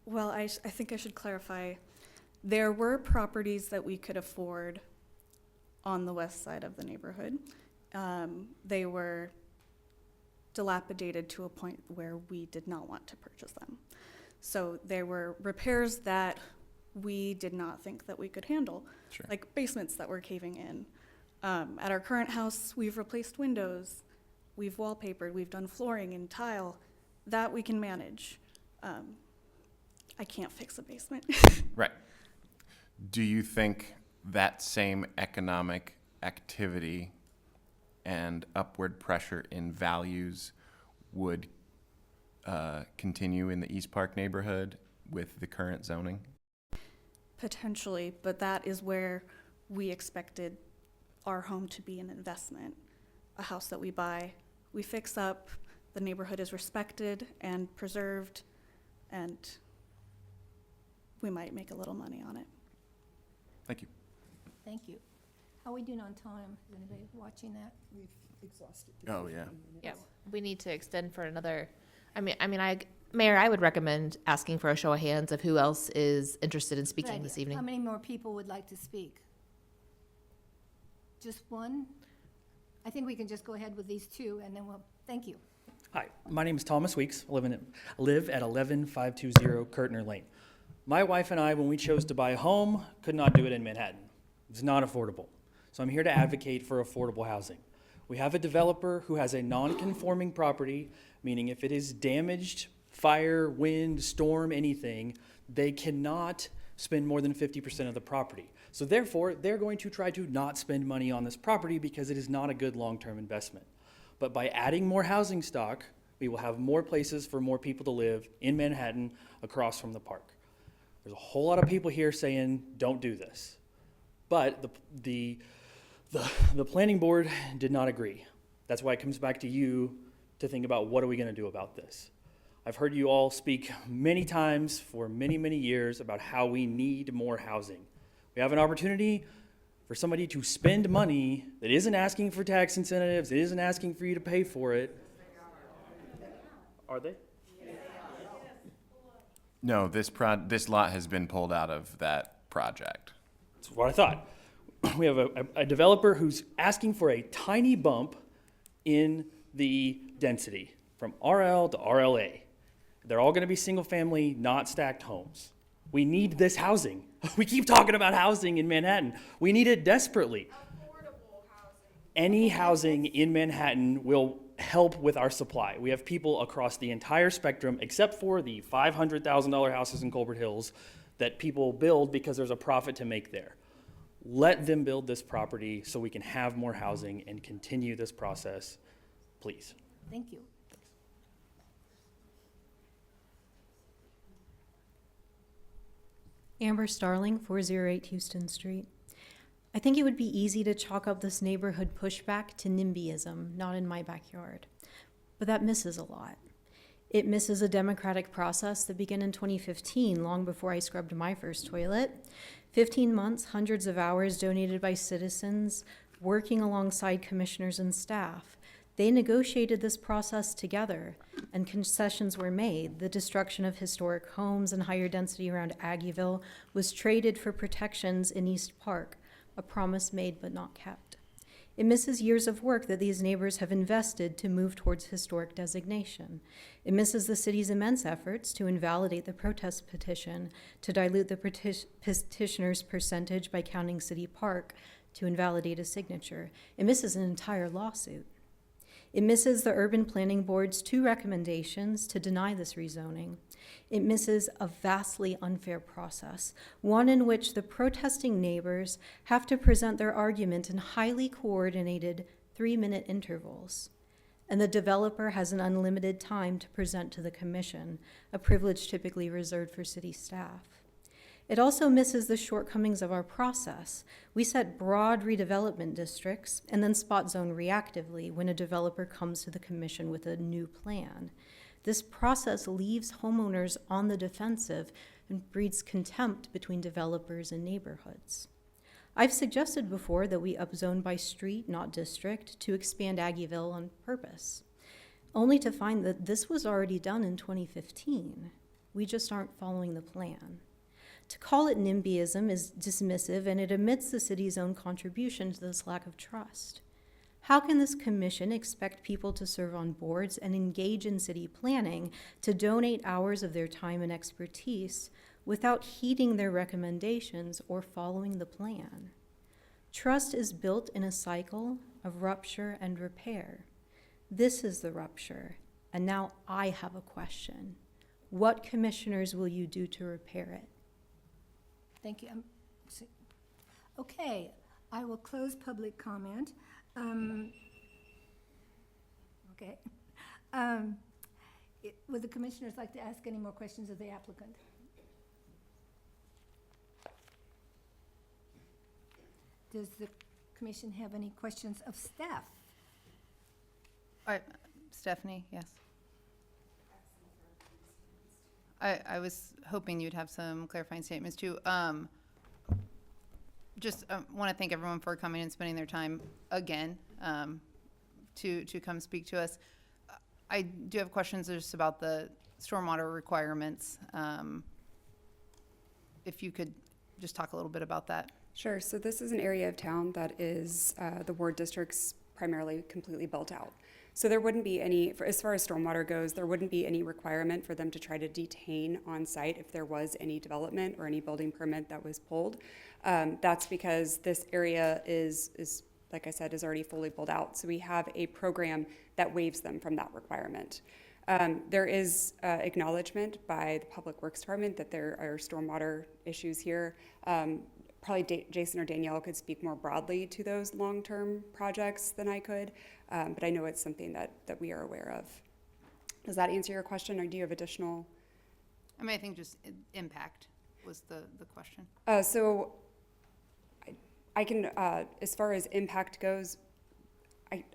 Well, I think I should clarify. There were properties that we could afford on the west side of the neighborhood. They were dilapidated to a point where we did not want to purchase them. So there were repairs that we did not think that we could handle, Sure. like basements that were caving in. At our current house, we've replaced windows, we've wallpapered, we've done flooring and tile. That we can manage. I can't fix a basement. Right. Do you think that same economic activity and upward pressure in values would continue in the East Park neighborhood with the current zoning? Potentially, but that is where we expected our home to be an investment. A house that we buy, we fix up, the neighborhood is respected and preserved, and we might make a little money on it. Thank you. Thank you. How are we doing on time? Is anybody watching that? We've exhausted. Oh, yeah. Yeah, we need to extend for another, Mayor, I would recommend asking for a show of hands of who else is interested in Good speaking idea. this evening. How many more people would like to speak? Just one? I think we can just go ahead with these two, and then thank you. Hi, my name is Thomas Weeks. I live at 11520 Kirtner Lane. My wife and I, when we chose to buy a home, could not do it in Manhattan. It's not affordable. So I'm here to advocate for affordable housing. We have a developer who has a non-conforming property, meaning if it is damaged, fire, wind, storm, anything, they cannot spend more than 50% of the property. So therefore, they're going to try to not spend money on this property because it is not a good long-term investment. But by adding more housing stock, we will have more places for more people to live in Manhattan across from the park. There's a whole lot of people here saying, don't do this. But the planning board did not agree. That's why it comes back to you to think about what are we going to do about this. I've heard you all speak many times for many, many years about how we need more housing. We have an opportunity for somebody to spend money that isn't asking for tax incentives, it isn't asking for you to pay for it. Are they? No, this lot has been pulled out of that project. That's what I thought. We have a developer who's asking for a tiny bump in the density from RL to RLA. They're all going to be single family, not stacked homes. We need this housing. We keep talking about housing in Manhattan. We need it desperately. Affordable housing. Any housing in Manhattan will help with our supply. We have people across the entire spectrum, except for the $500,000 houses in Colbert Hills that people build because there's a profit to make there. Let them build this property so we can have more housing and continue this process, please. Thank you. Amber Starling, 408 Houston Street. I think it would be easy to chalk up this neighborhood pushback to NIMBYism, not in my backyard. But that misses a lot. It misses a democratic process that began in 2015, long before I scrubbed my first toilet. 15 months, hundreds of hours donated by citizens, working alongside commissioners and staff. They negotiated this process together, and concessions were made. The destruction of historic homes and higher density around Aggieville was traded for protections in East Park, a promise made but not kept. It misses years of work that these neighbors have invested to move towards historic designation. It misses the city's immense efforts to invalidate the protest petition, to dilute the petitioner's percentage by counting City Park, to invalidate a signature. It misses an entire lawsuit. It misses the Urban Planning Board's 2 recommendations to deny this rezoning. It misses a vastly unfair process, one in which the protesting neighbors have to present their argument in highly coordinated 3-minute intervals. And the developer has an unlimited time to present to the commission, a privilege typically reserved for city staff. It also misses the shortcomings of our process. We set broad redevelopment districts and then spot zone reactively when a developer comes to the commission with a new plan. This process leaves homeowners on the defensive and breeds contempt between developers and neighborhoods. I've suggested before that we upzone by street, not district, to expand Aggieville on purpose, only to find that this was already done in 2015. We just aren't following the plan. To call it NIMBYism is dismissive, and it omits the city's own contribution to this lack of trust. How can this commission expect people to serve on boards and engage in city planning, to donate hours of their time and expertise without heeding their recommendations or following the plan? Trust is built in a cycle of rupture and repair. This is the rupture, and now I have a question. What commissioners will you do to repair it? Thank you. Okay, I will close public comment. Okay. Would the commissioners like to ask any more questions of the applicant? Does the commission have any questions of staff? Stephanie, yes. I was hoping you'd have some clarifying statements too. Just want to thank everyone for coming and spending their time again to come speak to us. I do have questions just about the stormwater requirements. If you could just talk a little bit about that. Sure. So this is an area of town that is the ward district's primarily completely built out. So there wouldn't be any, as far as stormwater goes, there wouldn't be any requirement for them to try to detain on site if there was any development or any building permit that was pulled. That's because this area is, like I said, is already fully built out. So we have a program that waives them from that requirement. There is acknowledgement by the Public Works Department that there are stormwater issues here. Probably Jason or Danielle could speak more broadly to those long-term projects than I could, but I know it's something that we are aware of. Does that answer your question, or do you have additional? I mean, I think just impact was the question. So I can, as far as impact goes,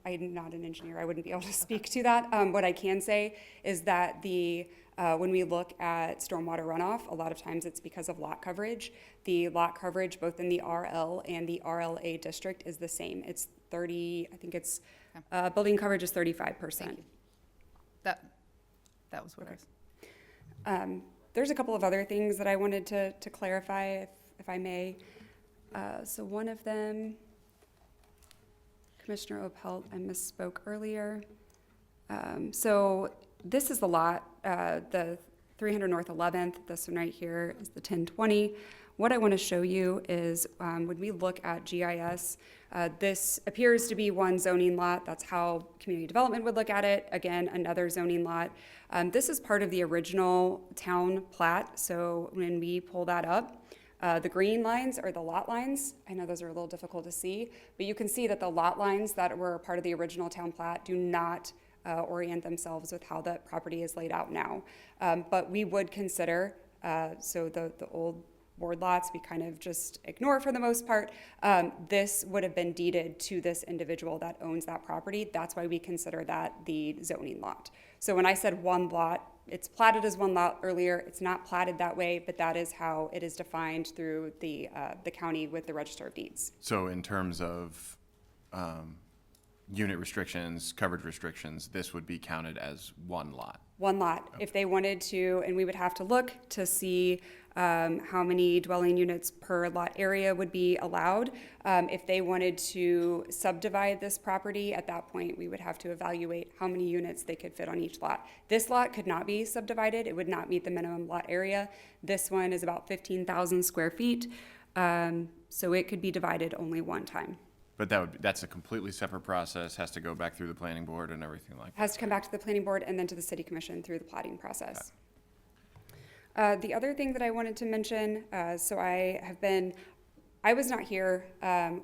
I'm not an engineer. I wouldn't be able to speak to that. What I can say is that when we look at stormwater runoff, a lot of times it's because of lot coverage. The lot coverage, both in the RL and the RLA district, is the same. It's 30, I think it's, building coverage is 35%. Thank you. That was what it was. There's a couple of other things that I wanted to clarify, if I may. So one of them, Commissioner Opelt, I misspoke earlier. So this is the lot, the 300 North 11th. This one right here is the 1020. What I want to show you is when we look at GIS, this appears to be one zoning lot. That's how community development would look at it. Again, another zoning lot. This is part of the original town plat. So when we pull that up, The green lines are the lot lines. I know those are a little difficult to see, but you can see that the lot lines that were part of the original town plat do not orient themselves with how the property is laid out now. But we would consider, so the old board lots, we kind of just ignore for the most part. This would have been deeded to this individual that owns that property. That's why we consider that the zoning lot. So when I said one lot, it's platted as one lot earlier. It's not platted that way, but that is how it is defined through the county with the Register of Deeds. So in terms of unit restrictions, coverage restrictions, this would be counted as one lot? One lot. If they wanted to, and we would have to look to see how many dwelling units per lot area would be allowed. If they wanted to subdivide this property, at that point, we would have to evaluate how many units they could fit on each lot. This lot could not be subdivided. It would not meet the minimum lot area. This one is about 15,000 square feet, so it could be divided only one time. But that's a completely separate process, has to go back through the planning board and everything like that. Has to come back to the planning board and then to the city commission through the plating process. The other thing that I wanted to mention, so I was not here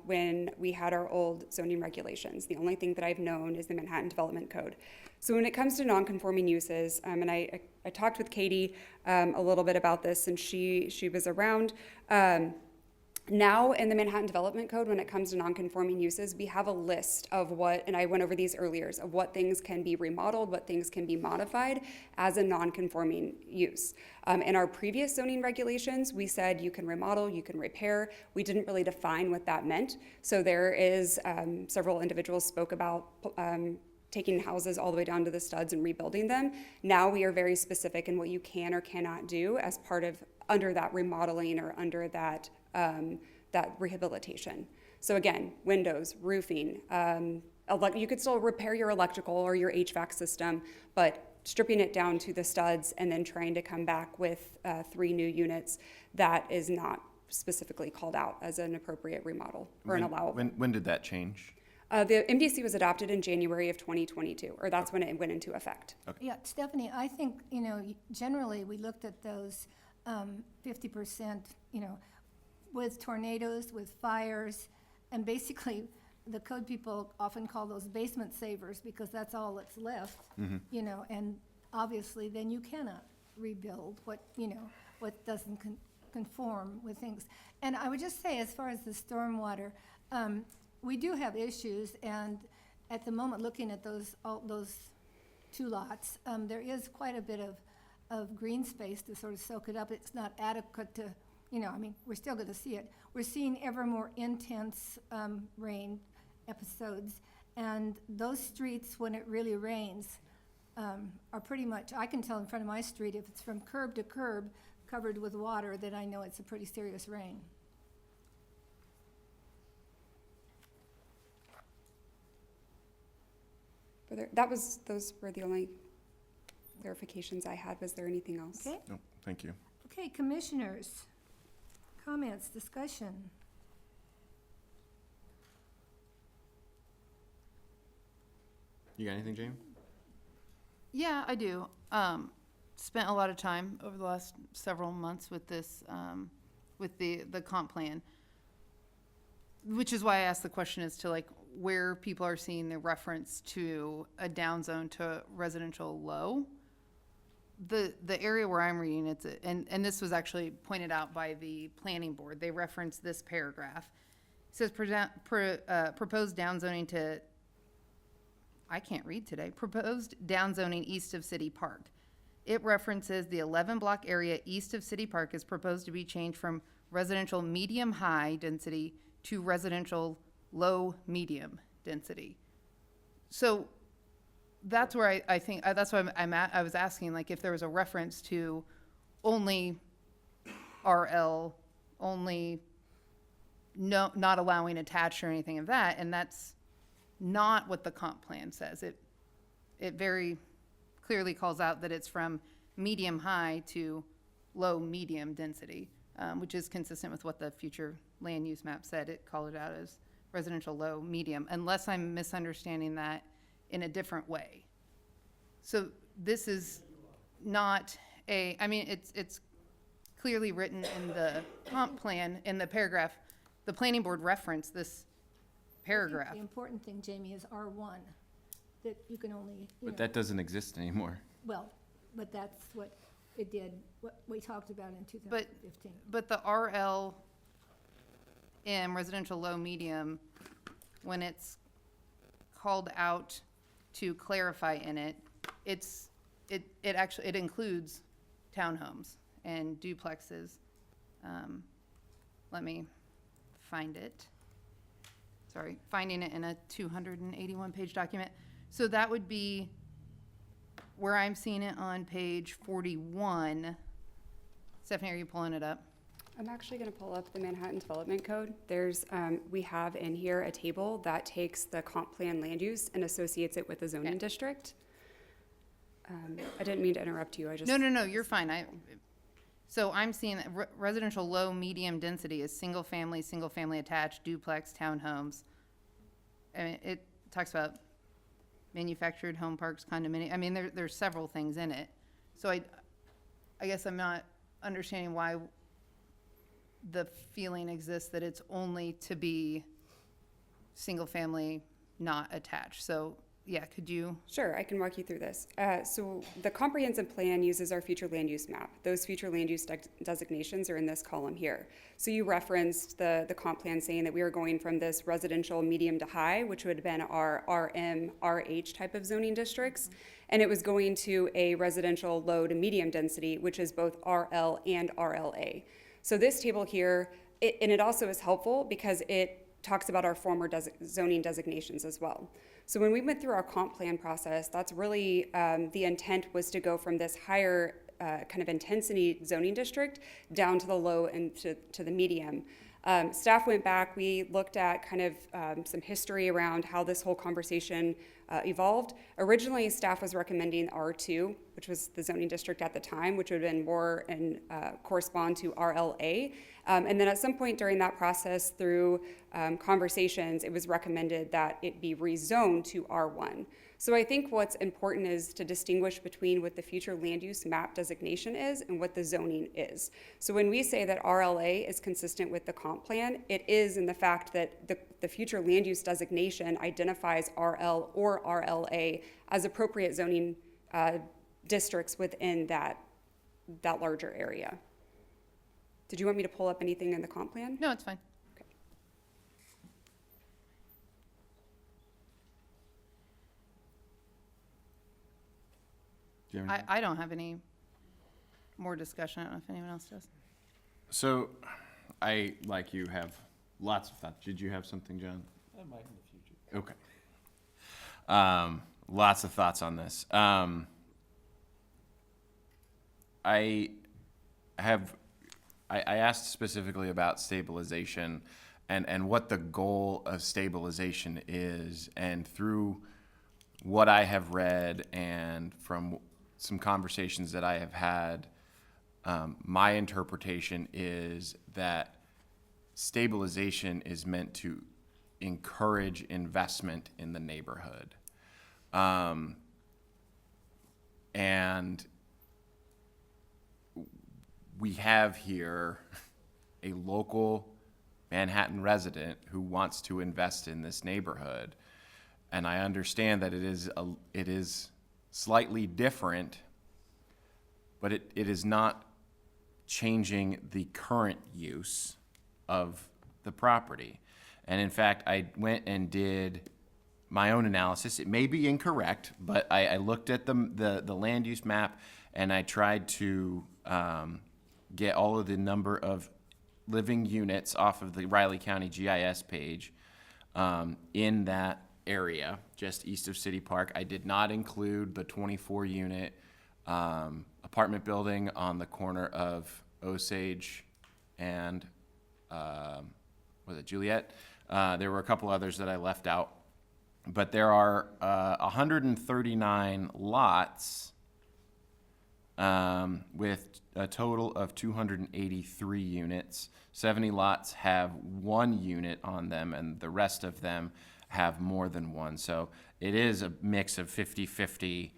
when we had our old zoning regulations. The only thing that I've known is the Manhattan Development Code. So when it comes to non-conforming uses, and I talked with Katie a little bit about this, and she was around. Now in the Manhattan Development Code, when it comes to non-conforming uses, we have a list of what, and I went over these earlier, of what things can be remodeled, what things can be modified as a non-conforming use. In our previous zoning regulations, we said you can remodel, you can repair. We didn't really define what that meant. So there is, several individuals spoke about taking houses all the way down to the studs and rebuilding them. Now we are very specific in what you can or cannot do as part of, under that remodeling or under that that rehabilitation. So again, windows, roofing, you could still repair your electrical or your HVAC system, but stripping it down to the studs and then trying to come back with 3 new units, that is not specifically called out as an appropriate remodel or an allowable. When did that change? The MDC was adopted in January of 2022, or that's when it went into effect. Okay. Yeah, Stephanie, I think, generally we looked at those 50%, with tornadoes, with fires, and basically the code people often call those basement savers because that's all that's left, and obviously then you cannot rebuild what doesn't conform with things. And I would just say, as far as the stormwater, we do have issues, and at the moment, looking at those 2 lots, there is quite a bit of green space to sort of soak it up. It's not adequate to, we're still going to see it. We're seeing ever more intense rain episodes, and those streets, when it really rains, are pretty much, I can tell in front of my street, if it's from curb to curb covered with water, then I know it's a pretty serious rain. Those were the only clarifications I had. Was there anything else? Okay. No, thank you. Okay, commissioners, comments, discussion. You got anything, Jamie? Yeah, I do. Spent a lot of time over the last several months with this, with the comp plan, which is why I asked the question as to where people are seeing the reference to a down zone to residential low. The area where I'm reading it's and this was actually pointed out by the planning board. They referenced this paragraph. It says proposed downzoning to, I can't read today, proposed downzoning east of City Park. It references the 11 block area east of City Park is proposed to be changed from residential medium high density to residential low medium density. So that's where I think, that's why I was asking, if there was a reference to only RL, only not allowing attached or anything of that, and that's not what the comp plan says. It very clearly calls out that it's from medium high to low medium density, which is consistent with what the future land use map said. It called it out as residential low medium, unless I'm misunderstanding that in a different way. So this is not it's clearly written in the comp plan, in the paragraph. The planning board referenced this paragraph. The important thing, Jamie, is R1, that you can only, you know, But that doesn't exist anymore. well, but that's what it did, what we talked about in But, 2015. but the RLM, residential low medium, when it's called out to clarify in it, it actually, it includes townhomes and duplexes. Let me find it. Sorry, finding it in a 281-page document. So that would be where I'm seeing it on page 41. Stephanie, are you pulling it up? I'm actually going to pull up the Manhattan Development Code. There's, we have in here a table that takes the comp plan land use and associates it with the zoning district. I didn't mean to interrupt you. I just No, you're fine. So I'm seeing that residential low, medium density is single family attached, duplex, townhomes. I mean, it talks about manufactured home parks, condominium. I mean, there's several things in it. So I guess I'm not understanding why the feeling exists that it's only to be single family, not attached. So yeah, could you? Sure, I can walk you through this. So the comprehensive plan uses our future land use map. Those future land use designations are in this column here. So you referenced the comp plan saying that we are going from this residential medium to high, which would have been our RM, RH type of zoning districts. And it was going to a residential low to medium density, which is both RL and RLA. So this table here, and it also is helpful because it talks about our former zoning designations as well. So when we went through our comp plan process, that's really the intent was to go from this higher kind of intensity zoning district down to the low and to the medium. Staff went back, we looked at kind of some history around how this whole conversation evolved. Originally, staff was recommending R2, which was the zoning district at the time, which would have been more and correspond to RLA. And then at some point during that process, through conversations, it was recommended that it be rezoned to R1. So I think what's important is to distinguish between what the future land use map designation is and what the zoning is. So when we say that RLA is consistent with the comp plan, it is in the fact that the future land use designation identifies RL or RLA as appropriate zoning districts within that larger area. Did you want me to pull up anything in the comp plan? No, it's fine. Okay. I don't have any more discussion. I don't know if anyone else does. So, I, like you, have lots of thoughts. Did you have something, John? I might in the future. Okay. Lots of thoughts on this. I asked specifically about stabilization and what the goal of stabilization is, and through what I have read and from some conversations that I have had, my interpretation is that stabilization is meant to encourage investment in the neighborhood. And we have here a local Manhattan resident who wants to invest in this neighborhood. And I understand that it is slightly different, but it is not changing the current use of the property. And in fact, I went and did my own analysis. It may be incorrect, but I looked at the land use map, and I tried to get all of the number of living units off of the Riley County GIS page in that area, just east of City Park. I did not include the 24-unit apartment building on the corner of Osage and was it Juliet? There were a couple others that I left out, but there are 139 lots with a total of 283 units. 70 lots have one unit on them, and the rest of them have more than one. So it is a mix of 50-50,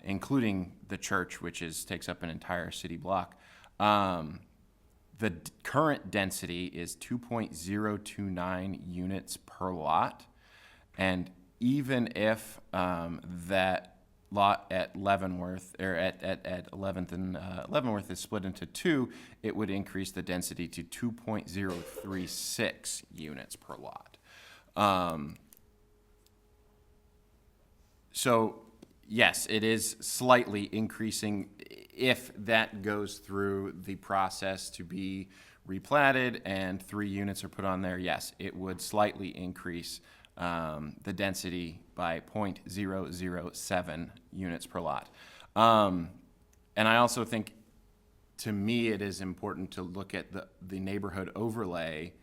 including the church, which takes up an entire city block. Current density is 2.029 units per lot. And even if that lot at Leavenworth, or at 11th and Leavenworth is split into two, it would increase the density to 2.036 units per lot. So yes, it is slightly increasing. If that goes through the process to be replatted and 3 units are put on there, yes, it would slightly increase the density by 0.007 units per lot. And I also think, to me, it is important to look at the neighborhood overlay,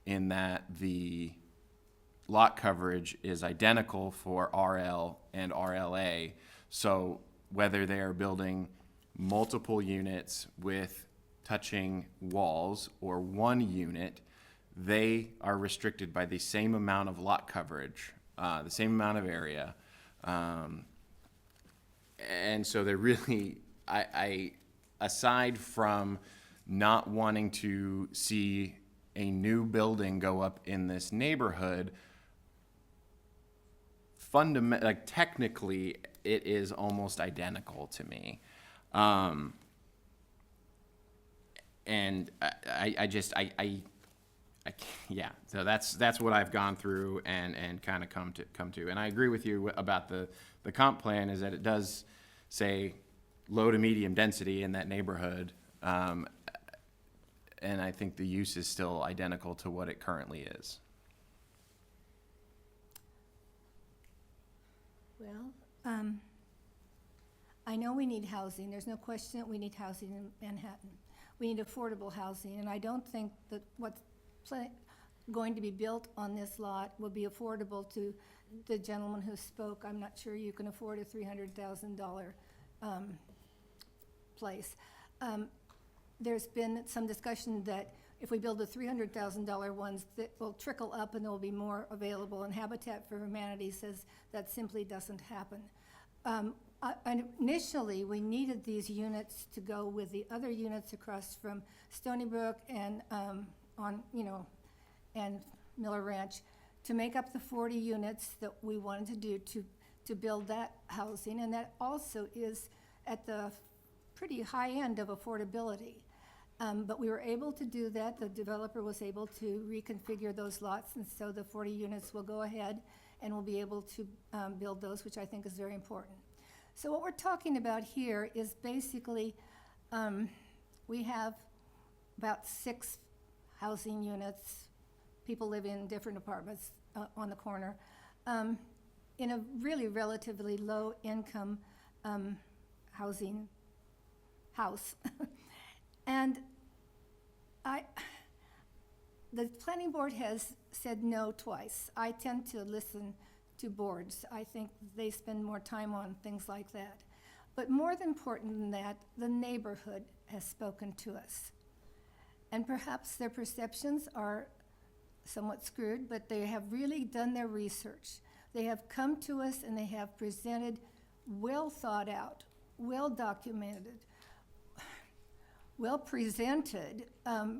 in that the lot coverage is identical for RL and RLA. So whether they are building multiple units with touching walls or 1 unit, they are restricted by the same amount of lot coverage, the same amount of area. And so they're really, I aside from not wanting to see a new building go up in this neighborhood, technically, it is almost identical to me. And yeah, so that's what I've gone through and kind of come to. And I agree with you about the comp plan, is that it does say low to medium density in that neighborhood. And I think the use is still identical to what it currently is. Well, I know we need housing. There's no question that we need housing in Manhattan. We need affordable housing, and I don't think that what's going to be built on this lot will be affordable to the gentleman who spoke. I'm not sure you can afford a $300,000 place. There's been some discussion that if we build the $300,000 ones, that will trickle up and there will be more available, and Habitat for Humanity says that simply doesn't happen. Initially, we needed these units to go with the other units across from Stony Brook and and Miller Ranch to make up the 40 units that we wanted to do to build that housing, and that also is at the pretty high end of affordability. But we were able to do that. The developer was able to reconfigure those lots, and so the 40 units will go ahead and we'll be able to build those, which I think is very important. So what we're talking about here is basically we have about 6 housing units. People live in different apartments on the corner in a really relatively low income housing house. And the planning board has said no twice. I tend to listen to boards. I think they spend more time on things like that. But more important than that, the neighborhood has spoken to us. And perhaps their perceptions are somewhat screwed, but they have really done their research. They have come to us and they have presented well thought out, well documented, well presented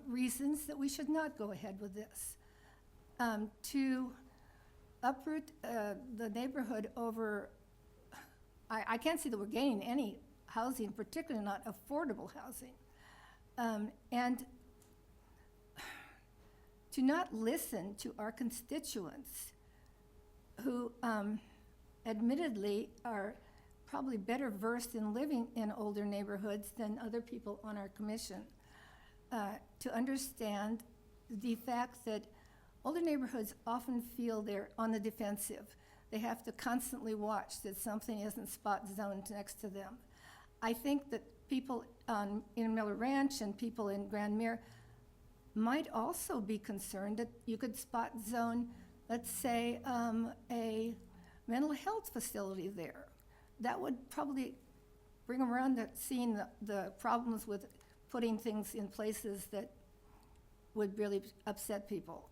reasons that we should not go ahead with this. To uproot the neighborhood over, I can't see that we're gaining any housing, particularly not affordable housing. And to not listen to our constituents who admittedly are probably better versed in living in older neighborhoods than other people on our commission, to understand the fact that older neighborhoods often feel they're on the defensive. They have to constantly watch that something isn't spot zoned next to them. I think that people in Miller Ranch and people in Grand Mere might also be concerned that you could spot zone, let's say, a mental health facility there. That would probably bring them around to seeing the problems with putting things in places that would really upset people.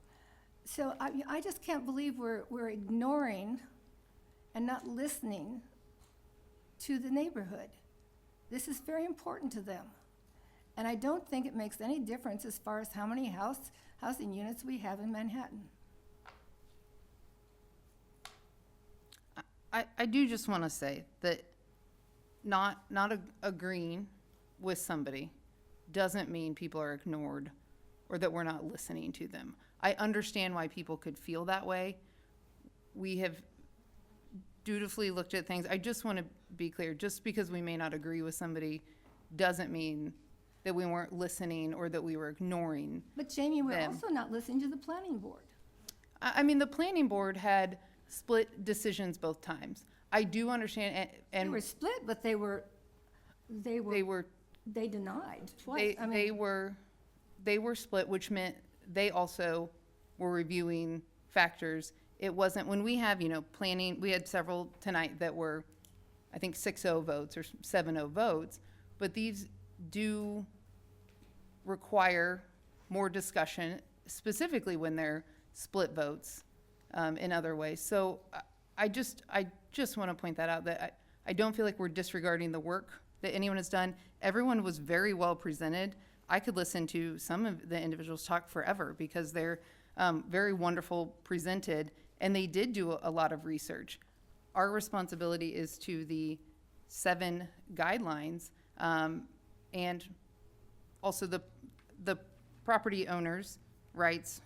So I just can't believe we're ignoring and not listening to the neighborhood. This is very important to them. And I don't think it makes any difference as far as how many housing units we have in Manhattan. I do just want to say that not agreeing with somebody doesn't mean people are ignored or that we're not listening to them. I understand why people could feel that way. We have dutifully looked at things. I just want to be clear, just because we may not agree with somebody doesn't mean that we weren't listening or that we were ignoring. But Jamie, we're them. also not listening to the planning board. I mean, the planning board had split decisions both times. I do understand, and They were split, but they denied twice. they were split, which meant they also were reviewing factors. It wasn't, when we have, planning, we had several tonight that were, I think, 6-0 votes or 7-0 votes, but these do require more discussion, specifically when they're split votes in other ways. So I just want to point that out, that I don't feel like we're disregarding the work that anyone has done. Everyone was very well presented. I could listen to some of the individuals talk forever because they're very wonderful presented, and they did do a lot of research. Our responsibility is to the 7 guidelines, and also the property owners' rights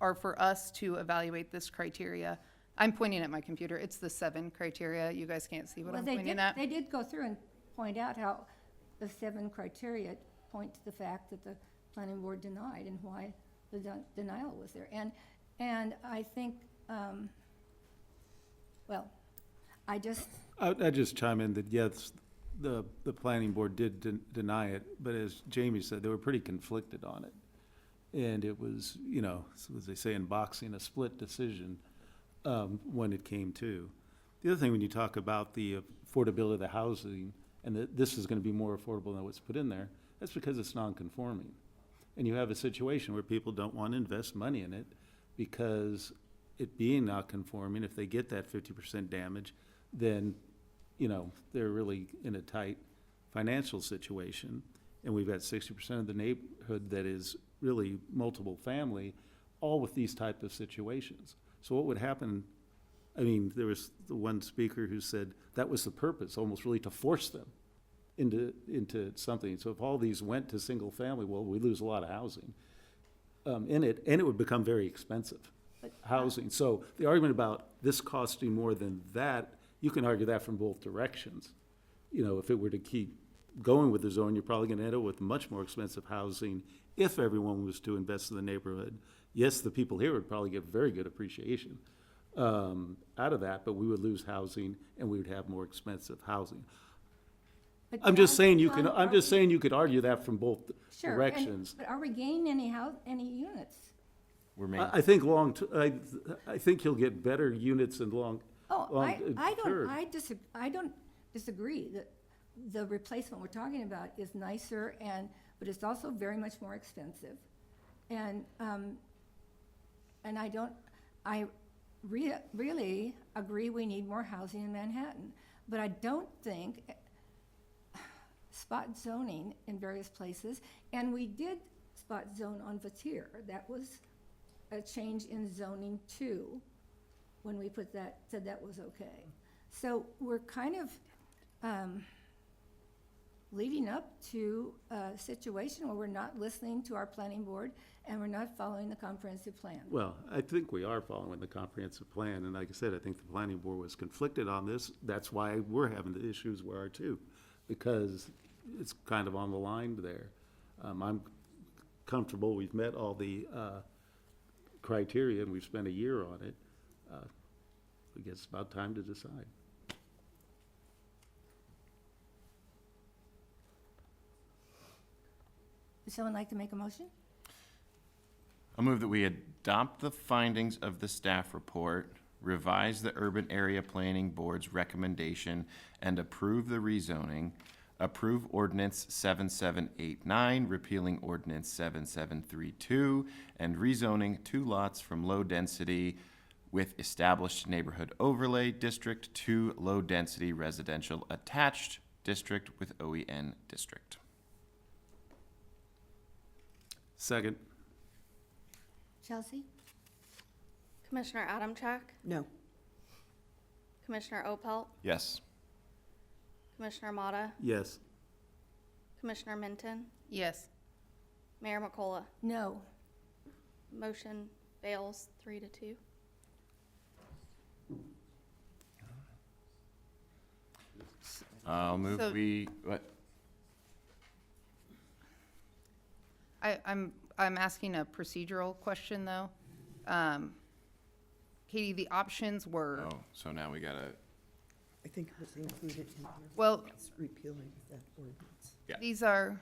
are for us to evaluate this criteria. I'm pointing at my computer. It's the 7 criteria. You guys can't see what I'm pointing at. They did go through and point out how the 7 criteria point to the fact that the planning board denied and why the denial was there. And I think, I just chime in that, yes, the planning board did deny it, but as Jamie said, they were pretty conflicted on it. And it was, as they say in boxing, a split decision when it came to. The other thing, when you talk about the affordability of the housing, and that this is going to be more affordable than what's put in there, that's because it's non-conforming. And you have a situation where people don't want to invest money in it because it being not conforming, if they get that 50% damage, then, they're really in a tight financial situation. And we've got 60% of the neighborhood that is really multiple family, all with these type of situations. So what would happen, there was the one speaker who said that was the purpose, almost really to force them into something. So if all these went to single family, well, we lose a lot of housing in it, and it would become very expensive housing. So the argument about this costing more than that, you can argue that from both directions. If it were to keep going with the zone, you're probably gonna end up with much more expensive housing if everyone was to invest in the neighborhood. Yes, the people here would probably get very good appreciation out of that, but we would lose housing and we would have more expensive housing. I'm just saying you could argue that from both directions. But are we gaining any units? I think I think you'll get better units in long. I don't disagree that the replacement we're talking about is nicer, but it's also very much more expensive. And I really agree we need more housing in Manhattan, but I don't think spot zoning in various places, and we did spot zone on Vatir. That was a change in zoning too, when we said that was okay. So we're kind of leading up to a situation where we're not listening to our planning board and we're not following the comprehensive plan. Well, I think we are following the comprehensive plan, and like I said, I think the planning board was conflicted on this. That's why we're having the issues we are too, because it's kind of on the line there. I'm comfortable we've met all the criteria and we've spent a year on it. I guess it's about time to decide. Would someone like to make a motion? I'll move that we adopt the findings of the staff report, revise the Urban Area Planning Board's recommendation, and approve the rezoning, approve Ordinance 7789, repealing Ordinance 7732, and rezoning 2 lots from low-density with established neighborhood overlay district to low-density residential attached district with OEN district. Second. Chelsea? Commissioner Adamchak, No. Commissioner Opelt, Yes. Commissioner Motta, Yes. Commissioner Minton, Yes. Mayor McCullough. No. Motion fails 3-2. I'll move So- what? I'm asking a procedural question, though. Katie, the options were, Oh, so now we gotta, I think it was included in here. well, It's repealing that ordinance. these are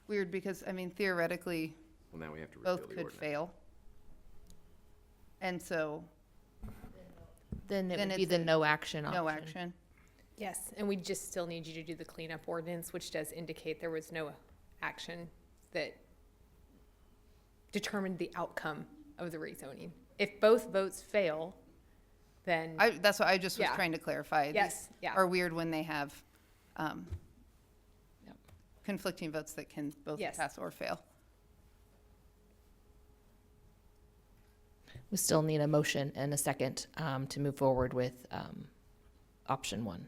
weird because, I mean, theoretically, well, now we have to repeal both the could ordinance. fail. And so, Then it Then would be it's the a no action option. no action. Yes, and we just still need you to do the cleanup ordinance, which does indicate there was no action that determined the outcome of the rezoning. If both votes fail, then, That's what I just was Yeah. trying to clarify. These Yes, yeah. Are weird when they have Yep. conflicting votes that can both Yes. pass or fail. We still need a motion and a second to move forward with option 1.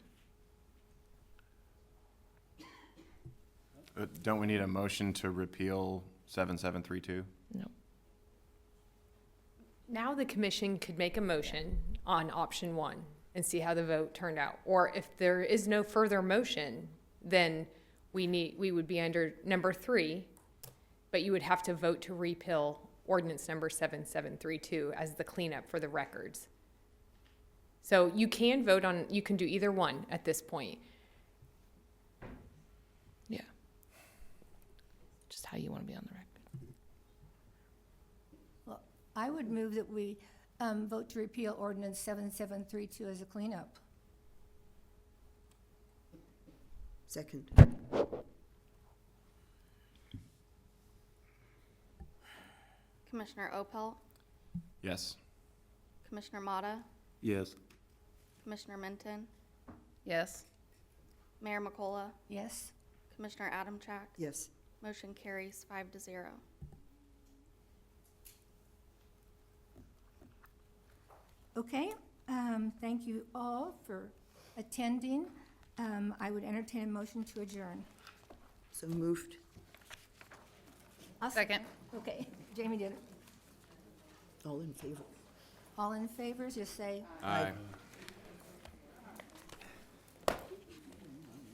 Don't we need a motion to repeal 7732? No. now the commission could make a motion on option 1 and see how the vote turned out. Or if there is no further motion, then we would be under number 3, but you would have to vote to repeal ordinance number 7732 as the cleanup for the records. So you can vote on, you can do either one at this point. Yeah. Just how you want to be on the record. Well, I would move that we vote to repeal ordinance 7732 as a cleanup. Second. Commissioner Opelt, Yes. Commissioner Motta, Yes. Commissioner Minton, Yes. Mayor McCullough, Yes? Commissioner Adamchak. Yes. Motion carries 5-0. Okay, thank you all for attending. I would entertain a motion to adjourn. So moved. I'll Second. Okay, Jamie did it. All in favor? All in favor, just say Aye.